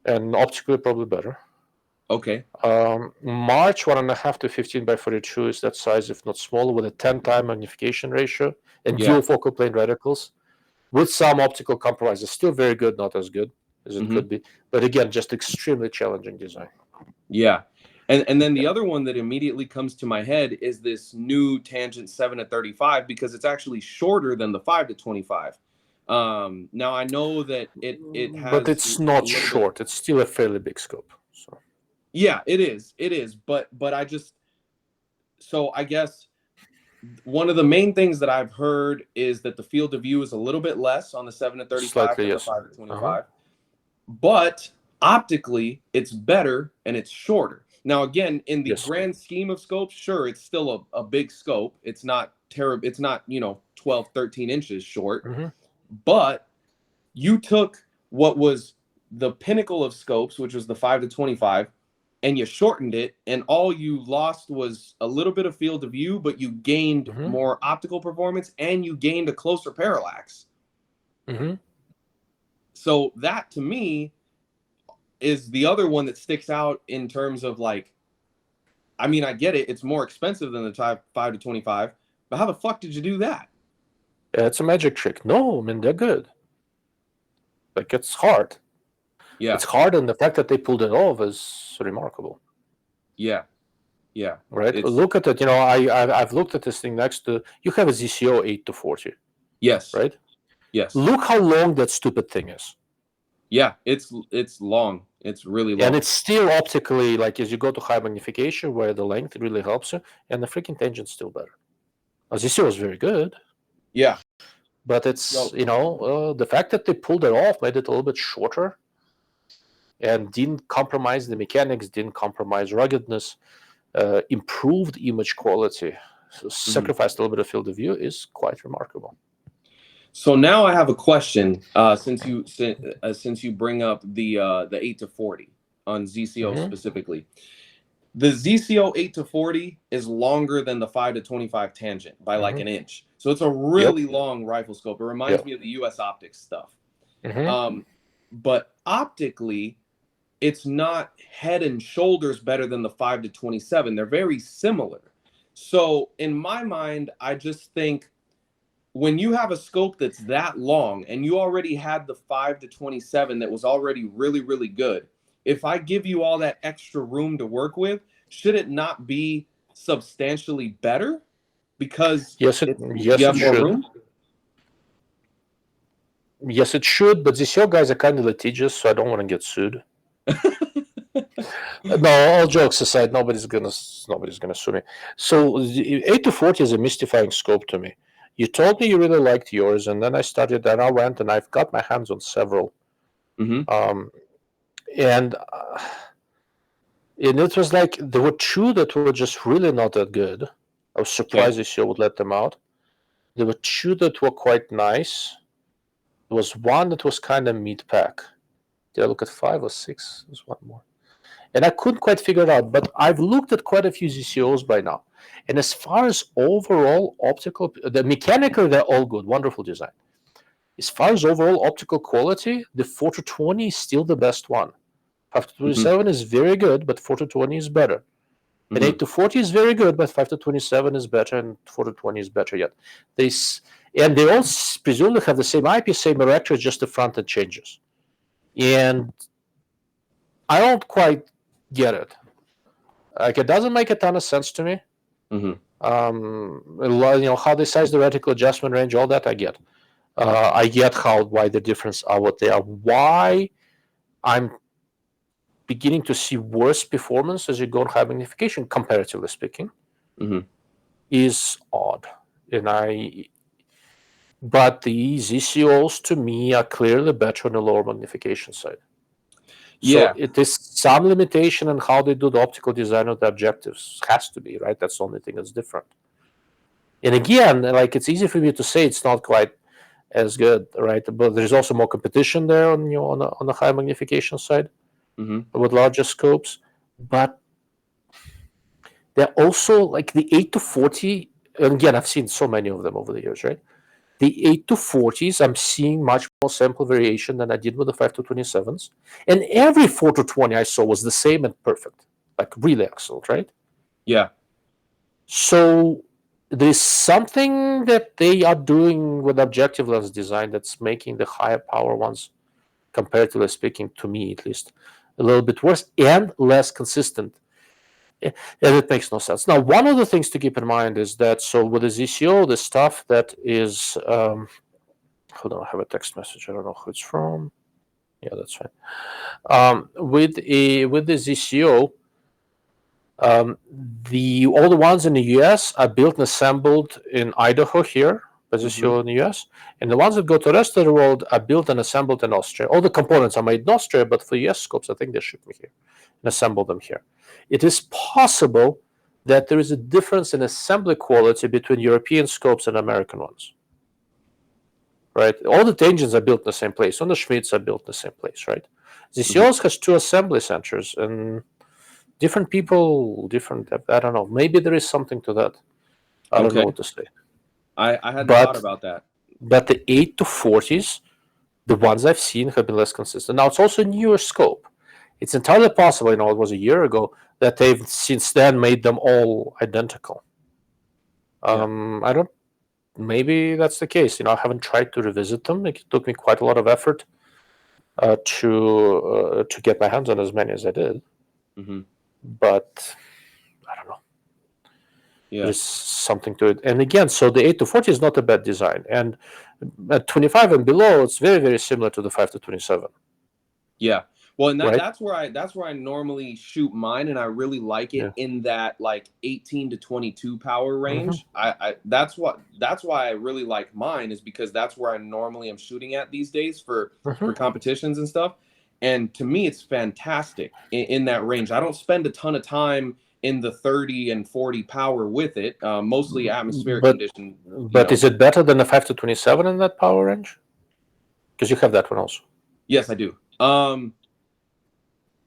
And optically probably better. Okay. March 1.5 to 15 by 42 is that size, if not smaller, with a 10-time magnification ratio and dual focal plane reticles with some optical compromises. Still very good, not as good as it could be. But again, just extremely challenging design. Yeah. And then the other one that immediately comes to my head is this new Tangent 7-35, because it's actually shorter than the 5-25. Now I know that it has, but it's not short. It's still a fairly big scope. So yeah, it is. But I guess one of the main things that I've heard is that the field of view is a little bit less on the 7-35 than the 5-25, but optically it's better and it's shorter. Now, again, in the grand scheme of scopes, sure, it's still a big scope. It's not terrible. It's not, 12, 13 inches short, but you took what was the pinnacle of scopes, which was the 5-25, and you shortened it, and all you lost was a little bit of field of view, but you gained more optical performance, and you gained a closer parallax. So that, to me, is the other one that sticks out in terms of, like, I mean, I get it. It's more expensive than the 5-25, but how the fuck did you do that? It's a magic trick. No, I mean, they're good. Like, it's hard. Yeah. It's hard, and the fact that they pulled it off is remarkable. Yeah. Right? Look at it. I've looked at this thing next to. You have a ZCO 8-40. Yes. Right? Yes. Look how long that stupid thing is. Yeah, it's long. It's really long. And it's still optically, like, as you go to high magnification, where the length really helps you, and the freaking tangent's still better. ZCO is very good. Yeah. But it's, the fact that they pulled it off made it a little bit shorter and didn't compromise the mechanics, didn't compromise ruggedness, improved image quality, so sacrificed a little bit of field of view is quite remarkable. So now I have a question. Since you bring up the 8-40 on ZCO specifically, the ZCO 8-40 is longer than the 5-25 tangent by like an inch. So it's a really long rifle scope. It reminds me of the US Optics stuff. But optically, it's not head and shoulders better than the 5-27. They're very similar. So in my mind, I just think, when you have a scope that's that long and you already had the 5-27 that was already really, really good, if I give you all that extra room to work with, should it not be substantially better? Because you have more room? Yes, it should, but these guys are kind of litigious, so I don't want to get sued. No, all jokes aside, nobody's gonna sue me. So the 8-40 is a mystifying scope to me. You told me you really liked yours, and then I studied, and I went, and I've got my hands on several. And it was like there were two that were just really not that good. I was surprised this year would let them out. There were two that were quite nice. There was one that was kind of mid-pack. Did I look at 5 or 6? There's one more. And I couldn't quite figure it out, but I've looked at quite a few ZCOs by now. And as far as overall optical, the mechanical, they're all good, wonderful design. As far as overall optical quality, the 4-20 is still the best one. 5-27 is very good, but 4-20 is better. And 8-40 is very good, but 5-27 is better, and 4-20 is better yet. And they all presumably have the same eyepiece, same erector, just the front end changes. And I don't quite get it. Like, it doesn't make a ton of sense to me. How they size the reticle adjustment range, all that I get. I get why the difference are what they are. Why I'm beginning to see worse performance as you go on high magnification, comparatively speaking, is odd. But the ZCOs to me are clearly better on the lower magnification side. So it is some limitation on how they do the optical design of the objectives. Has to be, right? That's the only thing that's different. And again, like, it's easy for me to say it's not quite as good, right? But there's also more competition there on the high magnification side with larger scopes. But they're also like the 8 to 40. And again, I've seen so many of them over the years, right? The 8 to 40s, I'm seeing much more sample variation than I did with the 5 to 27s. And every 4 to 20 I saw was the same and perfect, like really excellent, right? Yeah. So there's something that they are doing with objective lens design that's making the higher power ones, comparatively speaking, to me at least, a little bit worse and less consistent. And it makes no sense. Now, one of the things to keep in mind is that, so with the ZCO, the stuff that is, hold on, I have a text message. I don't know who it's from. Yeah, that's fine. With the ZCO, all the ones in the US are built and assembled in Idaho here, by ZCO in the US, and the ones that go to the rest of the world are built and assembled in Austria. All the components are made in Austria, but for US scopes, I think they ship me here and assemble them here. It is possible that there is a difference in assembly quality between European scopes and American ones. Right? All the tangents are built in the same place. All the Schmidts are built in the same place, right? ZCOs has 2 assembly centers, and different people, I don't know. Maybe there is something to that. I don't know what to say. I hadn't thought about that. But the 8 to 40s, the ones I've seen have been less consistent. Now, it's also a newer scope. It's entirely possible, it was a year ago, that they've since then made them all identical. I don't. Maybe that's the case. I haven't tried to revisit them. It took me quite a lot of effort to get my hands on as many as I did. But I don't know. There's something to it. And again, so the 8 to 40 is not a bad design. And at 25 and below, it's very, very similar to the 5 to 27. Yeah. Well, and that's where I normally shoot mine, and I really like it in that like 18 to 22 power range. That's why I really like mine, is because that's where I normally am shooting at these days for competitions and stuff. And to me, it's fantastic in that range. I don't spend a ton of time in the 30 and 40 power with it, mostly atmospheric condition. But is it better than the 5 to 27 in that power range? Because you have that one also. Yes, I do.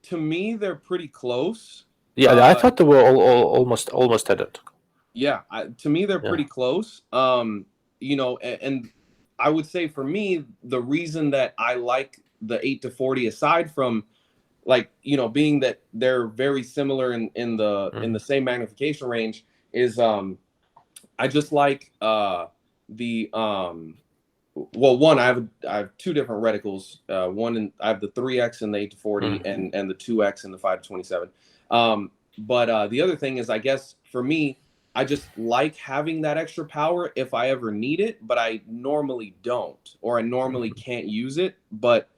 To me, they're pretty close. Yeah, I thought they were almost identical. Yeah, to me, they're pretty close. And I would say for me, the reason that I like the 8 to 40, aside from being that they're very similar in the same magnification range, is I just like one, I have 2 different reticles. I have the 3x in the 8 to 40 and the 2x in the 5 to 27. But the other thing is, I guess for me, I just like having that extra power if I ever need it, but I normally don't, or I normally can't use it. But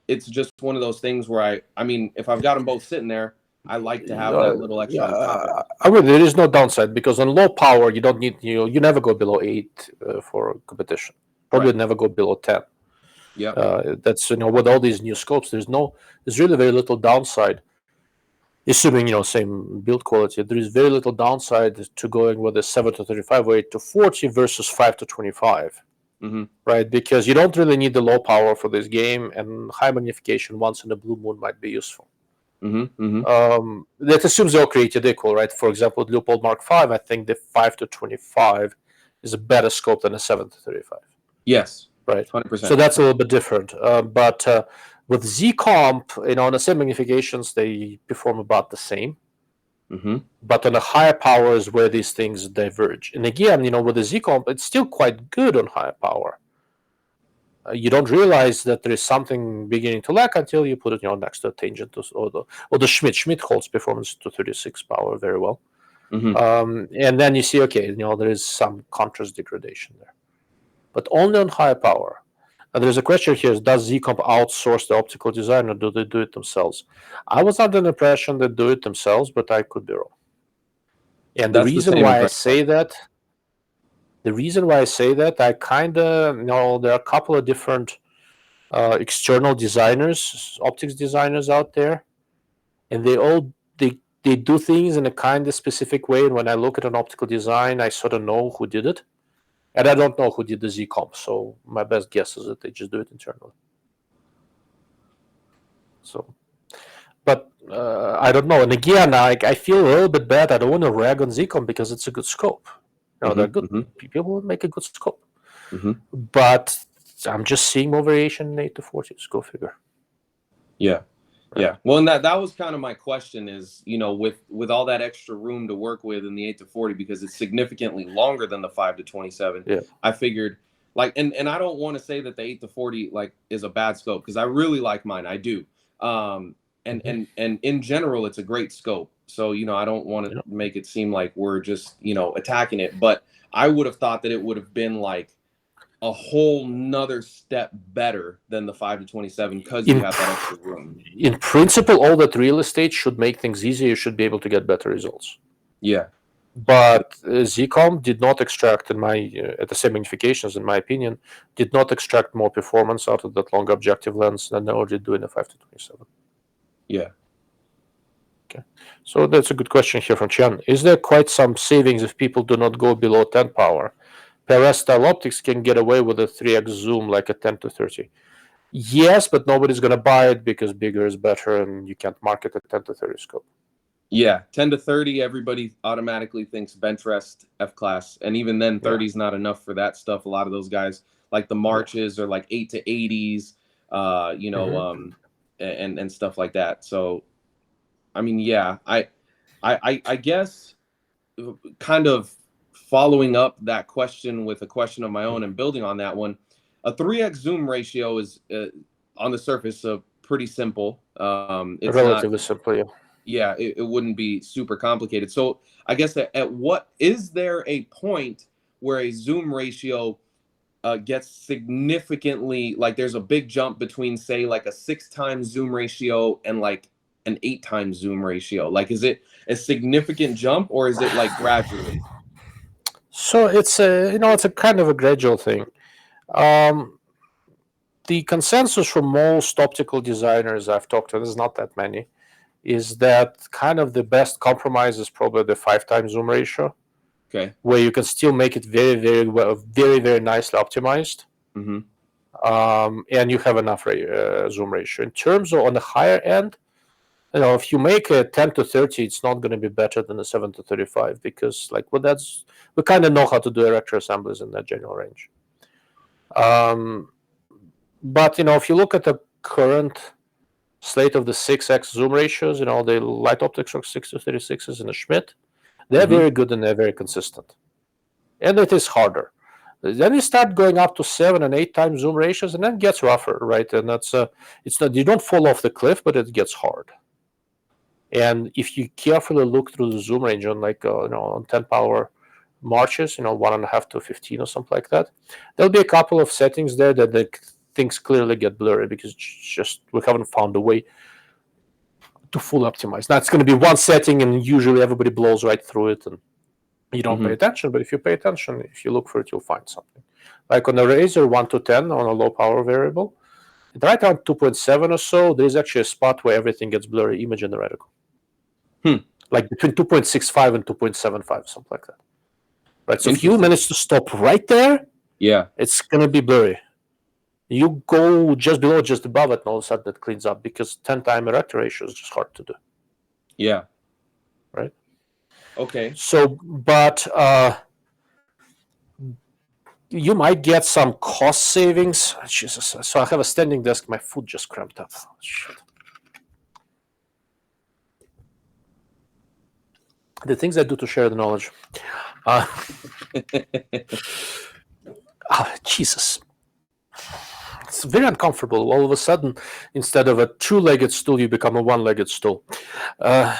it's just one of those things where I mean, if I've got them both sitting there, I like to have that little extra on top. I mean, there is no downside, because on low power, you don't need, you never go below 8 for competition. Probably never go below 10. Yeah. That's, with all these new scopes, there's really very little downside, assuming, same build quality. There is very little downside to going with a 7 to 35 or 8 to 40 versus 5 to 25. Right? Because you don't really need the low power for this game, and high magnification once in a blue moon might be useful. That assumes they're all created equal, right? For example, with ReUpload Mark 5, I think the 5 to 25 is a better scope than a 7 to 35. Yes. Right. 100%. So that's a little bit different. But with Z-Comp, on the same magnifications, they perform about the same. But on the higher powers where these things diverge. And again, with the Z-Comp, it's still quite good on higher power. You don't realize that there is something beginning to lack until you put it, next to a tangent or the Schmidt. Schmidt holds performance to 36 power very well. And then you see, okay, there is some contrast degradation there, but only on higher power. There's a question here: does Zcomp outsource the optical design, or do they do it themselves? I was under the impression they do it themselves, but I could be wrong. And That's the reason same why I impression. say that, I kind of know there are a couple of different external designers, optics designers out there, and they do things in a kind of specific way. And when I look at an optical design, I sort of know who did it, and I don't know who did the Zcomp. So my best guess is that they just do it internally. So, but I don't know. And again, I feel a little bit bad. I don't want to rag on Zcomp because it's a good scope. They're good. People will make a good scope. But I'm just seeing more variation in 8 to 40s. Go figure. Yeah. Yeah. Well, and that was kind of my question is, with all that extra room to work with in the 8 to 40, because it's significantly longer than the 5 to 27. Yeah. I figured and I don't want to say that the 8 to 40 is a bad scope, because I really like mine. I do. And in general, it's a great scope. So, I don't want to make it seem like we're just, attacking it, but I would have thought that it would have been like a whole nother step better than the 5 to 27 because you have that extra room. In principle, all that real estate should make things easier. You should be able to get better results. Yeah. But Zcomp did not extract, at the same magnifications, in my opinion, did not extract more performance out of that longer objective lens than they already do in the 5 to 27. Yeah. Okay. So that's a good question here from Chen. Is there quite some savings if people do not go below 10 power? PRS style optics can get away with a 3x zoom like a 10 to 30. Yes, but nobody's going to buy it because bigger is better and you can't market a 10 to 30 scope. Yeah, 10 to 30, everybody automatically thinks bench rest F-class. And even then, 30 is not enough for that stuff. A lot of those guys, like the Marches, are like 8 to 80s, and stuff like that. So, I mean, yeah, I guess kind of following up that question with a question of my own and building on that one, a 3x zoom ratio is on the surface pretty simple. It's relatively simple. Yeah, it wouldn't be super complicated. So I guess at what is there a point where a zoom ratio gets significantly, like there's a big jump between, say, like a 6 times zoom ratio and like an 8 times zoom ratio? Like, is it a significant jump, or is it like gradually? So it's a kind of a gradual thing. The consensus from most optical designers I've talked to, there's not that many, is that kind of the best compromise is probably the 5 times zoom ratio. Okay. Where you can still make it very, very well, very, very nicely optimized. And you have enough zoom ratio. In terms of on the higher end, if you make a 10 to 30, it's not going to be better than a 7 to 35 because we kind of know how to do erector assemblies in that general range. But if you look at the current slate of the 6x zoom ratios, the light optics are 6 to 36s in the Schmidt, they're very good and they're very consistent. And it is harder. Then you start going up to 7 and 8 times zoom ratios, and then it gets rougher, right? And that's it's not, you don't fall off the cliff, but it gets hard. And if you carefully look through the zoom range on on 10 power Marches, 1.5 to 15 or something like that, there'll be a couple of settings there that things clearly get blurry because just we haven't found a way to full optimize. Now it's going to be one setting, and usually everybody blows right through it, and you don't pay attention. But if you pay attention, if you look for it, you'll find something. Like on the Razer 1 to 10 on a low power variable, right around 2.7 or so, there's actually a spot where everything gets blurry, image in the reticle. Like between 2.65 and 2.75, something like that. Right. So if you manage to stop right there, it's gonna be blurry. You go just below, just above it, and all of a sudden it cleans up because 10-time erector ratio is just hard to do. Yeah. Right. Okay. So, but you might get some cost savings. Jesus. So I have a standing desk. My foot just cramped up. Shit. The things I do to share the knowledge. Jesus. It's very uncomfortable. All of a sudden, instead of a two-legged stool, you become a one-legged stool. Where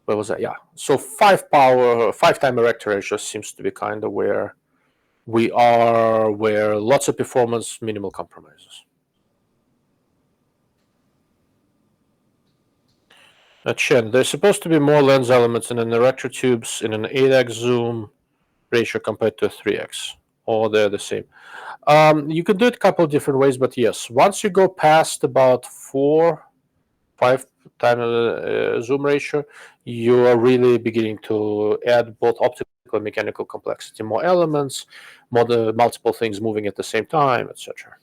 was that? Yeah. So 5 time erector ratio seems to be kind of where we are where lots of performance, minimal compromises. Chen, there's supposed to be more lens elements in an erector tubes in an 8x zoom ratio compared to a 3x, or they're the same. You can do it a couple of different ways, but yes, once you go past about 4-5 times zoom ratio, you are really beginning to add both optical and mechanical complexity, more elements, multiple things moving at the same time, etc.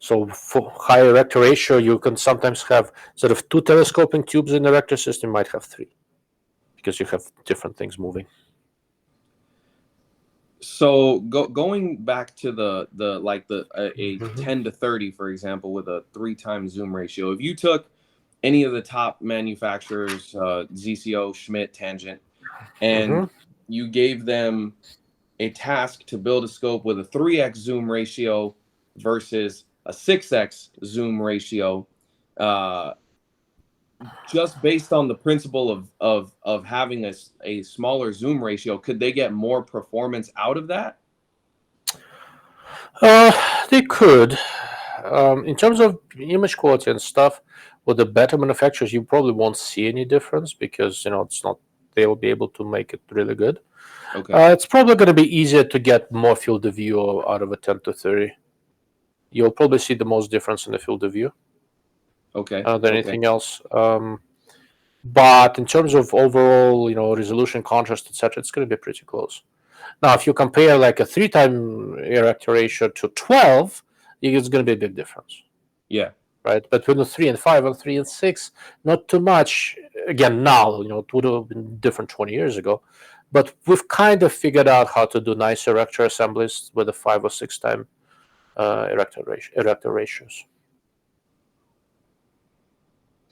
So for high erector ratio, you can sometimes have sort of 2 telescoping tubes in the erector system, you might have 3, because you have different things moving. So going back to a 10 to 30, for example, with a 3 times zoom ratio, if you took any of the top manufacturers, ZCO, Schmidt, Tangent, and you gave them a task to build a scope with a 3x zoom ratio versus a 6x zoom ratio, just based on the principle of having a smaller zoom ratio, could they get more performance out of that? They could. In terms of image quality and stuff, with the better manufacturers, you probably won't see any difference because it's not. They will be able to make it really good. Okay. It's probably going to be easier to get more field of view out of a 10 to 30. You'll probably see the most difference in the field of view. Okay. Than anything else. But in terms of overall, resolution, contrast, etc., it's going to be pretty close. Now, if you compare like a 3 time erector ratio to 12, it's going to be a big difference. Yeah. Right. But between 3 and 5 and 3 and 6, not too much. Again, now, it would have been different 20 years ago. But we've kind of figured out how to do nice erector assemblies with a 5 or 6 time erector ratios.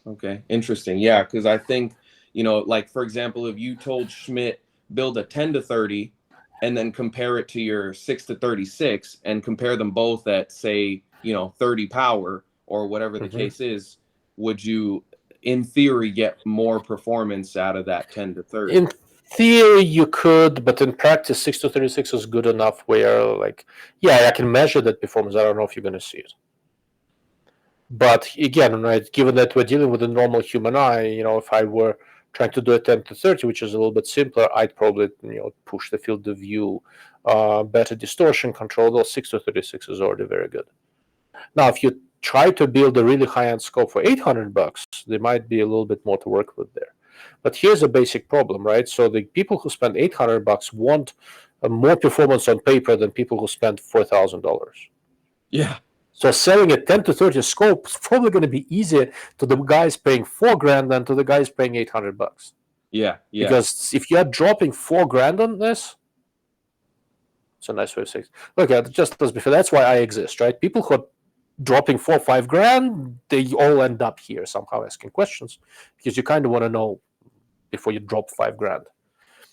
Okay, interesting. Yeah, because I think, like, for example, if you told Schmidt build a 10 to 30 and then compare it to your 6 to 36 and compare them both at, say, 30 power or whatever the case is, would you, in theory, get more performance out of that 10 to 30? In theory, you could, but in practice, 6 to 36 is good enough where, like, yeah, I can measure that performance. I don't know if you're going to see it. But again, right, given that we're dealing with a normal human eye, if I were trying to do a 10 to 30, which is a little bit simpler, I'd probably push the field of view, better distortion control. Those 6 to 36 is already very good. Now, if you try to build a really high-end scope for $800, there might be a little bit more to work with there. But here's a basic problem, right? So the people who spend $800 want more performance on paper than people who spend $4,000. Yeah. So selling a 10 to 30 scope is probably going to be easier to the guys paying $4,000 than to the guys paying $800. Yeah. Because if you're dropping $4,000 on this, it's a nice way of saying it. Look, just as before, that's why I exist, right? People who are dropping $4,000-5,000, they all end up here somehow asking questions because you kind of want to know before you drop $5,000.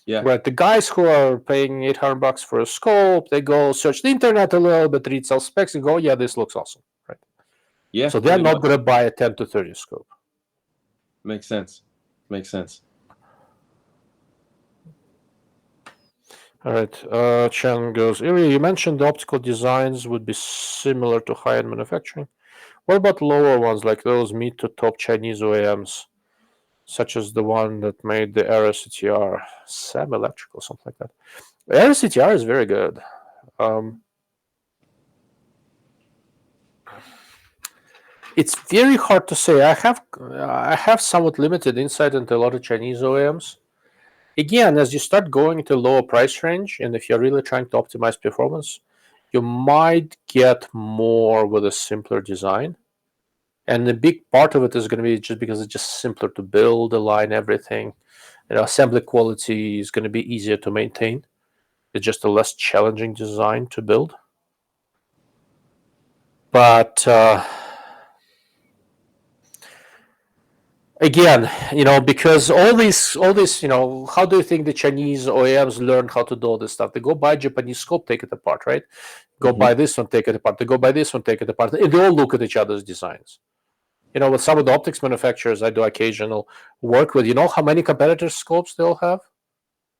Yeah. Right. The guys who are paying $800 for a scope, they go search the internet a little bit, read some specs, and go, yeah, this looks awesome. Right. Yeah. So they're not going to buy a 10 to 30 scope. Makes sense. All right. Chen goes, Ilya, you mentioned the optical designs would be similar to high-end manufacturing. What about lower ones, like those mid to top Chinese OEMs, such as the one that made the RSCTR, Sam Electrical, something like that? RSCTR is very good. It's very hard to say. I have somewhat limited insight into a lot of Chinese OEMs. Again, as you start going into lower price range, and if you're really trying to optimize performance, you might get more with a simpler design. And a big part of it is going to be just because it's just simpler to build, align everything. Assembly quality is going to be easier to maintain. It's just a less challenging design to build. But again, because all these, how do you think the Chinese OEMs learn how to do all this stuff? They go buy a Japanese scope, take it apart, right? Go buy this one, take it apart. They go buy this one, take it apart. And they all look at each other's designs. With some of the optics manufacturers I do occasional work with, how many competitors' scopes they all have?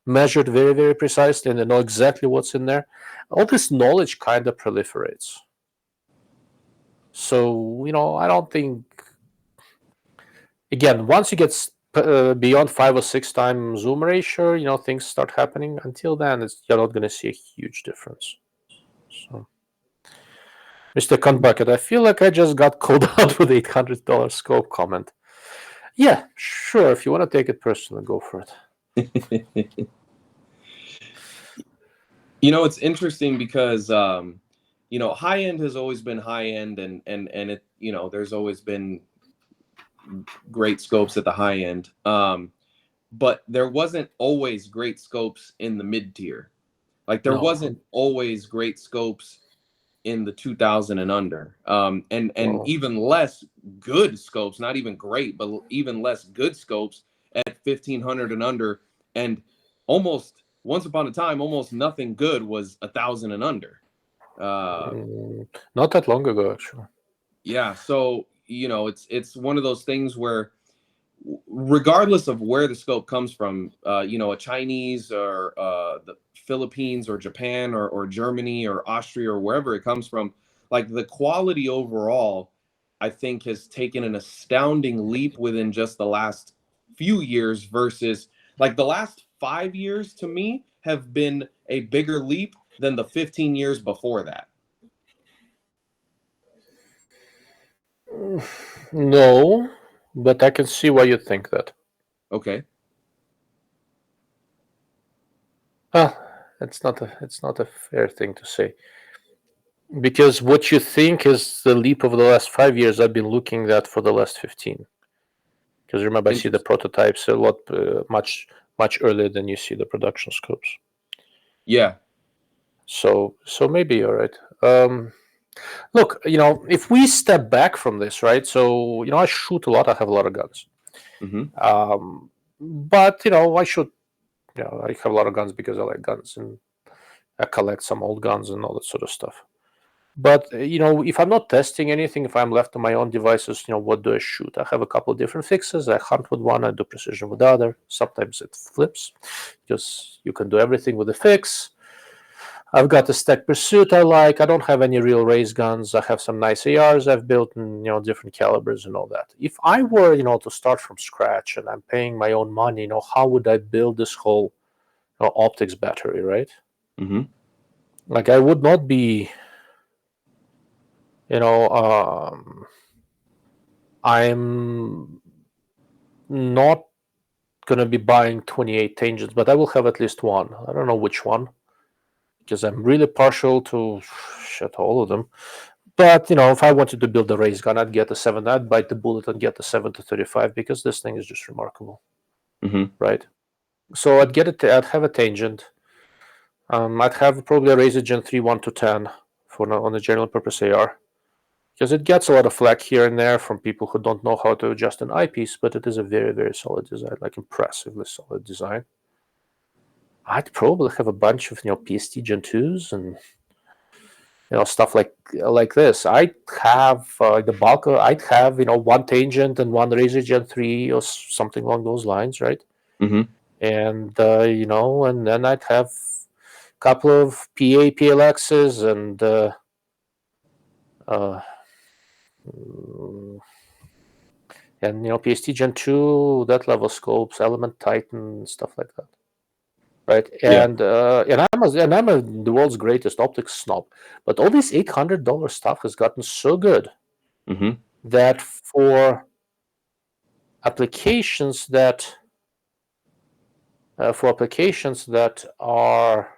measured very, very precisely, and they know exactly what's in there. All this knowledge kind of proliferates. So, I don't think, again, once you get beyond 5 or 6 times zoom ratio, things start happening. Until then, you're not going to see a huge difference. So, Mr. Conbucket, I feel like I just got called out with the $800 scope comment. Yeah, sure. If you want to take it personally, go for it. It's interesting because high end has always been high end, and it there's always been great scopes at the high end, but there wasn't always great scopes in the mid tier. Like there wasn't always great scopes in the 2000 and under, and even less good scopes, not even great, but even less good scopes at 1500 and under, and almost once upon a time, almost nothing good was 1000 and under. Not that long ago, actually. Yeah, so it's one of those things where, regardless of where the scope comes from, a Chinese or the Philippines or Japan or Germany or Austria or wherever it comes from, like the quality overall, I think has taken an astounding leap within just the last few years versus like the last 5 years to me have been a bigger leap than the 15 years before that. No, but I can see why you think that. Okay. It's not a fair thing to say. Because what you think is the leap of the last 5 years, I've been looking at for the last 15. Because remember, I see the prototypes a lot, much earlier than you see the production scopes. Yeah. So maybe you're right. Look, if we step back from this, right? So, I shoot a lot. I have a lot of guns. Mm-hmm. But, I shoot, I have a lot of guns because I like guns. And I collect some old guns and all that sort of stuff. But, if I'm not testing anything, if I'm left to my own devices, what do I shoot? I have a couple of different fixes. I hunt with one, I do precision with the other. Sometimes it flips because you can do everything with a fix. I've got a stack pursuit I like. I don't have any real race guns. I have some nice ARs I've built in, different calibers and all that. If I were, to start from scratch and I'm paying my own money, how would I build this whole optics battery, right? Mm-hmm. Like I would not be, I'm not going to be buying 28 tangents, but I will have at least one. I don't know which one, because I'm really partial to all of them. But, if I wanted to build a race gun, I'd get a 7. I'd bite the bullet and get the 7-35 because this thing is just remarkable. Mm-hmm. Right? So I'd have a tangent. I'd have probably a Razor Gen 3 1-10 on a general purpose AR. Because it gets a lot of flack here and there from people who don't know how to adjust an eyepiece, but it is a very, very solid design, like impressively solid design. I'd probably have a bunch of PST Gen 2s and stuff like this. I'd have the bulk of, I'd have one tangent and one Razor Gen 3 or something along those lines, right? Mm-hmm. And and then I'd have a couple of PA PLXs and PST Gen 2, that level scopes, Element Titan, stuff like that. Right? And I'm the world's greatest optics snob. But all this $800 stuff has gotten so good that for applications that are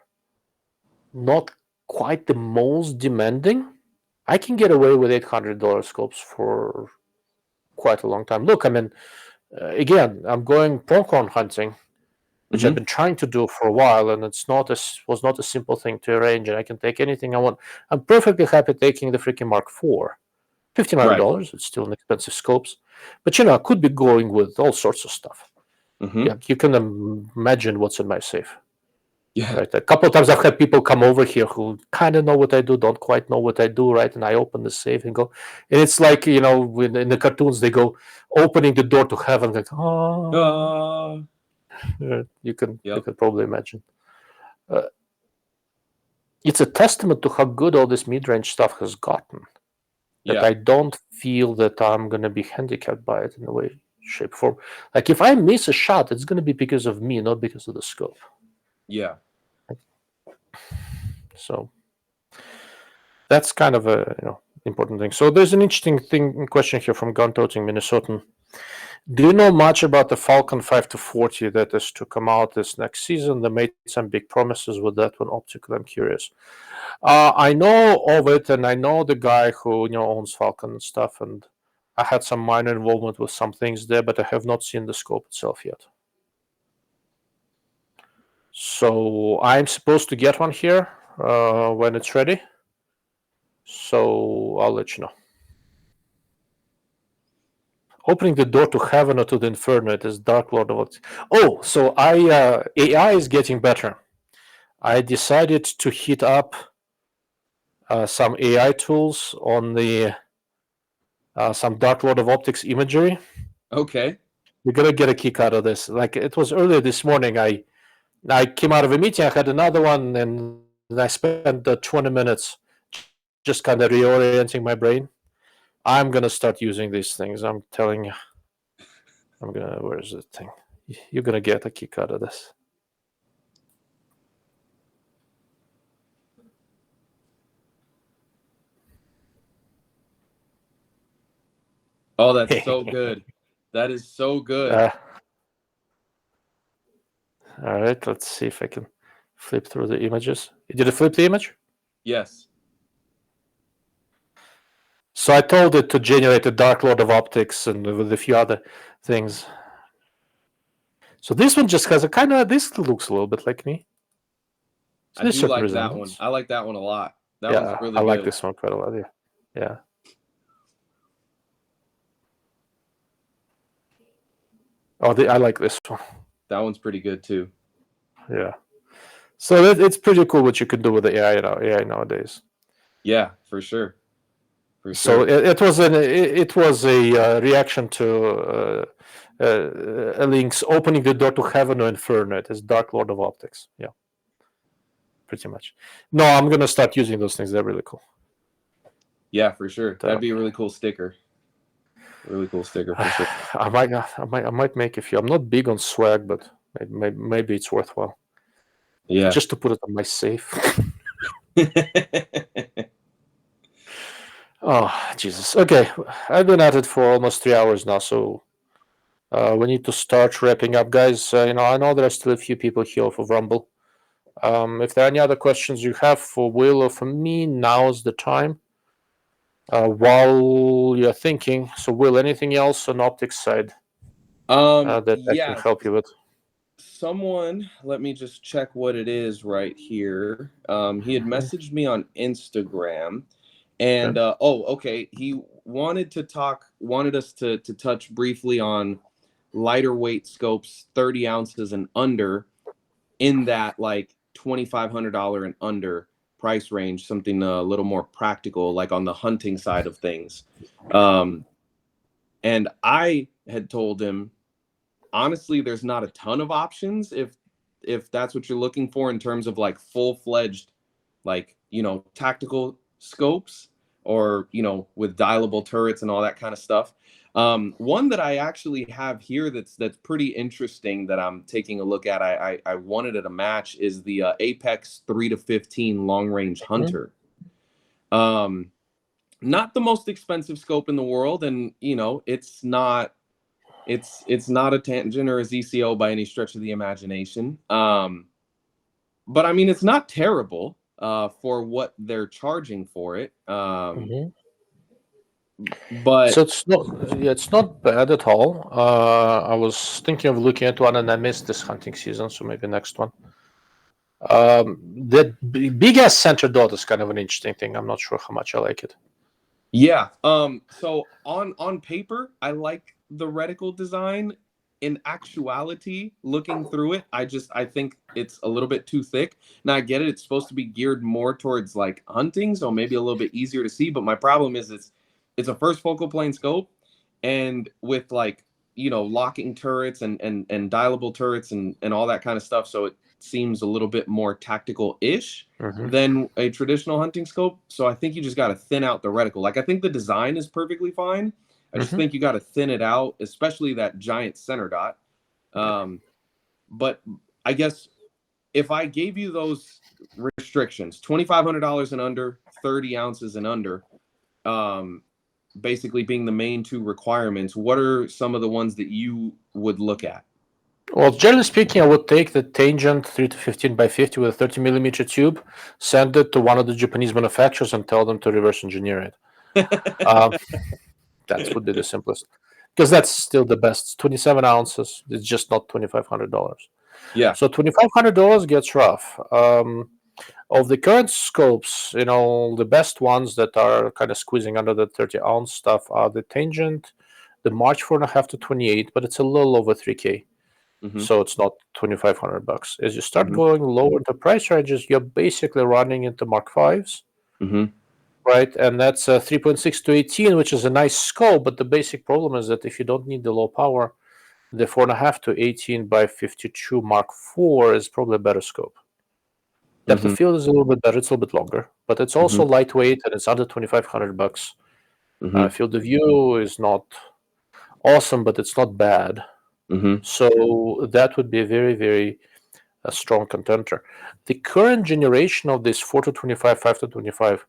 not quite the most demanding, I can get away with $800 scopes for quite a long time. Look, I mean, again, I'm going pronghorn hunting, which I've been trying to do for a while, and was not a simple thing to arrange, and I can take anything I want. I'm perfectly happy taking the freaking Mark IV. $1,500, right. It's still an expensive scopes. But, I could be going with all sorts of stuff. Yeah, you can imagine what's in my safe. Yeah. Right. A couple of times I've had people come over here who kind of know what I do, don't quite know what I do, right? And I open the safe and go, and it's like, in the cartoons, they go opening the door to heaven, like, oh. You can Yep. probably imagine. It's a testament to how good all this mid-range stuff has gotten that Yeah. I don't feel that I'm going to be handicapped by it in a way, shape, form. Like if I miss a shot, it's going to be because of me, not because of the scope. Yeah. So that's kind of a important thing. So there's an interesting question here from Gun Toting Minnesotan. Do you know much about the Falcon 5-40 that is to come out this next season? They made some big promises with that one. Optical, I'm curious. I know of it, and I know the guy who owns Falcon and stuff, and I had some minor involvement with some things there, but I have not seen the scope itself yet. So I'm supposed to get one here when it's ready. So I'll let you know. Opening the door to heaven or to the inferno, it is Dark Lord of Optics. Oh, so AI is getting better. I decided to hit up some AI tools on the some Dark Lord of Optics imagery. Okay. You're gonna get a kick out of this. Like it was earlier this morning. I came out of a meeting. I had another one, and I spent 20 minutes just kind of reorienting my brain. I'm gonna start using these things. I'm telling you. Where's the thing? You're gonna get a kick out of this. Oh, that's so good. That is so good. All right, let's see if I can flip through the images. Did it flip the image? Yes. So I told it to generate a Dark Lord of Optics and with a few other things. So this one just has a kind of, this looks a little bit like me. So I do like that one. I like that one a lot. That one's really good. I like this one quite a lot. Yeah. Oh, I like this one. That one's pretty good too. Yeah. So it's pretty cool what you can do with the AI nowadays. Yeah, for sure. So it was a reaction to Link's opening the door to heaven or inferno. It is Dark Lord of Optics. Yeah. Pretty much. No, I'm gonna start using those things. They're really cool. Yeah, for sure. That'd be a really cool sticker. Really cool sticker for sure. I might make a few. I'm not big on swag, but maybe it's worthwhile. Yeah. Just to put it on my safe. Oh, Jesus. Okay. I've been at it for almost 3 hours now, so we need to start wrapping up, guys. I know there are still a few people here for Rumble. If there are any other questions you have for Will or for me, now's the time. While you're thinking, so Will, anything else on optics side that I can help you with? Someone, let me just check what it is right here. He had messaged me on Instagram, and okay. He wanted us to touch briefly on lighter weight scopes, 30 ounces and under, in that like $2,500 and under price range, something a little more practical, like on the hunting side of things. And I had told him, honestly, there's not a ton of options if that's what you're looking for in terms of like full-fledged, like, tactical scopes, or, with dialable turrets and all that kind of stuff. One that I actually have here that's pretty interesting that I'm taking a look at, I wanted at a match, is the Apex 3-15 long-range hunter. Not the most expensive scope in the world, and it's not a tangent or a ZCO by any stretch of the imagination. But I mean, it's not terrible for what they're charging for it. But so it's not bad at all. I was thinking of looking at one, and I missed this hunting season, so maybe next one. That big ass center dot is kind of an interesting thing. I'm not sure how much I like it. Yeah. So on paper, I like the reticle design. In actuality, looking through it, I think it's a little bit too thick. Now I get it; it's supposed to be geared more towards like hunting, so maybe a little bit easier to see. But my problem is it's a first focal plane scope, and with like locking turrets and dialable turrets and all that kind of stuff. So it seems a little bit more tactical-ish than a traditional hunting scope. So I think you just got to thin out the reticle. Like, I think the design is perfectly fine. I just think you got to thin it out, especially that giant center dot. But I guess if I gave you those restrictions, $2,500 and under, 30 ounces and under, basically being the main two requirements, what are some of the ones that you would look at? Well, generally speaking, I would take the Tangent 3 to 15 by 50 with a 30 millimeter tube, send it to one of the Japanese manufacturers, and tell them to reverse engineer it. That would be the simplest, because that's still the best. It's 27 ounces. It's just not $2,500. Yeah. So $2,500 gets rough. Of the current scopes, the best ones that are kind of squeezing under the 30-ounce stuff are the Tangent, the March 4.5 to 28, but it's a little over $3K. So it's not $2,500. As you start going lower the price ranges, you're basically running into Mark 5s, right? And that's 3.6 to 18, which is a nice scope, but the basic problem is that if you don't need the low power, the 4.5 to 18 by 52 Mark 4 is probably a better scope. Depth of field is a little bit better, it's a little bit longer, but it's also lightweight and it's under $2,500. Field of view is not awesome, but it's not bad. So that would be a very, very strong contender. The current generation of these 4 to 25, 5 to 25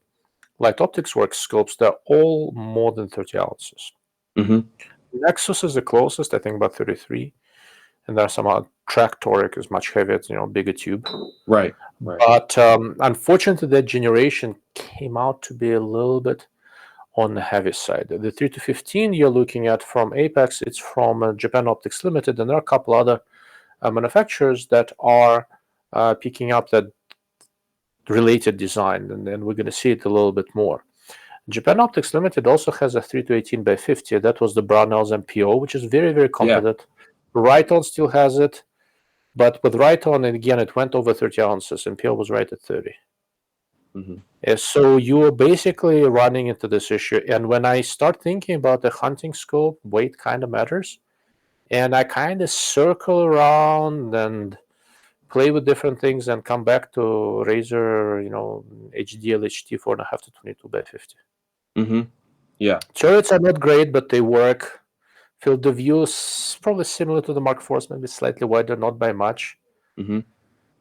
Light Optics Works scopes, they're all more than 30 ounces. Nexus is the closest, I think about 33. And there are some Track Toric is much heavier, it's, bigger tube. Right. But unfortunately, that generation came out to be a little bit on the heavy side. The 3 to 15 you're looking at from Apex, it's from Japan Optics Limited, and there are a couple other manufacturers that are picking up that related design, and then we're going to see it a little bit more. Japan Optics Limited also has a 3 to 18 by 50. That was the Brownells MPO, which is very, very competent. Riton still has it, but with Riton, and again, it went over 30 ounces. MPO was right at 30. So you're basically running into this issue. And when I start thinking about the hunting scope, weight kind of matters. And I kind of circle around and play with different things and come back to Razer, HDLHT 4.5 to 22 by 50. Yeah. Turrets are not great, but they work. Field of view is probably similar to the Mark IVs, maybe slightly wider, not by much.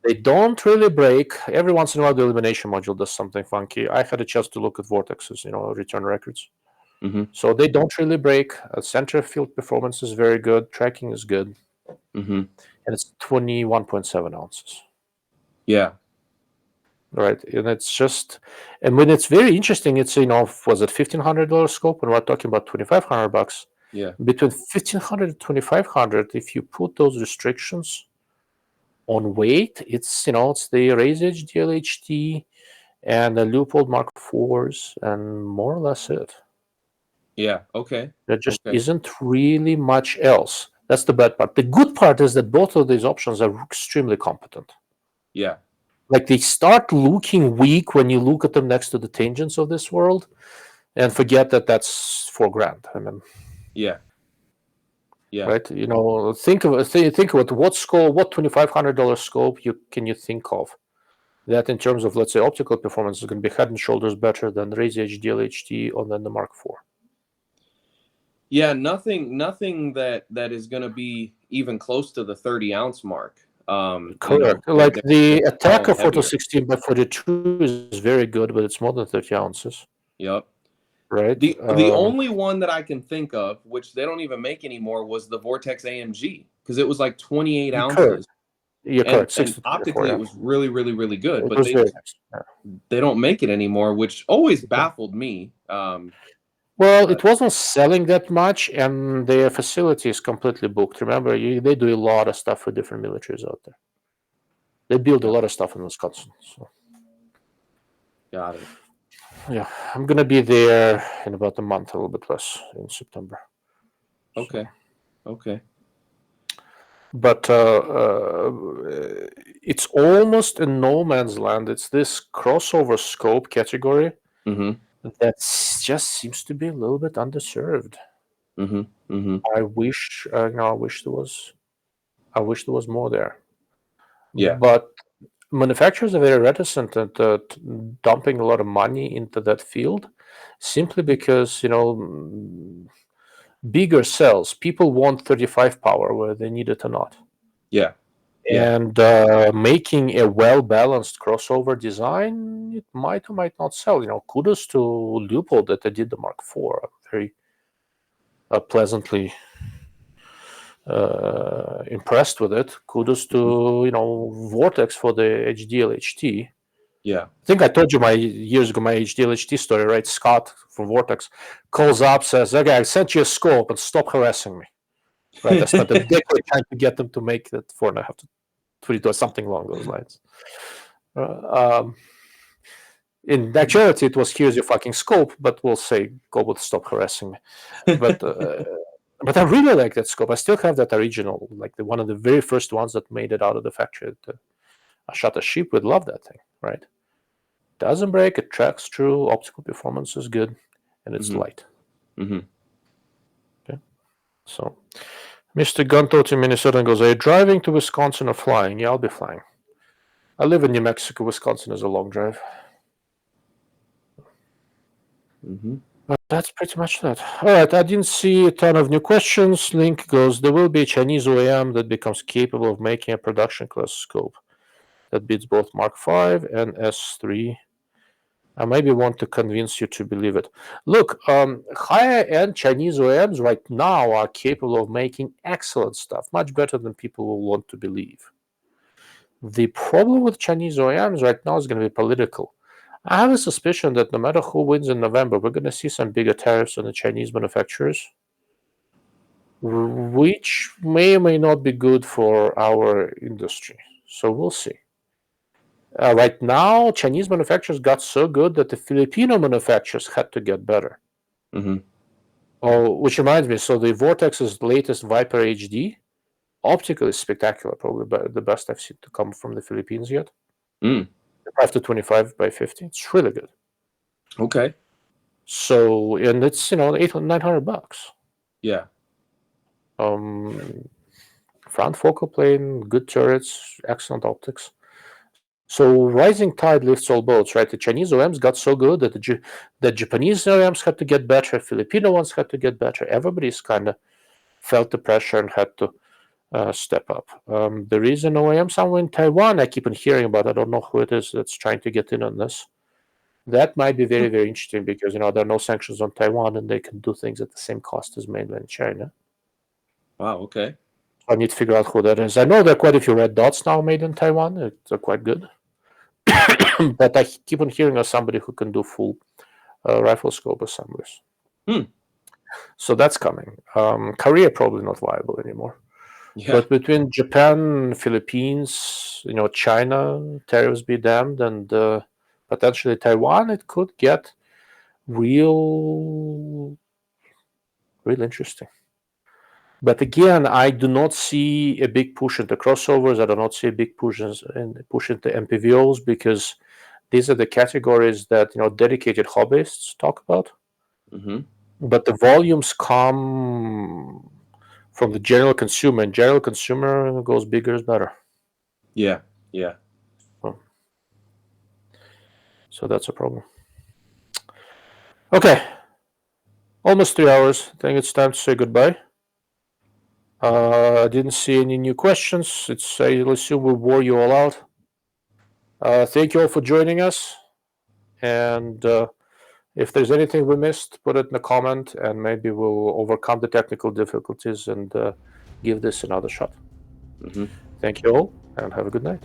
They don't really break. Every once in a while, the illumination module does something funky. I had a chance to look at Vortex's, return records. So they don't really break. Center field performance is very good. Tracking is good. And it's 21.7 ounces. Yeah. Right. And it's just, and when it's very interesting, it's, was it $1,500 scope? When we're talking about $2,500. Yeah. Between $1,500 and $2,500, if you put those restrictions on weight, it's it's the Razer DLHT and the ReUpload Mark IVs, and more or less it. Yeah. Okay. There just isn't really much else. That's the bad part. The good part is that both of these options are extremely competent. Yeah. Like, they start looking weak when you look at them next to the Tangents of this world, and forget that that's $4,000. I mean. Yeah. Right. Think of it. What scope? What $2,500 scope can you think of that, in terms of, let's say, optical performance, is going to be head and shoulders better than Razer HDLHT or than the Mark IV? Yeah, nothing that is going to be even close to the 30-ounce mark. Correct. Like the Attacker 4 to 16 by 42 is very good, but it's more than 30 ounces. Yep. Right. The only one that I can think of, which they don't even make anymore, was the Vortex AMG, because it was like 28 ounces. You're correct. And optically, it was really, really, really good. It but was very nice. They don't make it anymore, which always baffled me. Well, it wasn't selling that much, and their facility is completely booked. Remember, they do a lot of stuff for different militaries out there. They build a lot of stuff in Wisconsin. So. Got it. Yeah, I'm going to be there in about a month, a little bit less, in September. Okay. So. Okay. But it's almost in no man's land. It's this crossover scope category that just seems to be a little bit underserved. I wish, I wish there was more there. Yeah. But manufacturers are very reticent at dumping a lot of money into that field, simply because bigger cells. People want 35 power where they need it or not. Yeah. And making a well-balanced crossover design, it might or might not sell. Kudos to ReUpload that they did the Mark IV. I'm very pleasantly impressed with it. Kudos to Vortex for the HDLHT. Yeah. I think I told you years ago my HDLHT story, right? Scott from Vortex calls up, says, "Okay, I sent you a scope, and stop harassing me." Right? I spent a decade trying to get them to make that 4.5 to 3 or something along those lines. In actuality, it was, "Here's your fucking scope," but we'll say, "Go with stop harassing me." But I really like that scope. I still have that original, like one of the very first ones that made it out of the factory. I shot a sheep with. Love that thing, right? Doesn't break, it tracks true, optical performance is good, and it's light. Okay. So Mr. Gunto to Minnesota goes, "Are you driving to Wisconsin or flying?" Yeah, I'll be flying. I live in New Mexico. Wisconsin is a long drive. But that's pretty much that. All right, I didn't see a ton of new questions. Link goes, "There will be a Chinese OEM that becomes capable of making a production class scope that beats both Mark V and S3. I maybe want to convince you to believe it." Look, higher-end Chinese OEMs right now are capable of making excellent stuff, much better than people will want to believe. The problem with Chinese OEMs right now is going to be political. I have a suspicion that no matter who wins in November, we're going to see some bigger tariffs on the Chinese manufacturers, which may or may not be good for our industry. So we'll see. Right now, Chinese manufacturers got so good that the Filipino manufacturers had to get better. Oh, which reminds me, so the Vortex's latest Viper HD optical is spectacular, probably the best I've seen to come from the Philippines yet. 5 to 25 by 50. It's really good. Okay. So, and it's $800-900. Yeah. Front focal plane, good turrets, excellent optics. So rising tide lifts all boats, right? The Chinese OEMs got so good that the Japanese OEMs had to get better, Filipino ones had to get better. Everybody's kind of felt the pressure and had to step up. There is an OEM somewhere in Taiwan I keep on hearing about. I don't know who it is that's trying to get in on this. That might be very, very interesting because there are no sanctions on Taiwan and they can do things at the same cost as mainland China. Wow, okay. I need to figure out who that is. I know there are quite a few red dots now made in Taiwan. They're quite good. But I keep on hearing of somebody who can do full Riflescope assemblies. So that's coming. Korea probably not viable anymore. Yeah. But between Japan, Philippines, China, tariffs be damned, and potentially Taiwan, it could get real interesting. But again, I do not see a big push into crossovers. I do not see a big push into MPVOs because these are the categories that dedicated hobbyists talk about. But the volumes come from the general consumer, and general consumer goes bigger is better. Yeah. So that's a problem. Okay. Almost 3 hours. I think it's time to say goodbye. I didn't see any new questions. I assume we wore you all out. Thank you all for joining us. And if there's anything we missed, put it in the comment, and maybe we'll overcome the technical difficulties and give this another shot. Thank you all, and have a good night.